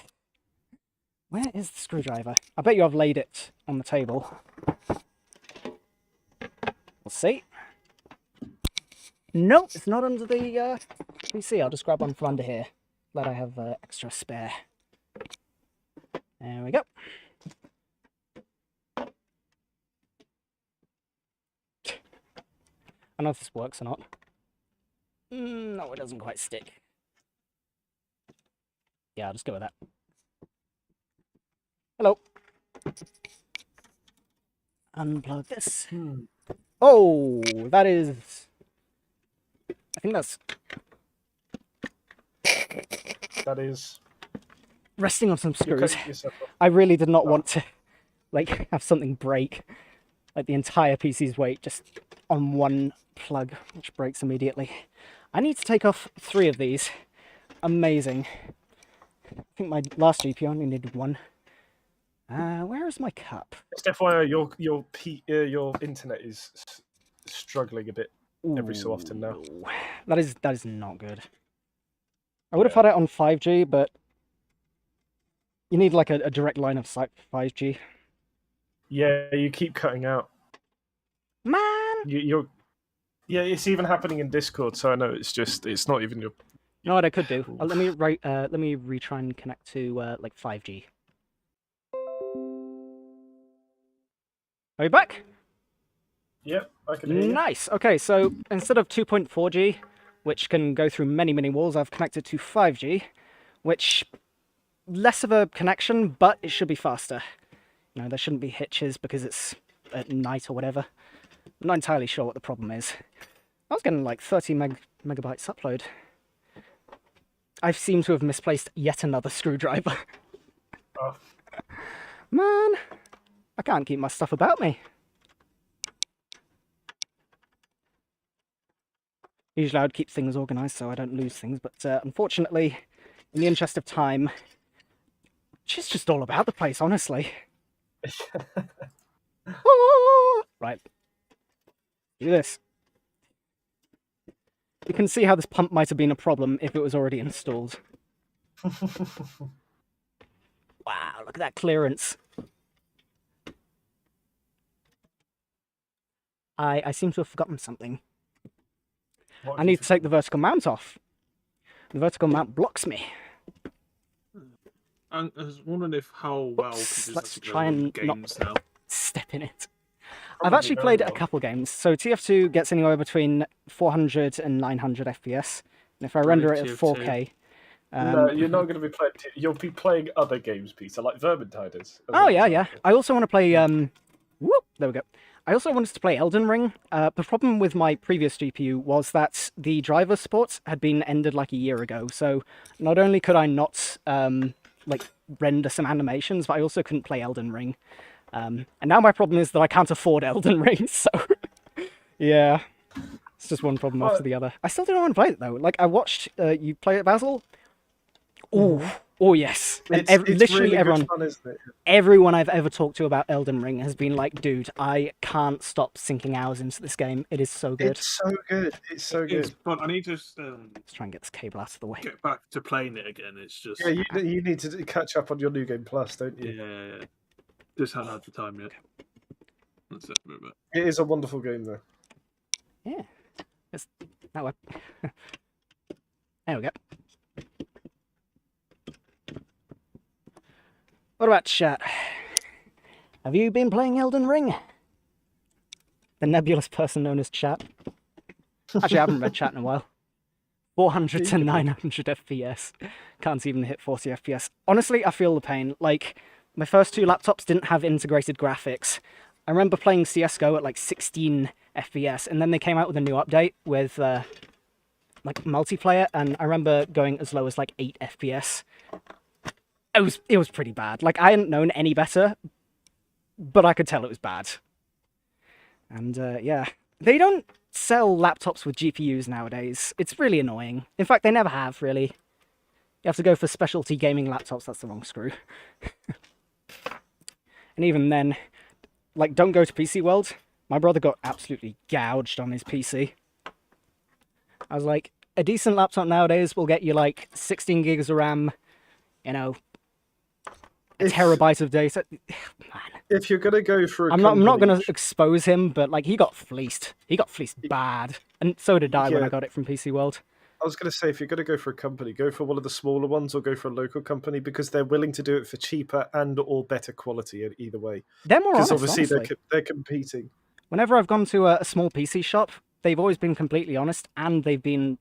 where is the screwdriver? I bet you I've laid it on the table. We'll see. Nope, it's not under the PC. I'll just grab one from under here. Glad I have extra spare. There we go. I don't know if this works or not. No, it doesn't quite stick. Yeah, I'll just go with that. Hello. Unplug this. Oh, that is... I think that's... That is... resting on some You're screws. cutting yourself off. I really did not want to, like, have something break. Like, the entire PC's weight just on one plug, which breaks immediately. I need to take off 3 of these. Amazing. I think my last GPU only needed 1. Where is my cup? Just FYI, your internet is struggling a bit every so often now. Ooh, that is not good. I would have had it on 5G, but you need like a direct line of sight for 5G. Yeah, you keep cutting out. Man! You're... Yeah, it's even happening in Discord, so I know it's not even your... You know what I could do? Let me retry and connect to like 5G. Are you back? Yep, I can hear you. Nice. Okay, so instead of 2.4G, which can go through many, many walls, I've connected to 5G, which less of a connection, but it should be faster. You know, there shouldn't be hitches because it's at night or whatever. I'm not entirely sure what the problem is. I was getting like 30 megabytes upload. I seem to have misplaced yet another screwdriver. Oh. Man, I can't keep my stuff about me. Usually I would keep things organised so I don't lose things, but unfortunately, in the interest of time, it's just all about the place, honestly. Right. Do this. You can see how this pump might have been a problem if it was already installed. Wow, look at that clearance. I seem to have forgotten something. I need to take the vertical mount off. The vertical mount blocks me. I was wondering if how well Let's try and games now. step in it. I've Probably actually very played well. a couple games. So TF2 gets anywhere between 400 and 900 FPS. And if I render it at TF2. 4K... No, you're not going to be playing... You'll be playing other games, Peter, like Vermintide is. as Oh, an yeah, yeah. example. I also want to play... Whoop, there we go. I also wanted to play Elden Ring. The problem with my previous GPU was that the driver support had been ended like a year ago. So not only could I not like render some animations, but I also couldn't play Elden Ring. And now my problem is that I can't afford Elden Ring. So yeah, it's just one problem after the other. I still don't want to play it though. Like I watched you play it, Basil. Oh yes, and It's literally really everyone. good fun, isn't it? Everyone I've ever talked to about Elden Ring has been like, dude, I can't stop sinking hours into this game. It is so good. It's so good. It's so good. It's fun. I need to Let's try and get this cable out of the way. get back to playing it again. It's just Yeah, you need to catch up on your New Game Plus, don't you? yeah. Just haven't had the time yet. That's it. But It is a wonderful game, though. Yeah. It's that way. There we go. What about chat? Have you been playing Elden Ring? The nebulous person known as chat. Actually, I haven't read chat in a while. 400 to 900 FPS. Can't even hit 40 FPS. Honestly, I feel the pain. Like, my first 2 laptops didn't have integrated graphics. I remember playing CSGO at like 16 FPS, and then they came out with a new update with like multiplayer, and I remember going as low as like 8 FPS. It was pretty bad. Like, I hadn't known any better, but I could tell it was bad. And yeah, they don't sell laptops with GPUs nowadays. It's really annoying. In fact, they never have, really. You have to go for specialty gaming laptops. That's the wrong screw. And even then, like, don't go to PC World. My brother got absolutely gouged on his PC. I was like, a decent laptop nowadays will get you like 16 gigs of RAM, you know, a terabyte of data. Man. If you're gonna go for, I'm not gonna expose him, but like he got fleeced. He got fleeced bad, and so did I when I Yeah. got it from PC World. I was going to say, if you're going to go for a company, go for one of the smaller ones or go for a local company because they're willing to do it for cheaper and or better quality either way. They're more Because honest, obviously honestly. they're competing. Whenever I've gone to a small PC shop, they've always been completely honest, and they've been,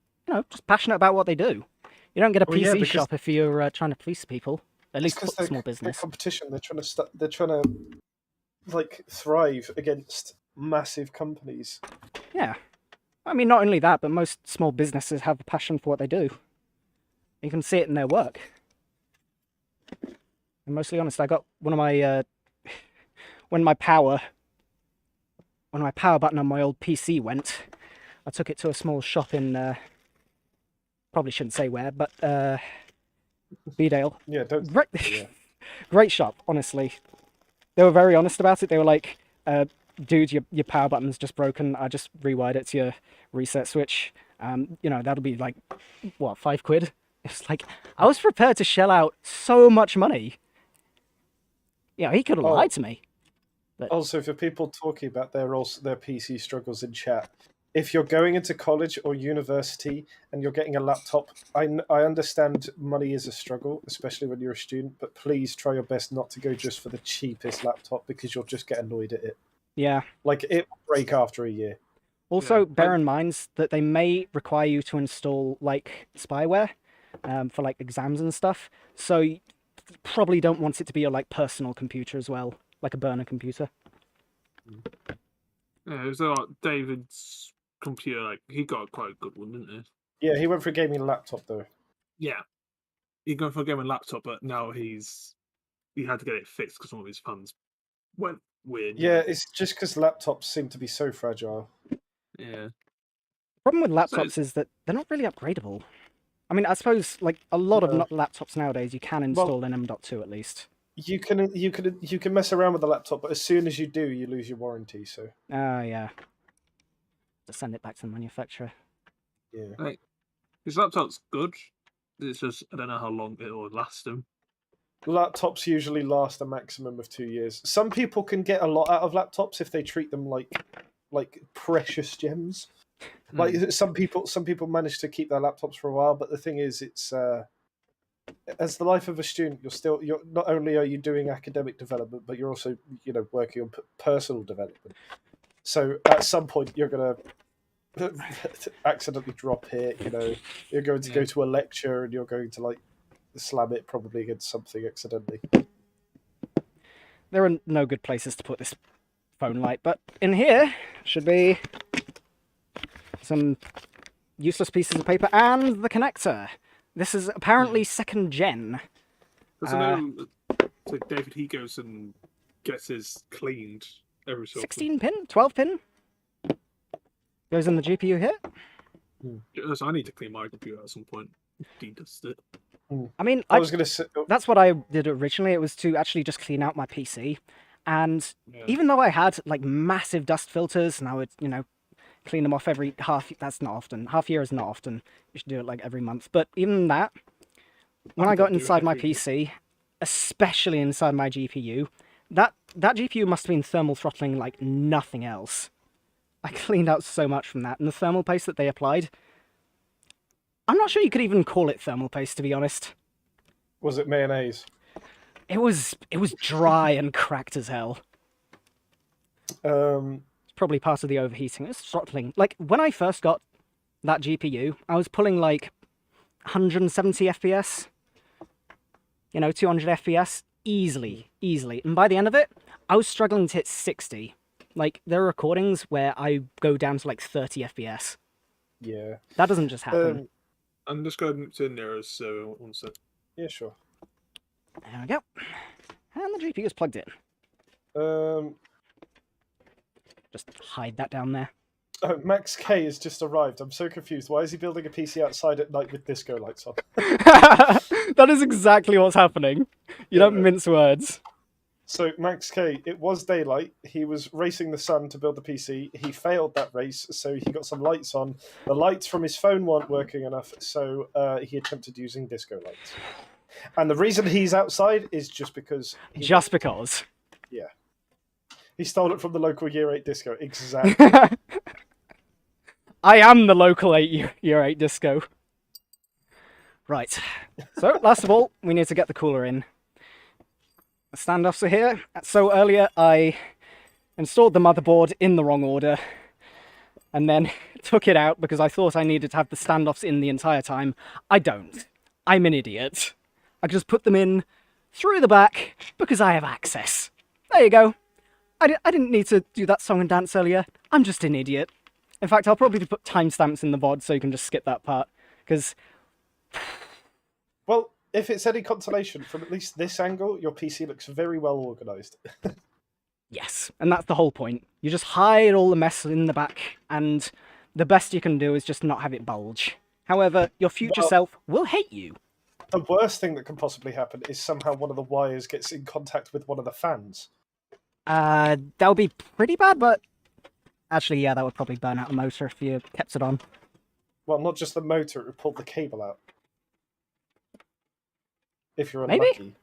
just passionate about what they do. You don't get a Well, yeah, PC because- shop if you're trying to police people. At least Because for small business. They're competition. They're trying to like thrive against massive companies. Yeah. I mean, not only that, but most small businesses have a passion for what they do. You can see it in their work. I'm mostly honest, I got one of my when my power button on my old PC went, I took it to a small shop in probably shouldn't say where, but Bedale. Yeah, don't. Great, Yeah. great shop, honestly. They were very honest about it. They were like, dude, your power button's just broken. I just rewired it to your reset switch. That'll be like, what, £5? It's like, I was prepared to shell out so much money. Yeah, he could have lied to me. But... Also, for people talking about their PC struggles in chat, if you're going into college or university and you're getting a laptop, I understand money is a struggle, especially when you're a student, but please try your best not to go just for the cheapest laptop because you'll just get annoyed at it. Yeah. Like, it will break after a year. Also, bear in mind that they may require you to install, like, spyware for, like, exams and stuff. So you probably don't want it to be your, like, personal computer as well, like a burner computer. Yeah, it was like David's computer, like, he got quite a good one, didn't he? Yeah, he went for a gaming laptop, though. Yeah. He went for a gaming laptop, but now he had to get it fixed because one of his funds went weird. Yeah, it's just because laptops seem to be so fragile. Yeah. The problem with laptops is that they're not really upgradable. I mean, I suppose, like, a lot of laptops nowadays, you can install an M.2 at least. You can mess around with the laptop, but as soon as you do, you lose your warranty, so... Oh, yeah. To send it back to the manufacturer. Yeah. Like, his laptop's good. It's just, I don't know how long it will last him. Laptops usually last a maximum of 2 years. Some people can get a lot out of laptops if they treat them like precious gems. Like some people manage to keep their laptops for a while, but the thing is, it's as the life of a student, you're not only are you doing academic development, but you're also working on personal development. So at some point, you're gonna accidentally drop it. You're going to go to a lecture and you're going to slam it probably against something accidentally. There are no good places to put this phone light, but in here should be some useless pieces of paper and the connector. This is apparently second gen. Because I know so David, he goes and gets his cleaned every so often. 16 pin? 12 pin? Goes in the GPU here? So I need to clean my computer at some point. De-dust it. I mean, I was going to say... that's what I did originally. It was to actually just clean out my PC. And even though I had massive dust filters and I would, clean them off every that's not often. Half year is not often. You should do it every month. But even that, when I got inside my PC, especially inside my GPU, that GPU must have been thermal throttling like nothing else. I cleaned out so much from that. And the thermal paste that they applied, I'm not sure you could even call it thermal paste, to be honest. Was it mayonnaise? It was dry and cracked as hell. It's probably part of the overheating. It's throttling. When I first got that GPU, I was pulling 170 FPS. 200 FPS easily. And by the end of it, I was struggling to hit 60. There are recordings where I go down to 30 FPS. Yeah. That doesn't just happen. I'm just going to Niro, so one sec. Yeah, sure. There we go. And the GPU is plugged in. Just hide that down there. Oh, Max K has just arrived. I'm so confused. Why is he building a PC outside at night with disco lights on? That is exactly what's happening. You don't mince words. So, Max K, it was daylight. He was racing the sun to build the PC. He failed that race, so he got some lights on. The lights from his phone weren't working enough, so he attempted using disco lights. And the reason he's outside is just because... Because? Yeah. He stole it from the local Year 8 disco. Exactly. I am the local year 8 disco. Right. So, last of all, we need to get the cooler in. The standoffs are here. So earlier I installed the motherboard in the wrong order and then took it out because I thought I needed to have the standoffs in the entire time. I don't. I'm an idiot. I just put them in through the back because I have access. There you go. I didn't need to do that song and dance earlier. I'm just an idiot. In fact, I'll probably put timestamps in the VOD so you can just skip that part because... Well, if it's any consolation, from at least this angle, your PC looks very well organised. Yes, and that's the whole point. You just hide all the mess in the back, and the best you can do is just not have it bulge. However, your future self will hate you. The worst thing that can possibly happen is somehow one of the wires gets in contact with one of the fans. That would be pretty bad, but... Actually, yeah, that would probably burn out the motor if you kept it on. Well, not just the motor, it would pull the cable out. If you're Maybe? unlucky.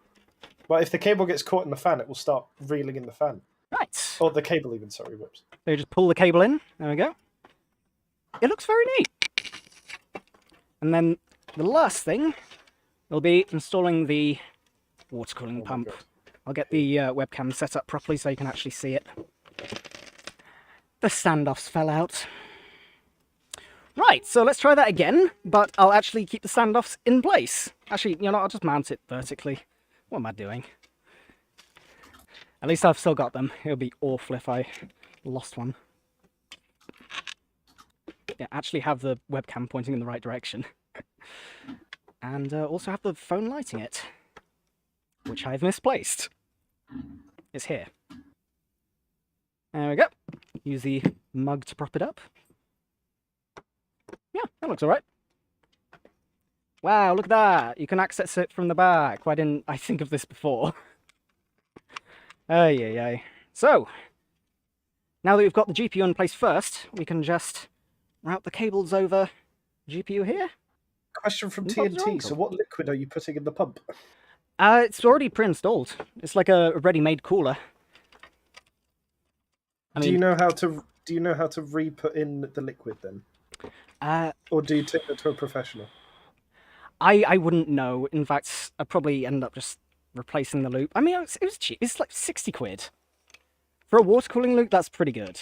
But if the cable gets caught in the fan, it will start reeling in the fan. Right. Or the cable even, sorry, whoops. So you just pull the cable in. There we go. It looks very neat. And then the last thing will be installing the water cooling pump. God. I'll get the webcam set up properly so you can actually see it. The standoffs fell out. Right, so let's try that again, but I'll actually keep the standoffs in place. Actually, you know, I'll just mount it vertically. What am I doing? At least I've still got them. It would be awful if I lost one. Yeah, actually have the webcam pointing in the right direction. And also have the phone lighting it, which I've misplaced. It's here. There we go. Use the mug to prop it up. Yeah, that looks alright. Wow, look at that! You can access it from the back. Why didn't I think of this before? Ay. So, now that we've got the GPU in place first, we can just route the cables over GPU here. Question from Bob's your TNT, uncle. so what liquid are you putting in the pump? It's already pre-installed. It's like a ready-made cooler. Do you know how to re-put in the liquid then? Or do you take it to a professional? I wouldn't know. In fact, I'd probably end up just replacing the loop. I mean, it was cheap. It's like 60 quid. For a water cooling loop, that's pretty good.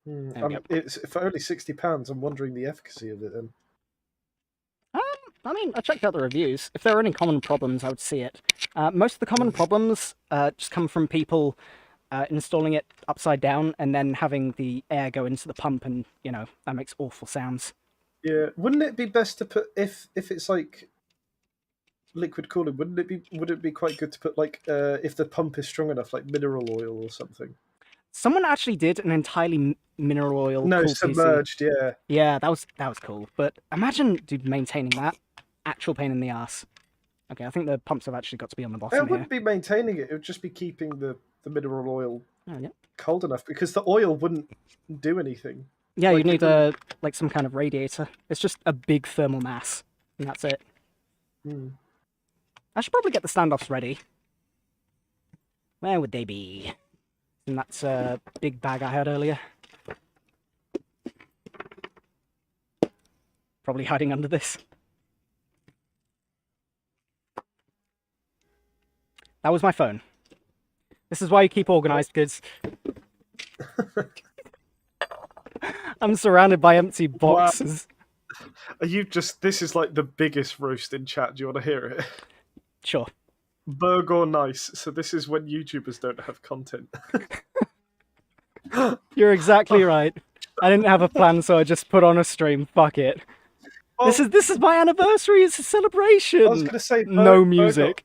There we go. It's for only £60. I'm wondering the efficacy of it then. I mean, I checked out the reviews. If there are any common problems, I would see it. Most of the common problems just come from people installing it upside down and then having the air go into the pump, and, you know, that makes awful sounds. Yeah, wouldn't it be best to put, if it's like liquid cooling, would it be quite good to put, like, if the pump is strong enough, like mineral oil or something? Someone actually did an entirely mineral oil. No, cool PC. submerged, yeah. Yeah, that was cool. But imagine, dude, maintaining that. Actual pain in the ass. Okay, I think the pumps have actually got to be on the bottom It here. wouldn't be maintaining it, it would just be keeping the mineral oil Oh, yeah. cold enough, because the oil wouldn't do anything. Yeah, Like, you need it like some kind of radiator. It's just a big thermal mass, and that's it. I should probably get the standoffs ready. Where would they be? In that big bag I had earlier. Probably hiding under this. That was my phone. This is why you keep organised, kids. I'm surrounded by empty boxes. Are you just, this is like the biggest roast in chat, do you want to hear it? Sure. Berg or nice, so this is when YouTubers don't have content. You're exactly right. I didn't have a plan, so I just put on a stream. Fuck it. Well, This is my anniversary. It's a celebration. I was going to say No music.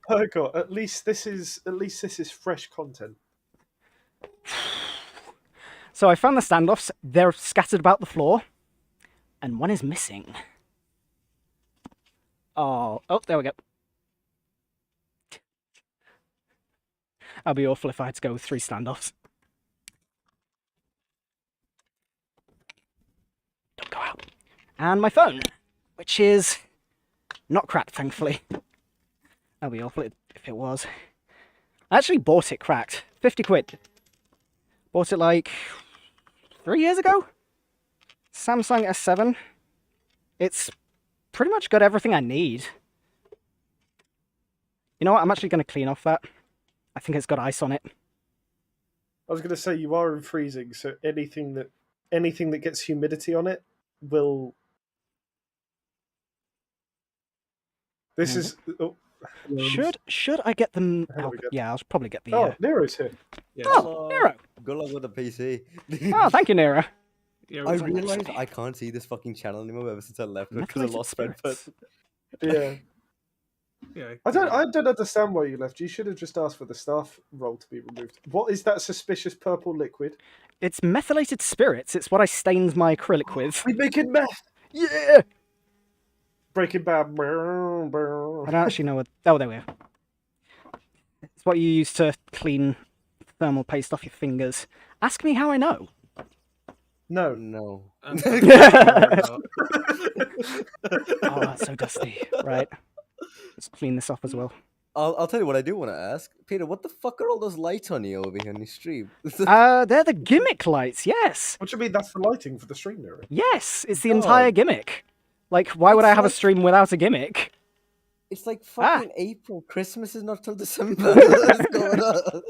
Bergo, at least this is fresh content. So I found the standoffs. They're scattered about the floor, and one is missing. Oh, there we go. That'd be awful if I had to go with 3 standoffs. Don't go out. And my phone, which is not cracked, thankfully. That'd be awful if it was. I actually bought it cracked. 50 quid. Bought it like 3 years ago? Samsung S7. It's pretty much got everything I need. You know what? I'm actually going to clean off that. I think it's got ice on it. I was going to say you are in freezing, so anything that gets humidity on it will. This is. Oh, Should I get them How do out? we get- Yeah, I'll probably get the. oh, Nero's here. Yeah. Oh, Niro. Good luck with the PC. Oh, thank you, Niro. Yeah, I it's like- realized I can't see this fucking channel anymore ever since I left because I Methylated lost my spirits. person. Yeah. yeah. I don't understand why you left. You should have just asked for the staff role to be removed. What is that suspicious purple liquid? It's methylated spirits. It's what I stained my acrylic with. We making meth. Yeah. Breaking Bad. I don't actually know what. Oh, there we are. It's what you use to clean thermal paste off your fingers. Ask me how I know. No. No. Oh, that's so dusty. Right. Let's clean this off as well. I'll tell you what I do want to ask. Peter, what the fuck are all those lights on you over here on your stream? They're the gimmick lights. Yes. What do you mean that's the lighting for the stream, Nero? Yes. It's the Oh. entire gimmick. Like, why would I It's have a like- stream without a gimmick? It's like fucking April. Christmas is not till December. What's going on?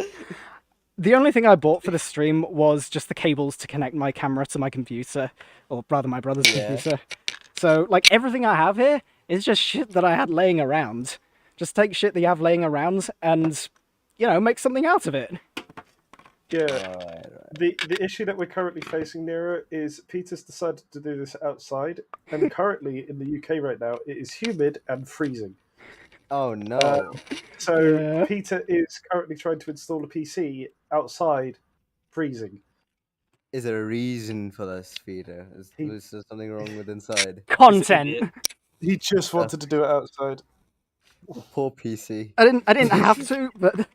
The only thing I bought for the stream was just the cables to connect my camera to my computer, or rather my brother's Yeah. computer. So, like, everything I have here is just shit that I had laying around. Just take shit that you have laying around and, you know, make something out of it. Yeah. Alright. The issue that we're currently facing, Nero, is Peter's decided to do this outside, and currently in the UK right now it is humid and freezing. Oh no. So Yeah. Peter is currently trying to install a PC outside, freezing. Is there a reason for this, Peter? Is there something wrong with inside? Content. He just wanted to do it outside. Poor PC. I didn't have to, but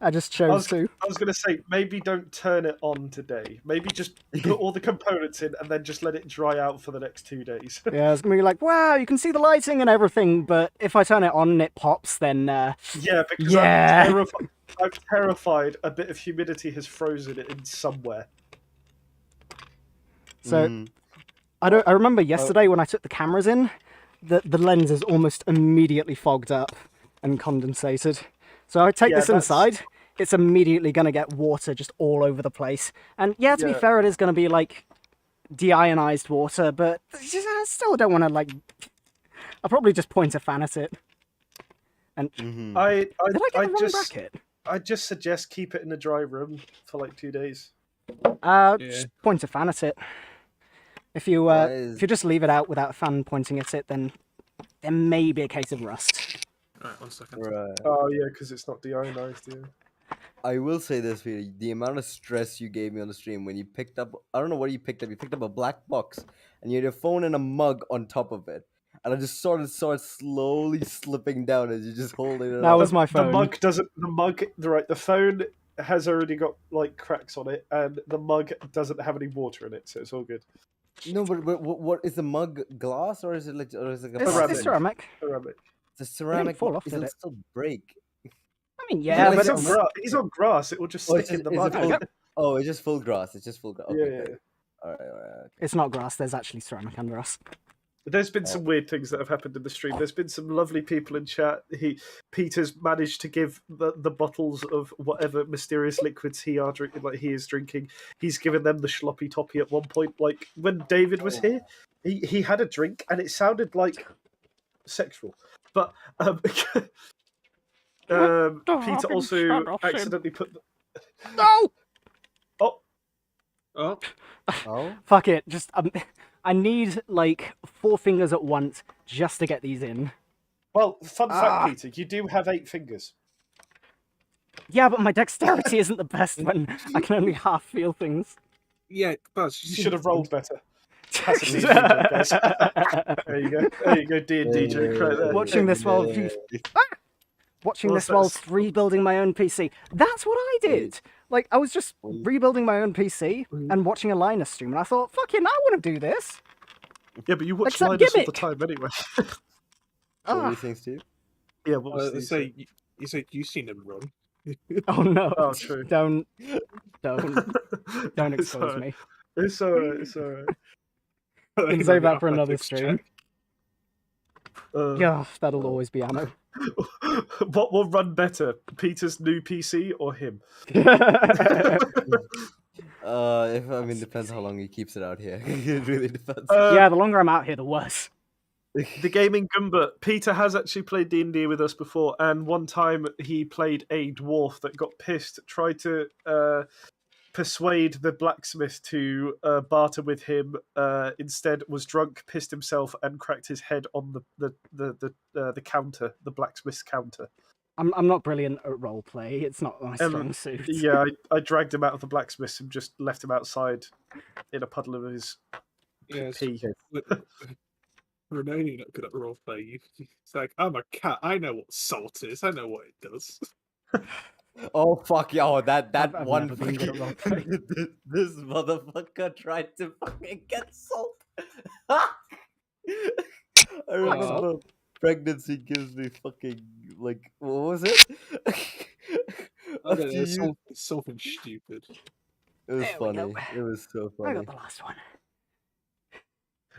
I just chose to. I was going to say, maybe don't turn it on today. Maybe just put all the components in and then just let it dry out for the next 2 days. Yeah, it's gonna be like, wow, you can see the lighting and everything, but if I turn it on and it pops, then Yeah, because Yeah. I'm terrified a bit of humidity has frozen it in somewhere. so Mm. I remember yesterday when I took the cameras in, the lens is almost immediately fogged up and condensated. So I take Yeah, this that's- inside, it's immediately gonna get water just all over the place. And yeah, to be Yeah. fair, it is gonna be like deionized water, but I still don't want to like. I'll probably just point a fan at it. And Mhm. did I get the wrong just bracket? I just suggest keep it in a dry room for like 2 days. Yeah. Just point a fan at it. If you That if you just leave it out without a fan pointing at it, then there may be a case of rust. Right, 1 second. Right. Oh yeah, because it's not deionized. Yeah. I will say this, Peter. The amount of stress you gave me on the stream when you picked up, I don't know what you picked up. You picked up a black box and you had your phone and a mug on top of it. And I just saw it slowly slipping down as you just holding it That up. was my phone. The phone has already got like cracks on it, and the mug doesn't have any water in it, so it's all good. No, but what is the mug, glass or is it like a It's plastic? ceramic. Ceramic. The ceramic fall off, it'll did it? still break. I mean, Yeah, yeah, but but he's on, it's, he's on grass. It will just Oh, stick it's in just- the is mud. it full- Yep. Oh, it's just full grass. It's just full grass. Okay, Yeah, good. yeah. Alright. it's not grass. There's actually ceramic under us. There's been some weird things that have happened in the stream. There's been some lovely people in chat. Peter's managed to give the bottles of whatever mysterious liquids he is drinking. He's given them the sloppy toppy at one point. Like when David was here, he had a drink and it sounded like sexual. But Peter also accidentally put. No! Oh, Oh, Oh? Fuck it. Just I need like 4 fingers at once just to get these in. well, fun Ah. fact, Peter, you do have 8 fingers. Yeah, but my dexterity isn't the best when I can only half feel things. yeah, Buzz. You should have rolled better. That's a D&D joke, guys. There you go. There you go, D&D joke right there. Watching this while watching What's this while that? rebuilding my own PC. That's what I did. Like I was just rebuilding my own PC and watching a Linus stream, and I thought, "Fucking, I want to do this." Yeah, but you watch Except Linus all the Gimmick. time anyway. What Ah. were you saying, Steve? Yeah, what was Let's these? say you said you've seen him run. Oh no! Oh, true. Don't It's expose alright. me. It's alright. It's alright. We can save that for another stream. Yeah, that'll always be ammo. What will run better, Peter's new PC or him? I mean, depends how long he keeps it out here. It really depends. Yeah, the longer I'm out here, the worse. The gaming Goomba, Peter has actually played D&D with us before, and one time he played a dwarf that got pissed, tried to persuade the blacksmith to barter with him, instead was drunk, pissed himself, and cracked his head on the counter, the blacksmith's counter. I'm not brilliant at roleplay. It's not my strong suit. Yeah, I dragged him out of the blacksmith's and just left him outside in a puddle of his pee. Renee, you're not good at roleplay. It's like, I'm a cat. I know what salt is. I know what it does. Oh fuck, yo, that I've one never been good at fucking this motherfucker tried to fucking get salt. I remember pregnancy gives me fucking like, what was it? I don't know, something stupid. It was There we funny. go. It was so I funny. got the last one.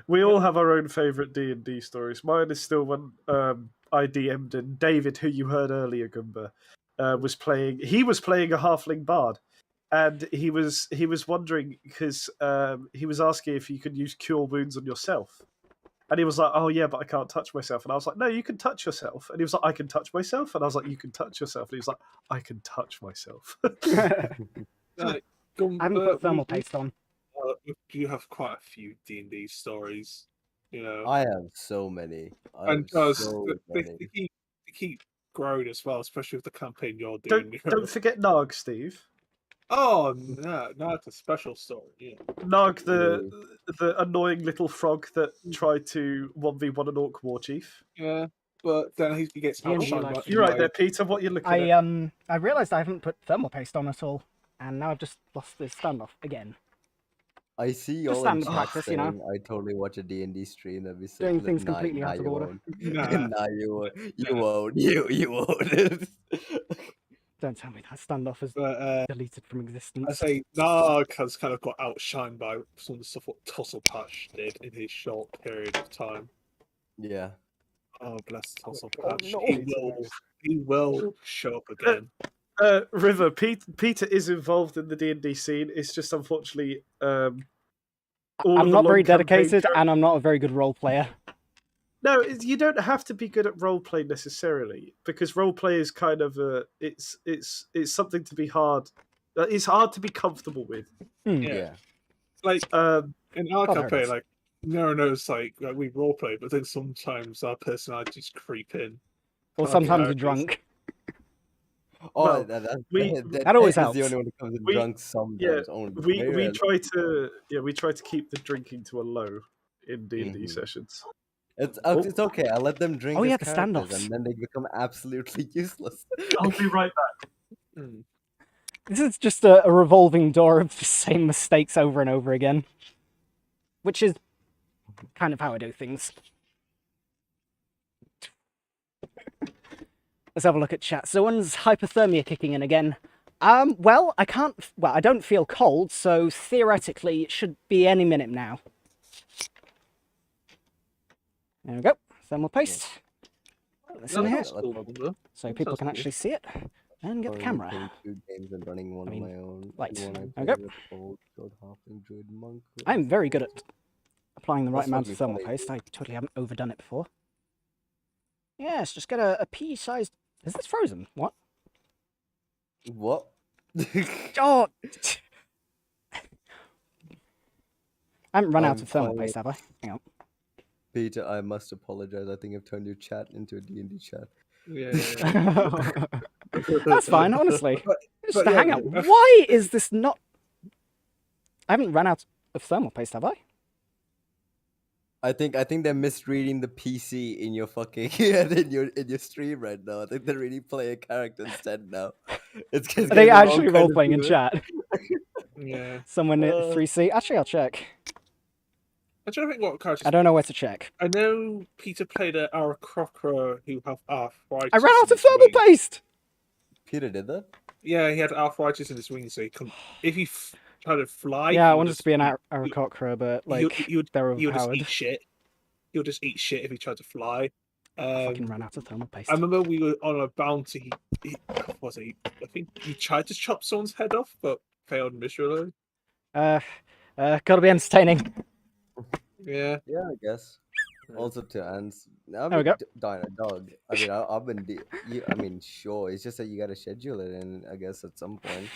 We all have our own favourite D&D stories. Mine is still when I DM'd and David, who you heard earlier, Goomba, was playing. He was playing a halfling bard, and he was wondering because he was asking if you could use cure wounds on yourself, and he was like, "Oh yeah, but I can't touch myself." And I was like, "No, you can touch yourself." And he was like, "I can touch myself," and I was like, "You can touch yourself." And he was like, "I can touch myself." Like, I haven't put thermal paste on. You have quite a few D&D stories, you know. I have so many. I And have because so they many. keep growing as well, especially with the campaign you're don't doing. don't forget Nog, Steve. Oh, no, it's a special story. Yeah. Nog, the annoying little frog that tried to 1v1 an orc war chief. Yeah, but then he gets D&D outshined live by. stream. You're right there, Peter. What are you looking at? I realised I haven't put thermal paste on at all, and now I've just lost this standoff again. I see Just all standard in practice, you know. I totally watch a D&D stream. That'd be sick. Doing But things nah, completely nah, out of you order. won't. Nah. Nah, you won't. You won't. You won't. Don't tell me that standoff is But deleted from I existence. say Narg has kind of got outshined by some of the stuff what Tusslepatch did in his short period of time. Yeah. Oh, bless Tusslepatch. no. He will show up again. River, Peter is involved in the D&D scene. It's just unfortunately, all I'm of the not very long campaign dedicated, and I'm not a very good role player. No, you don't have to be good at roleplay necessarily, because roleplay is kind of it's something to be hard. It's hard to be comfortable with. Yeah. Like in our God, there it campaign, is. like Niro knows like we roleplay, but then sometimes our personalities creep in. Or Our sometimes you're characters. drunk. Oh, Well, that always is the helps. only one who comes in We- drunk sometimes. yeah, only. we Very rarely. try to keep the drinking to a low in D&D Mhm. sessions. It's okay. I let them drink Oh, as yeah, the characters, standoffs. and then they become absolutely useless. I'll be right back. Hmm. This is just a revolving door of the same mistakes over and over again. Which is kind of how I do things. Let's have a look at chat. So when's hypothermia kicking in again? Well, I don't feel cold, so theoretically it should be any minute now. There we go. Thermal paste. Put this in here, That's cool, though. so people can actually see it. And get the camera. Playing 2 games and running one I mean, of my own. light. One I There we play go. with old God halfling druid monk. I'm very good at applying the right That's amount of fucking thermal funny. paste. I totally haven't overdone it before. Yes, just get a pea-sized... Is this frozen? What? What? Oh! I haven't run out I'm of thermal fine. paste, have I? Hang on. Peter, I must apologize. I think I've turned your chat into a D&D chat. Yeah. That's fine, honestly. Just but a yeah, hangout. but- Why is this not... I haven't run out of thermal paste, have I? I think they're misreading the PC in your fucking in your stream right now. I think they're really playing a character instead now. It's Are getting they the wrong actually kind of role-playing in viewer. chat? Yeah. Someone at Uh, 3C? Actually, I'll check. I'm trying to think what characters. I don't know where to check. I know Peter played a Aarakocra who have arthritis. I ran out in of his thermal wings. paste! Peter did that. Yeah, he had arthritis in his wings, so he couldn't. If he tried to fly, Yeah, I he wanted would to be an just- Aarakocra, but, he would- like, he would they're he would just overpowered. eat shit. He would just eat shit if he tried to fly, Fucking ran out of thermal paste. I remember we were on a bounty. What was he? I think he tried to chop someone's head off, but failed miserably. Gotta be entertaining. Yeah. Yeah, I guess. Also to ants. I've There we been go. dying a dog. I mean, I've been. I mean, sure. It's just that you gotta schedule it, and I guess at some point,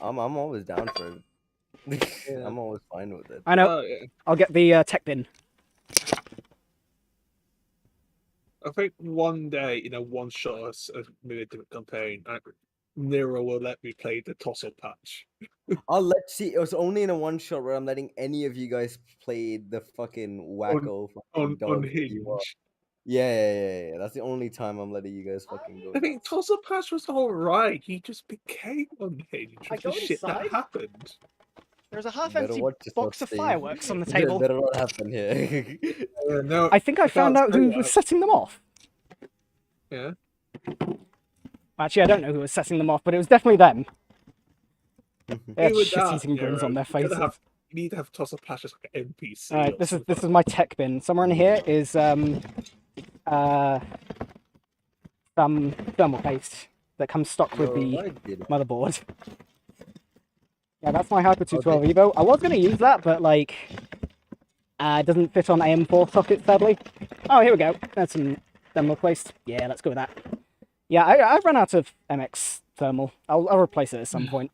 I'm always down for it. Yeah. I'm always fine with it. I know. Oh, yeah. I'll get the tech bin. I think one day, one shot of maybe a different campaign, Niro will let me play the toss-up patch. I'll let see. It was only in a one shot where I'm letting any of you guys play the fucking wacko fucking dog that you are. Unhinged. Yeah. That's the only time I'm letting you guys fucking go. I think toss-up patch was alright. He just became unhinged I with go the shit that inside. happened. There's a Better half-empty watch yourself, box of Steve. fireworks on the There table. better not happen here. No, I think I found can't out say who that. was setting them off. Yeah. Actually, I don't know who was setting them off, but it was definitely them. They had Even with that, shit-eating grins on their you gotta faces. You need to have toss-up patch as like an NPC. Alright, or this is something. my tech bin. Somewhere in here is some thermal paste that comes stocked with the You're right, dude. motherboard. Yeah, that's my Hyper 212 Evo. I was going to use that, but like, it doesn't fit on AM4 sockets, sadly. Oh, here we go. That's some thermal paste. Yeah, let's go with that. Yeah, I ran out of MX thermal. I'll replace it at some point.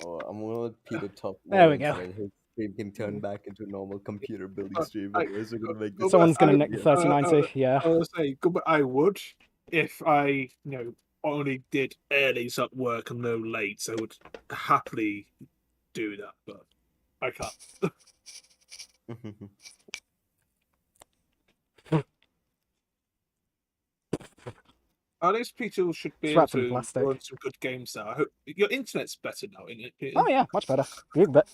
Oh, I'm gonna let Peter top. There we one go. so that his stream can turn back into a normal computer building stream. I- Otherwise, we're gonna make this. Someone's going to I- nick the 3090. Yeah. I was saying, I would if I, only did earlys at work and no late. I would happily do that, but I can't. At least people should be It's able wrapped in to plastic. run some good games now. I hope your internet's better now, isn't it, Peter? Oh yeah, much better. But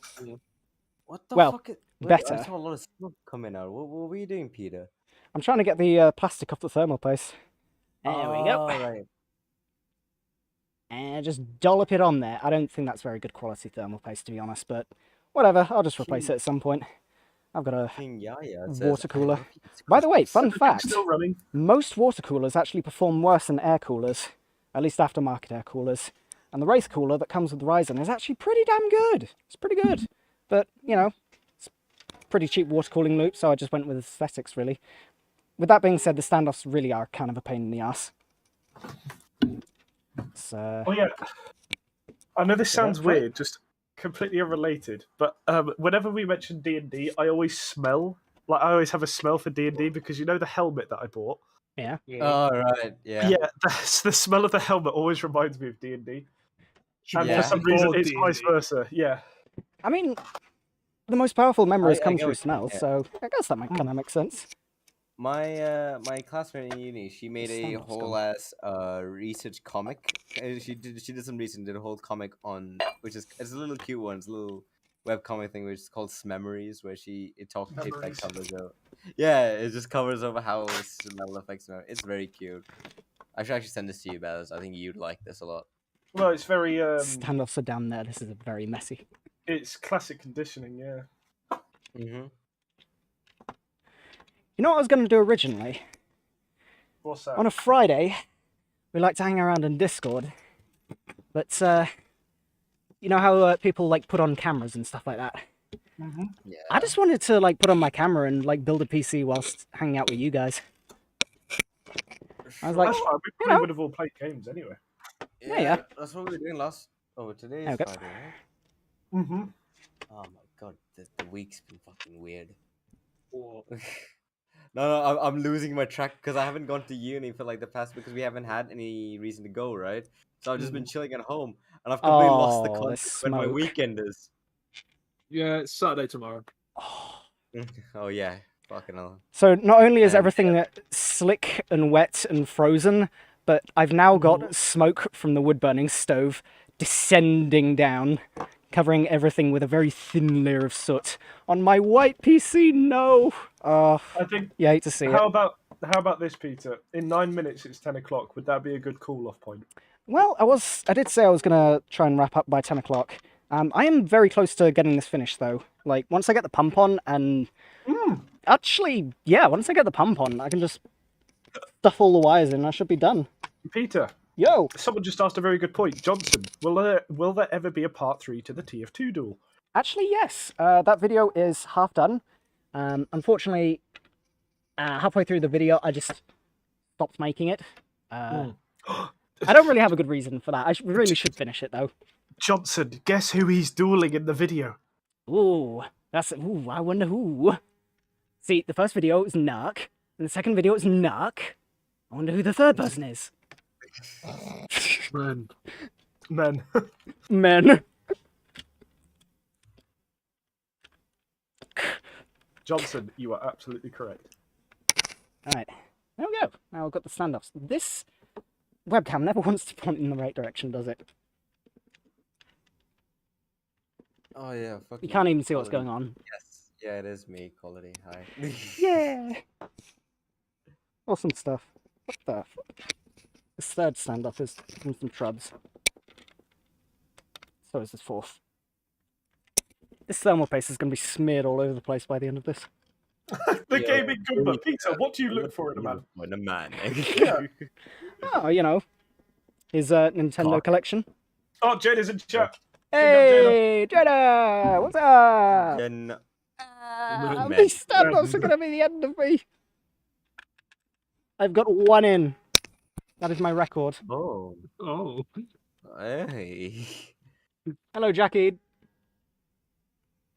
What the Well, fuck? Wait, better. I saw a lot of smoke coming out. What were you doing, Peter? I'm trying to get the plastic off the thermal paste. There we go. Right. And just dollop it on there. I don't think that's very good quality thermal paste, to be honest, but whatever. I'll just replace it at some point. I've got a King Yaya says, water "I cooler. love you, it's By the way, Christmas." fun fact, Still running. most water coolers actually perform worse than air coolers, at least aftermarket air coolers. And the race cooler that comes with the Ryzen is actually pretty damn good. It's pretty good. But, it's pretty cheap water cooling loop, so I just went with aesthetics, really. With that being said, the standoffs really are kind of a pain in the ass. So, Oh yeah. I know this sounds right. weird, just completely unrelated, but whenever we mention D&D, I always smell. Like I always have a smell for D&D because the helmet that I bought. yeah. Oh right, yeah. Yeah, that's the smell of the helmet always reminds me of D&D. And Yeah. for some reason, Or it's D&D. vice versa. Yeah. I mean, the most powerful memories I come get through what you smell, mean, yeah. so I guess that kind of makes sense. My classmate in uni, she made a Stand-up whole ass research comic. She did some research, did a whole comic on it's a little cute one, it's a little web comic thing which is called Memories, where it Memories. covers over. Yeah, it just covers over how smell affects memory. It's very cute. I should actually send this to you, Baz. I think you'd like this a lot. Well, it's very Standoffs are down there. This is very messy. it's classic conditioning. Yeah. Mm-hmm. You know what I was going to do originally? What's that? On a Friday, we like to hang around in Discord, but you know how people like put on cameras and stuff like that? Yeah. I just wanted to like put on my camera and like build a PC whilst hanging out with you guys. I was like, That's fine. We probably would have all played games anyway. Yeah. That's what we were doing last. Oh, today is Okay. Friday, right? Mm-hmm. Oh my god, the week's been fucking weird. Or- No, I'm losing my track because I haven't gone to uni for like the past because we haven't had any reason to go, right? So I've just been chilling at home and I've completely lost the Oh, the context when my smoke. weekend is. Yeah, it's Saturday tomorrow. Oh yeah, fucking hell. So not only is And, everything slick and wet and frozen, but I've now got smoke from the wood burning stove descending down, covering everything with a very thin layer of soot. On my white PC, no! I think. You hate to see it. How about this, Peter? In 9 minutes, it's 10 o'clock. Would that be a good call-off point? Well, I did say I was going to try and wrap up by 10 o'clock. I am very close to getting this finished, though. Like, once I get the pump on, and... Actually, yeah, once I get the pump on, I can just stuff all the wires in, and I should be done. Peter, Yo! someone just asked a very good point. Johnson, will there ever be a part 3 to the TF2 duel? Actually, yes. That video is half done. Unfortunately, halfway through the video, I just stopped making it. I don't really have a good reason for that. I really should finish it, though. Johnson, guess who he's dueling in the video? Ooh, I wonder who. See, the first video was Narc, and the second video was Narc. I wonder who the third person is. Man. Men. Johnson, you are absolutely correct. Alright, there we go. Now we've got the standoffs. This webcam never wants to point in the right direction, does it? Oh yeah, fuck You can't even see what's going on. Yes, yeah, it is me. Quality, hi. Yeah! Awesome stuff. What the fuck? This third standoff is from some shrubs. So is this fourth. This thermal paste is going to be smeared all over the place by the end of this. The gaming Goomba. Peter, what do you look for in a man? In a man. Yeah. Oh, you know, his Nintendo Cock. collection. Oh, Jade is in chat. Hey, Jada! What's up? Then These man. standoffs are going to be the end of me. I've got one in. That is my record. oh, Oh. hey. Hello, Jackie.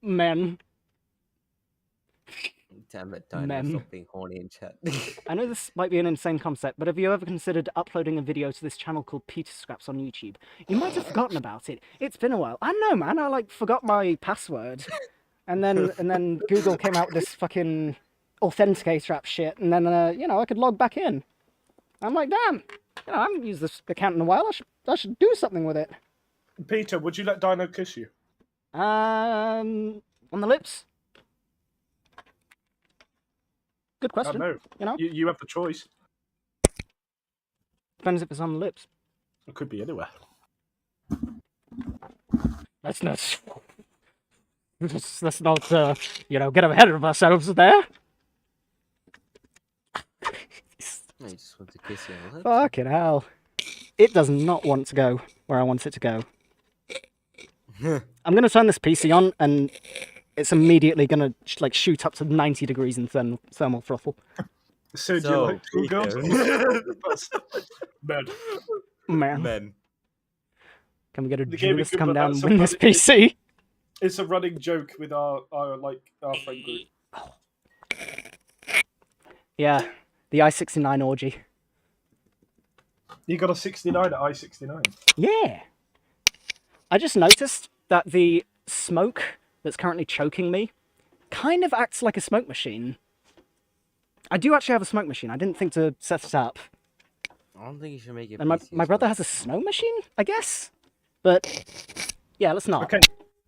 Men. Damn it, Dino, Mem. stop being horny in chat. I know this might be an insane concept, but have you ever considered uploading a video to this channel called Peter Scraps on YouTube? You might have forgotten about it. It's been a while. I know, man. I like forgot my password, and then Google came out with this fucking authenticator app shit, and then you know, I could log back in. I'm like, damn. You know, I haven't used this account in a while. I should do something with it. Peter, would you let Dino kiss you? On the lips. Good question. No. You know, You have the choice. depends if it's on the lips. It could be anywhere. Let's not, you know, get ahead of ourselves there. I just want to kiss you on the lips. Fucking hell. It does not want to go where I want it to go. I'm going to turn this PC on, and it's immediately going to like shoot up to 90 degrees in thermal throttle. So, do you So, like school girls? Men. Man, Men. can we get a The gaming Judas to come Goomba, down and that's win this somebody- PC? It's a running joke with our friend group. Yeah, the i69 orgy. You got a 69 at I-69. Yeah. I just noticed that the smoke that's currently choking me kind of acts like a smoke machine. I do actually have a smoke machine. I didn't think to set it up. I don't think you should make it. And my brother has a snow machine, I guess? But, yeah, let's not.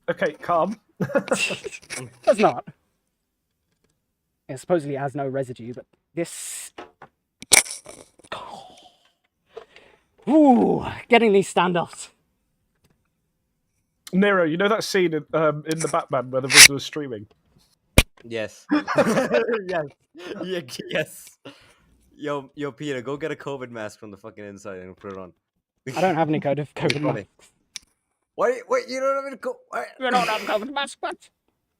Okay, calm. Let's not. It supposedly has no residue, but this... Ooh, getting these standoffs. Niro, you know that scene in the Batman where the Riddler was streaming? Yes. yes. Yeah, yes. Yo, Peter, go get a COVID mask from the fucking inside and put it on. I don't have any COVID Funny. mask. Wait, you don't have any You don't have COVID mask, what?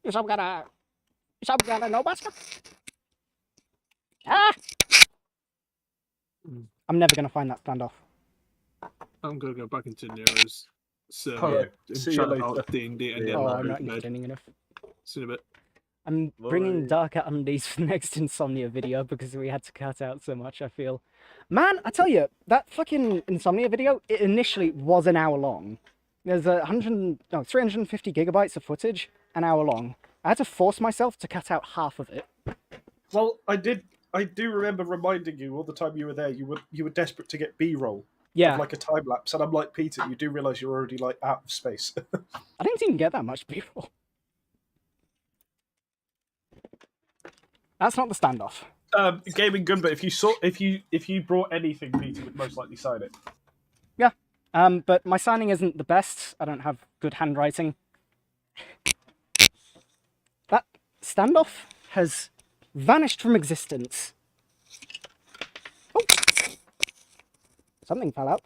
You some kind of no mask? Ah! I'm never gonna find that standoff. I'm gonna go back into Niro's server Alright, and see you chat later. about D&D and Yeah, then Oh, I'll I'm go not to bed. entertaining enough. See you in a bit. I'm bringing Bye. darker undies for the next Insomnia video because we had to cut out so much, I feel. Man, I tell you, that fucking Insomnia video, it initially was an hour long. There's 350 gigabytes of footage, an hour long. I had to force myself to cut out half of it. Well, I do remember reminding you all the time you were there. You were desperate to get B-roll, Yeah, like a time lapse, and I'm like, Peter, you do realise you're already like out of space. I didn't even get that much before. That's not the standoff. Gaming Goomba, if you brought anything, Peter would most likely sign it. But my signing isn't the best. I don't have good handwriting. That standoff has vanished from existence. Oh! Something fell out.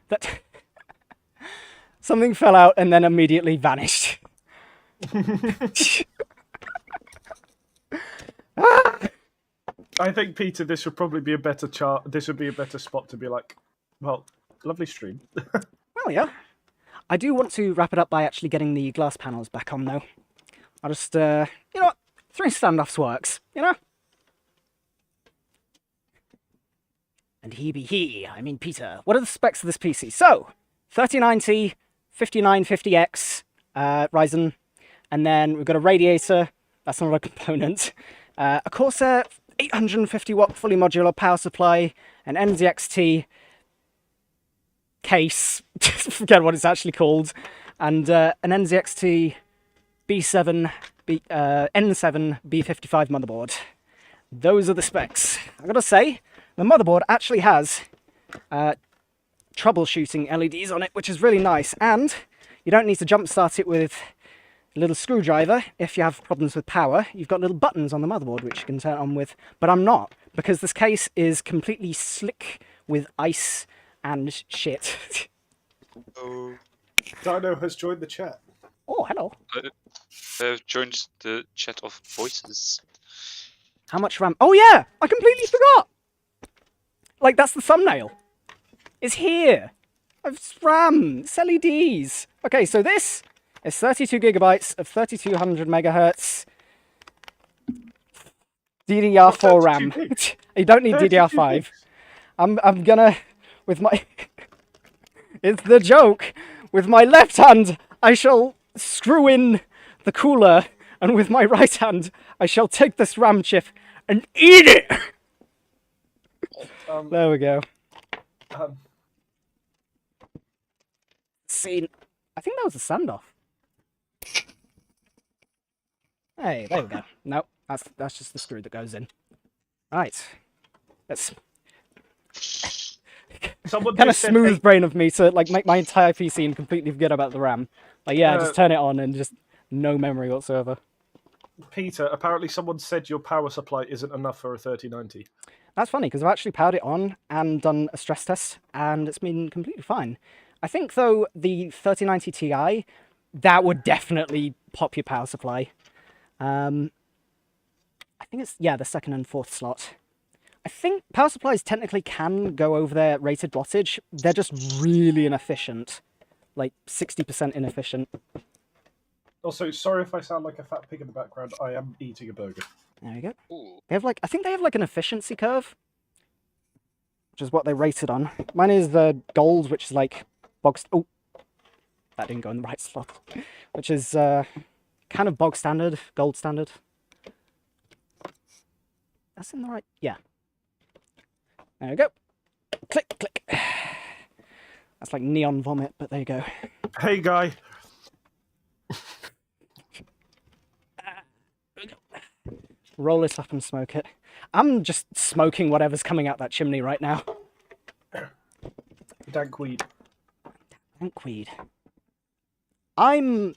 That... Something fell out and then immediately vanished. I think, Peter, this would probably be a better chart. This would be a better spot to be like, well, lovely stream. Well, yeah. I do want to wrap it up by actually getting the glass panels back on, though. I'll just, you know what? 3 standoffs works, you know? And he be he, I mean Peter. What are the specs of this PC? So, 3090, 5950X, Ryzen, and then we've got a radiator, that's not a component, a Corsair 850 watt fully modular power supply, an NZXT case, forget what it's actually called, and an NZXT N7 B55 motherboard. Those are the specs. I gotta say, the motherboard actually has troubleshooting LEDs on it, which is really nice, and you don't need to jumpstart it with a little screwdriver if you have problems with power. You've got little buttons on the motherboard which you can turn on with, but I'm not, because this case is completely slick with ice and shit. Oh, Dino has joined the chat. Oh, hello. I've joined the chat of voices. How much RAM? Oh yeah, I completely forgot. Like, that's the thumbnail. It's here. It's RAM. It's LEDs. Okay, so this is 32 gigabytes of 3200 megahertz DDR4 RAM. You don't need DDR5. I'm gonna, with my... It's the joke. With my left hand, I shall screw in the cooler, and with my right hand, I shall take this RAM chip and eat it! There we go. Scene. I think that was a standoff. Hey, there we go. Nope, that's just the screw that goes in. Right. That's Someone kind of just said, smooth hey, brain of me to like make my entire PC and completely forget about the RAM. Like, yeah, just turn it on and just no memory whatsoever. Peter, apparently someone said your power supply isn't enough for a 3090. That's funny, because I've actually powered it on and done a stress test, and it's been completely fine. I think, though, the 3090 Ti, that would definitely pop your power supply. I think it's, yeah, the second and fourth slot. I think power supplies technically can go over their rated wattage. They're just really inefficient. Like, 60% inefficient. Also, sorry if I sound like a fat pig in the background. I am eating a burger. There you go. Ooh. They have like, I think they have like an efficiency curve, which is what they rated on. Mine is the gold, which is like box. Oh, that didn't go in the right slot. Which is kind of bog standard, gold standard. That's in the right. Yeah. There we go. Click, click. That's like neon vomit, but there you go. Hey, guy. Roll it up and smoke it. I'm just smoking whatever's coming out that chimney right now. Dank weed. Dank weed. I'm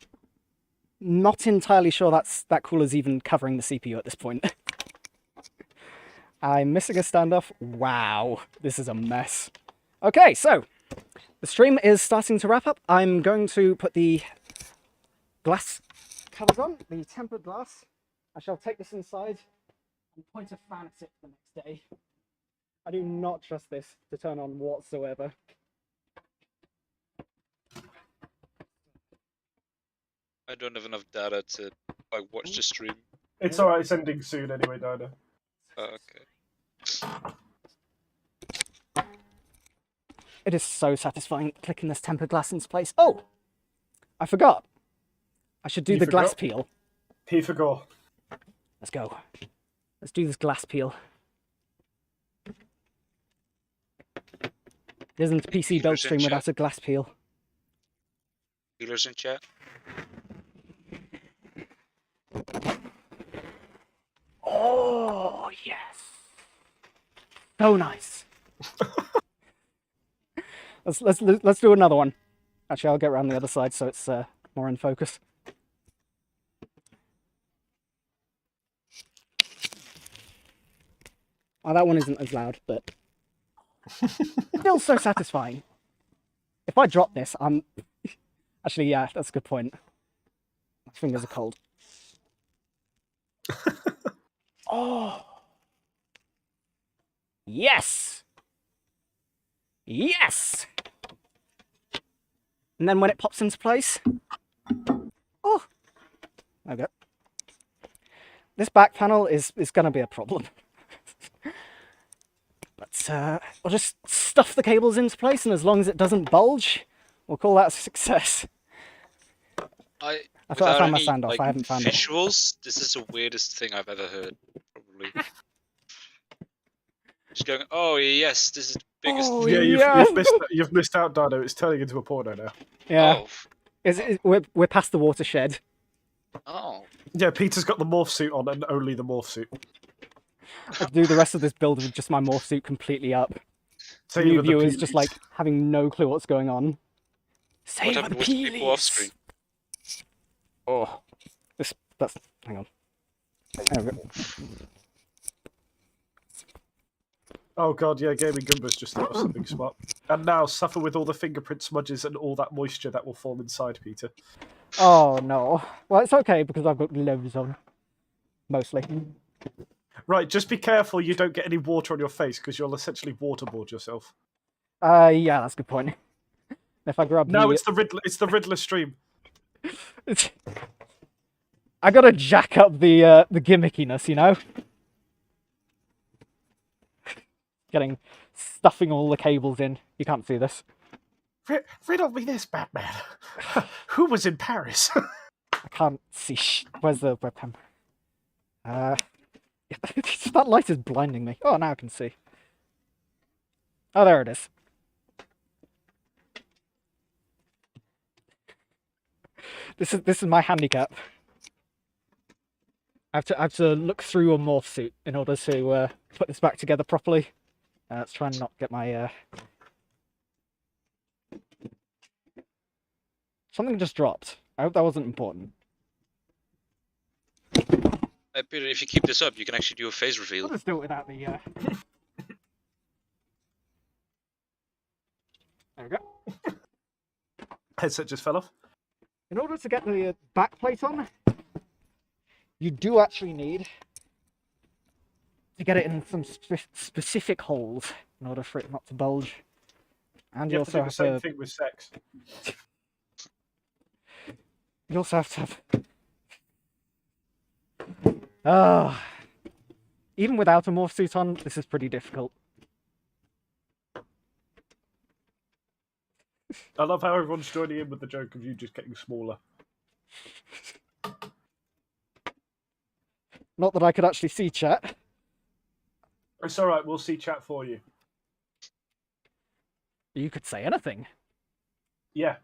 not entirely sure that cooler's even covering the CPU at this point. I'm missing a standoff. Wow, this is a mess. Okay, so the stream is starting to wrap up. I'm going to put the glass covers on, the tempered glass. I shall take this inside and point a fan at it the next day. I do not trust this to turn on whatsoever. I don't have enough data to like watch the stream. It's alright, it's ending soon anyway, Dino. Okay. It is so satisfying clicking this tempered glass into place. Oh! I forgot. I should do You the glass forgot? peel. He forgot. Let's go. Let's do this glass peel. It isn't a PC build stream without a glass peel. Healers in chat. Oh, yes. So nice. Let's do another one. Actually, I'll get around the other side so it's more in focus. Oh, that one isn't as loud, but still so satisfying. If I drop this, I'm... Actually, yeah, that's a good point. My fingers are cold. Oh! Yes! Yes! And then when it pops into place... Oh! Okay. This back panel is going to be a problem. But we'll just stuff the cables into place, and as long as it doesn't bulge, we'll call that a success. I thought I found my any, standoff. like, I haven't found it. visuals, this is the weirdest thing I've ever heard. Probably. Just going, oh yes, this is the biggest. Oh, Yeah, yeah. you've missed out, Dino. It's turning into a porno now. Yeah. Oh. We're past the watershed. Oh. Yeah, Peter's got the morph suit on and only the morph suit. I'll do the rest of this build with just my morph suit completely up. Same New with the viewers peelies. just like having no clue what's going on. What Save the happened with the people off screen? Oh, that's hang on. There we go. Oh god, yeah, Gaming Gumbo's just thought of something smart. And now suffer with all the fingerprint smudges and all that moisture that will form inside Peter. Oh no. Well, it's okay because I've got gloves on, mostly. Right, just be careful you don't get any water on your face because you'll essentially waterboard yourself. Yeah, that's a good point. If I grab No, the... it's the Riddler stream. I gotta jack up the gimmickiness, you know? Stuffing all the cables in. You can't see this. Riddle me this, Batman. Who was in Paris? I can't see. Where's the webcam? That light is blinding me. Oh, now I can see. Oh, there it is. This is my handicap. I have to look through a morph suit in order to put this back together properly. Let's try and not get my... Something just dropped. I hope that wasn't important. Peter, if you keep this up, you can actually do a face reveal. I'll just do it without the... There we go. Headset just fell off. In order to get the back plate on, you do actually need to get it in some specific holes in order for it not to bulge. And you You have to also do the have same to... thing with sex. You also have to have... Oh. Even without a morph suit on, this is pretty difficult. I love how everyone's joining in with the joke of you just getting smaller. Not that I could actually see chat. It's alright, we'll see chat for you. You could say anything. Yeah.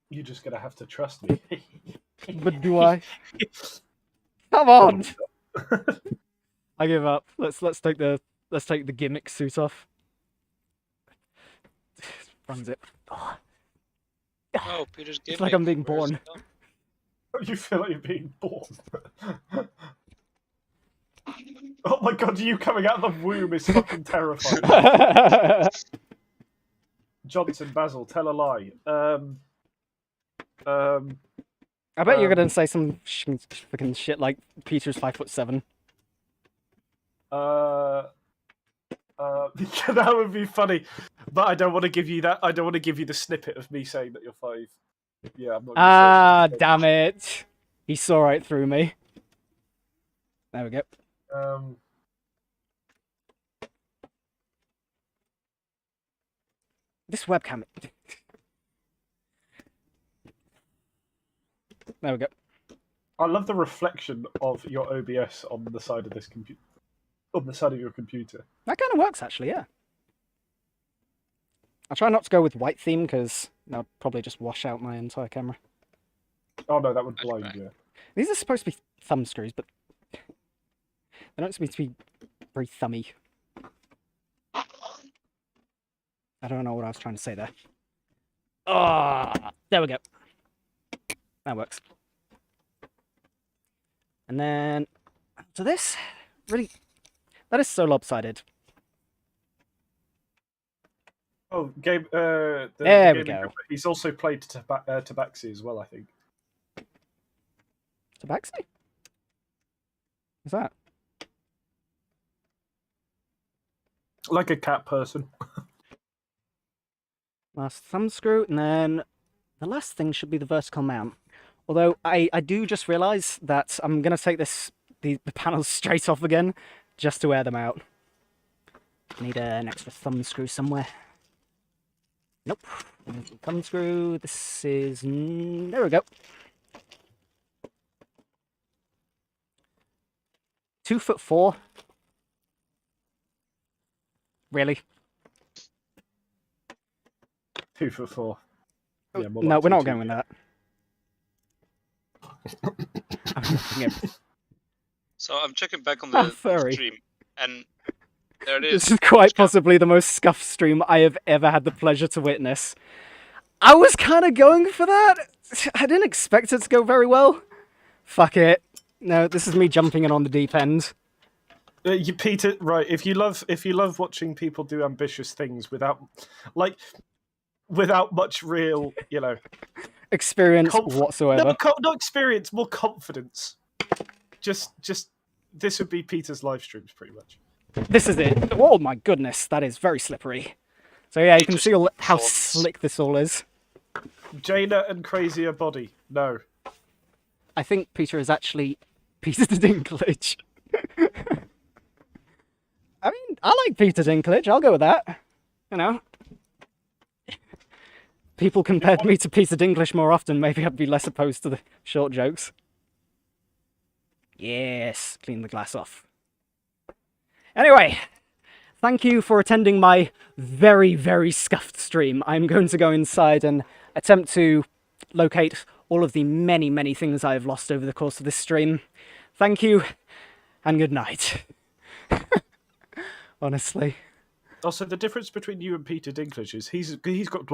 You're just gonna have to trust me. But do I? Come on! I give up. Let's take the gimmick suit off. Runs it. Oh. Oh, Peter's gimmick. It's like I'm being Where's born. it gone? You feel like you're being born. Oh my god, you coming out of the womb is fucking terrifying. Johnson, Basil, tell a lie. I bet you're gonna say some fucking shit like Peter's 5'7". That would be funny, but I don't want to give you that. I don't want to give you the snippet of me saying that you're 5. Yeah, I'm not. Ah, damn it! He saw right through me. There we go. This webcam. There we go. I love the reflection of your OBS on the side of this computer. On the side of your computer. That kind of works, actually, yeah. I'll try not to go with white theme, because that'll probably just wash out my entire camera. Oh no, that would blind you. These are supposed to be thumb screws, but they don't seem to be very thummy. I don't know what I was trying to say there. Ah, there we go. That works. And then to this, really, that is so lopsided. Oh, Gabe. There we gaming go. group, he's also played Tabaxi as well, I think. Tabaxi? What's that? Like a cat person. Last thumb screw, and then the last thing should be the vertical mount. Although I do just realise that I'm going to take the panels straight off again just to air them out. Need an extra thumb screw somewhere. Nope. Thumb screw. This is... There we go. 2'4". Really? 2'4". Yeah, more No, like we're not 2'2". going with that. Yep. So I'm checking back on Ah, the furry. stream, and there it is. This is quite possibly the most scuffed stream I have ever had the pleasure to witness. I was kind of going for that. I didn't expect it to go very well. Fuck it. No, this is me jumping in on the deep end. Peter, right? If you love watching people do ambitious things without much real, Experience whatsoever. not experience, more confidence. Just this would be Peter's live streams, pretty much. This is it. Oh my goodness, that is very slippery. So yeah, you can see how Thoughts. slick this all is. Jaina and crazier body. No. I think Peter is actually Peter Dinklage. I mean, I like Peter Dinklage. I'll go with that. You know. People compared me to Peter Dinklage more often. Maybe I'd be less opposed to the short jokes. Yes, clean the glass off. Anyway, thank you for attending my very, very scuffed stream. I'm going to go inside and attempt to locate all of the many, many things I have lost over the course of this stream. Thank you, and good night. Honestly. Also, the difference between you and Peter Dinklage is he's got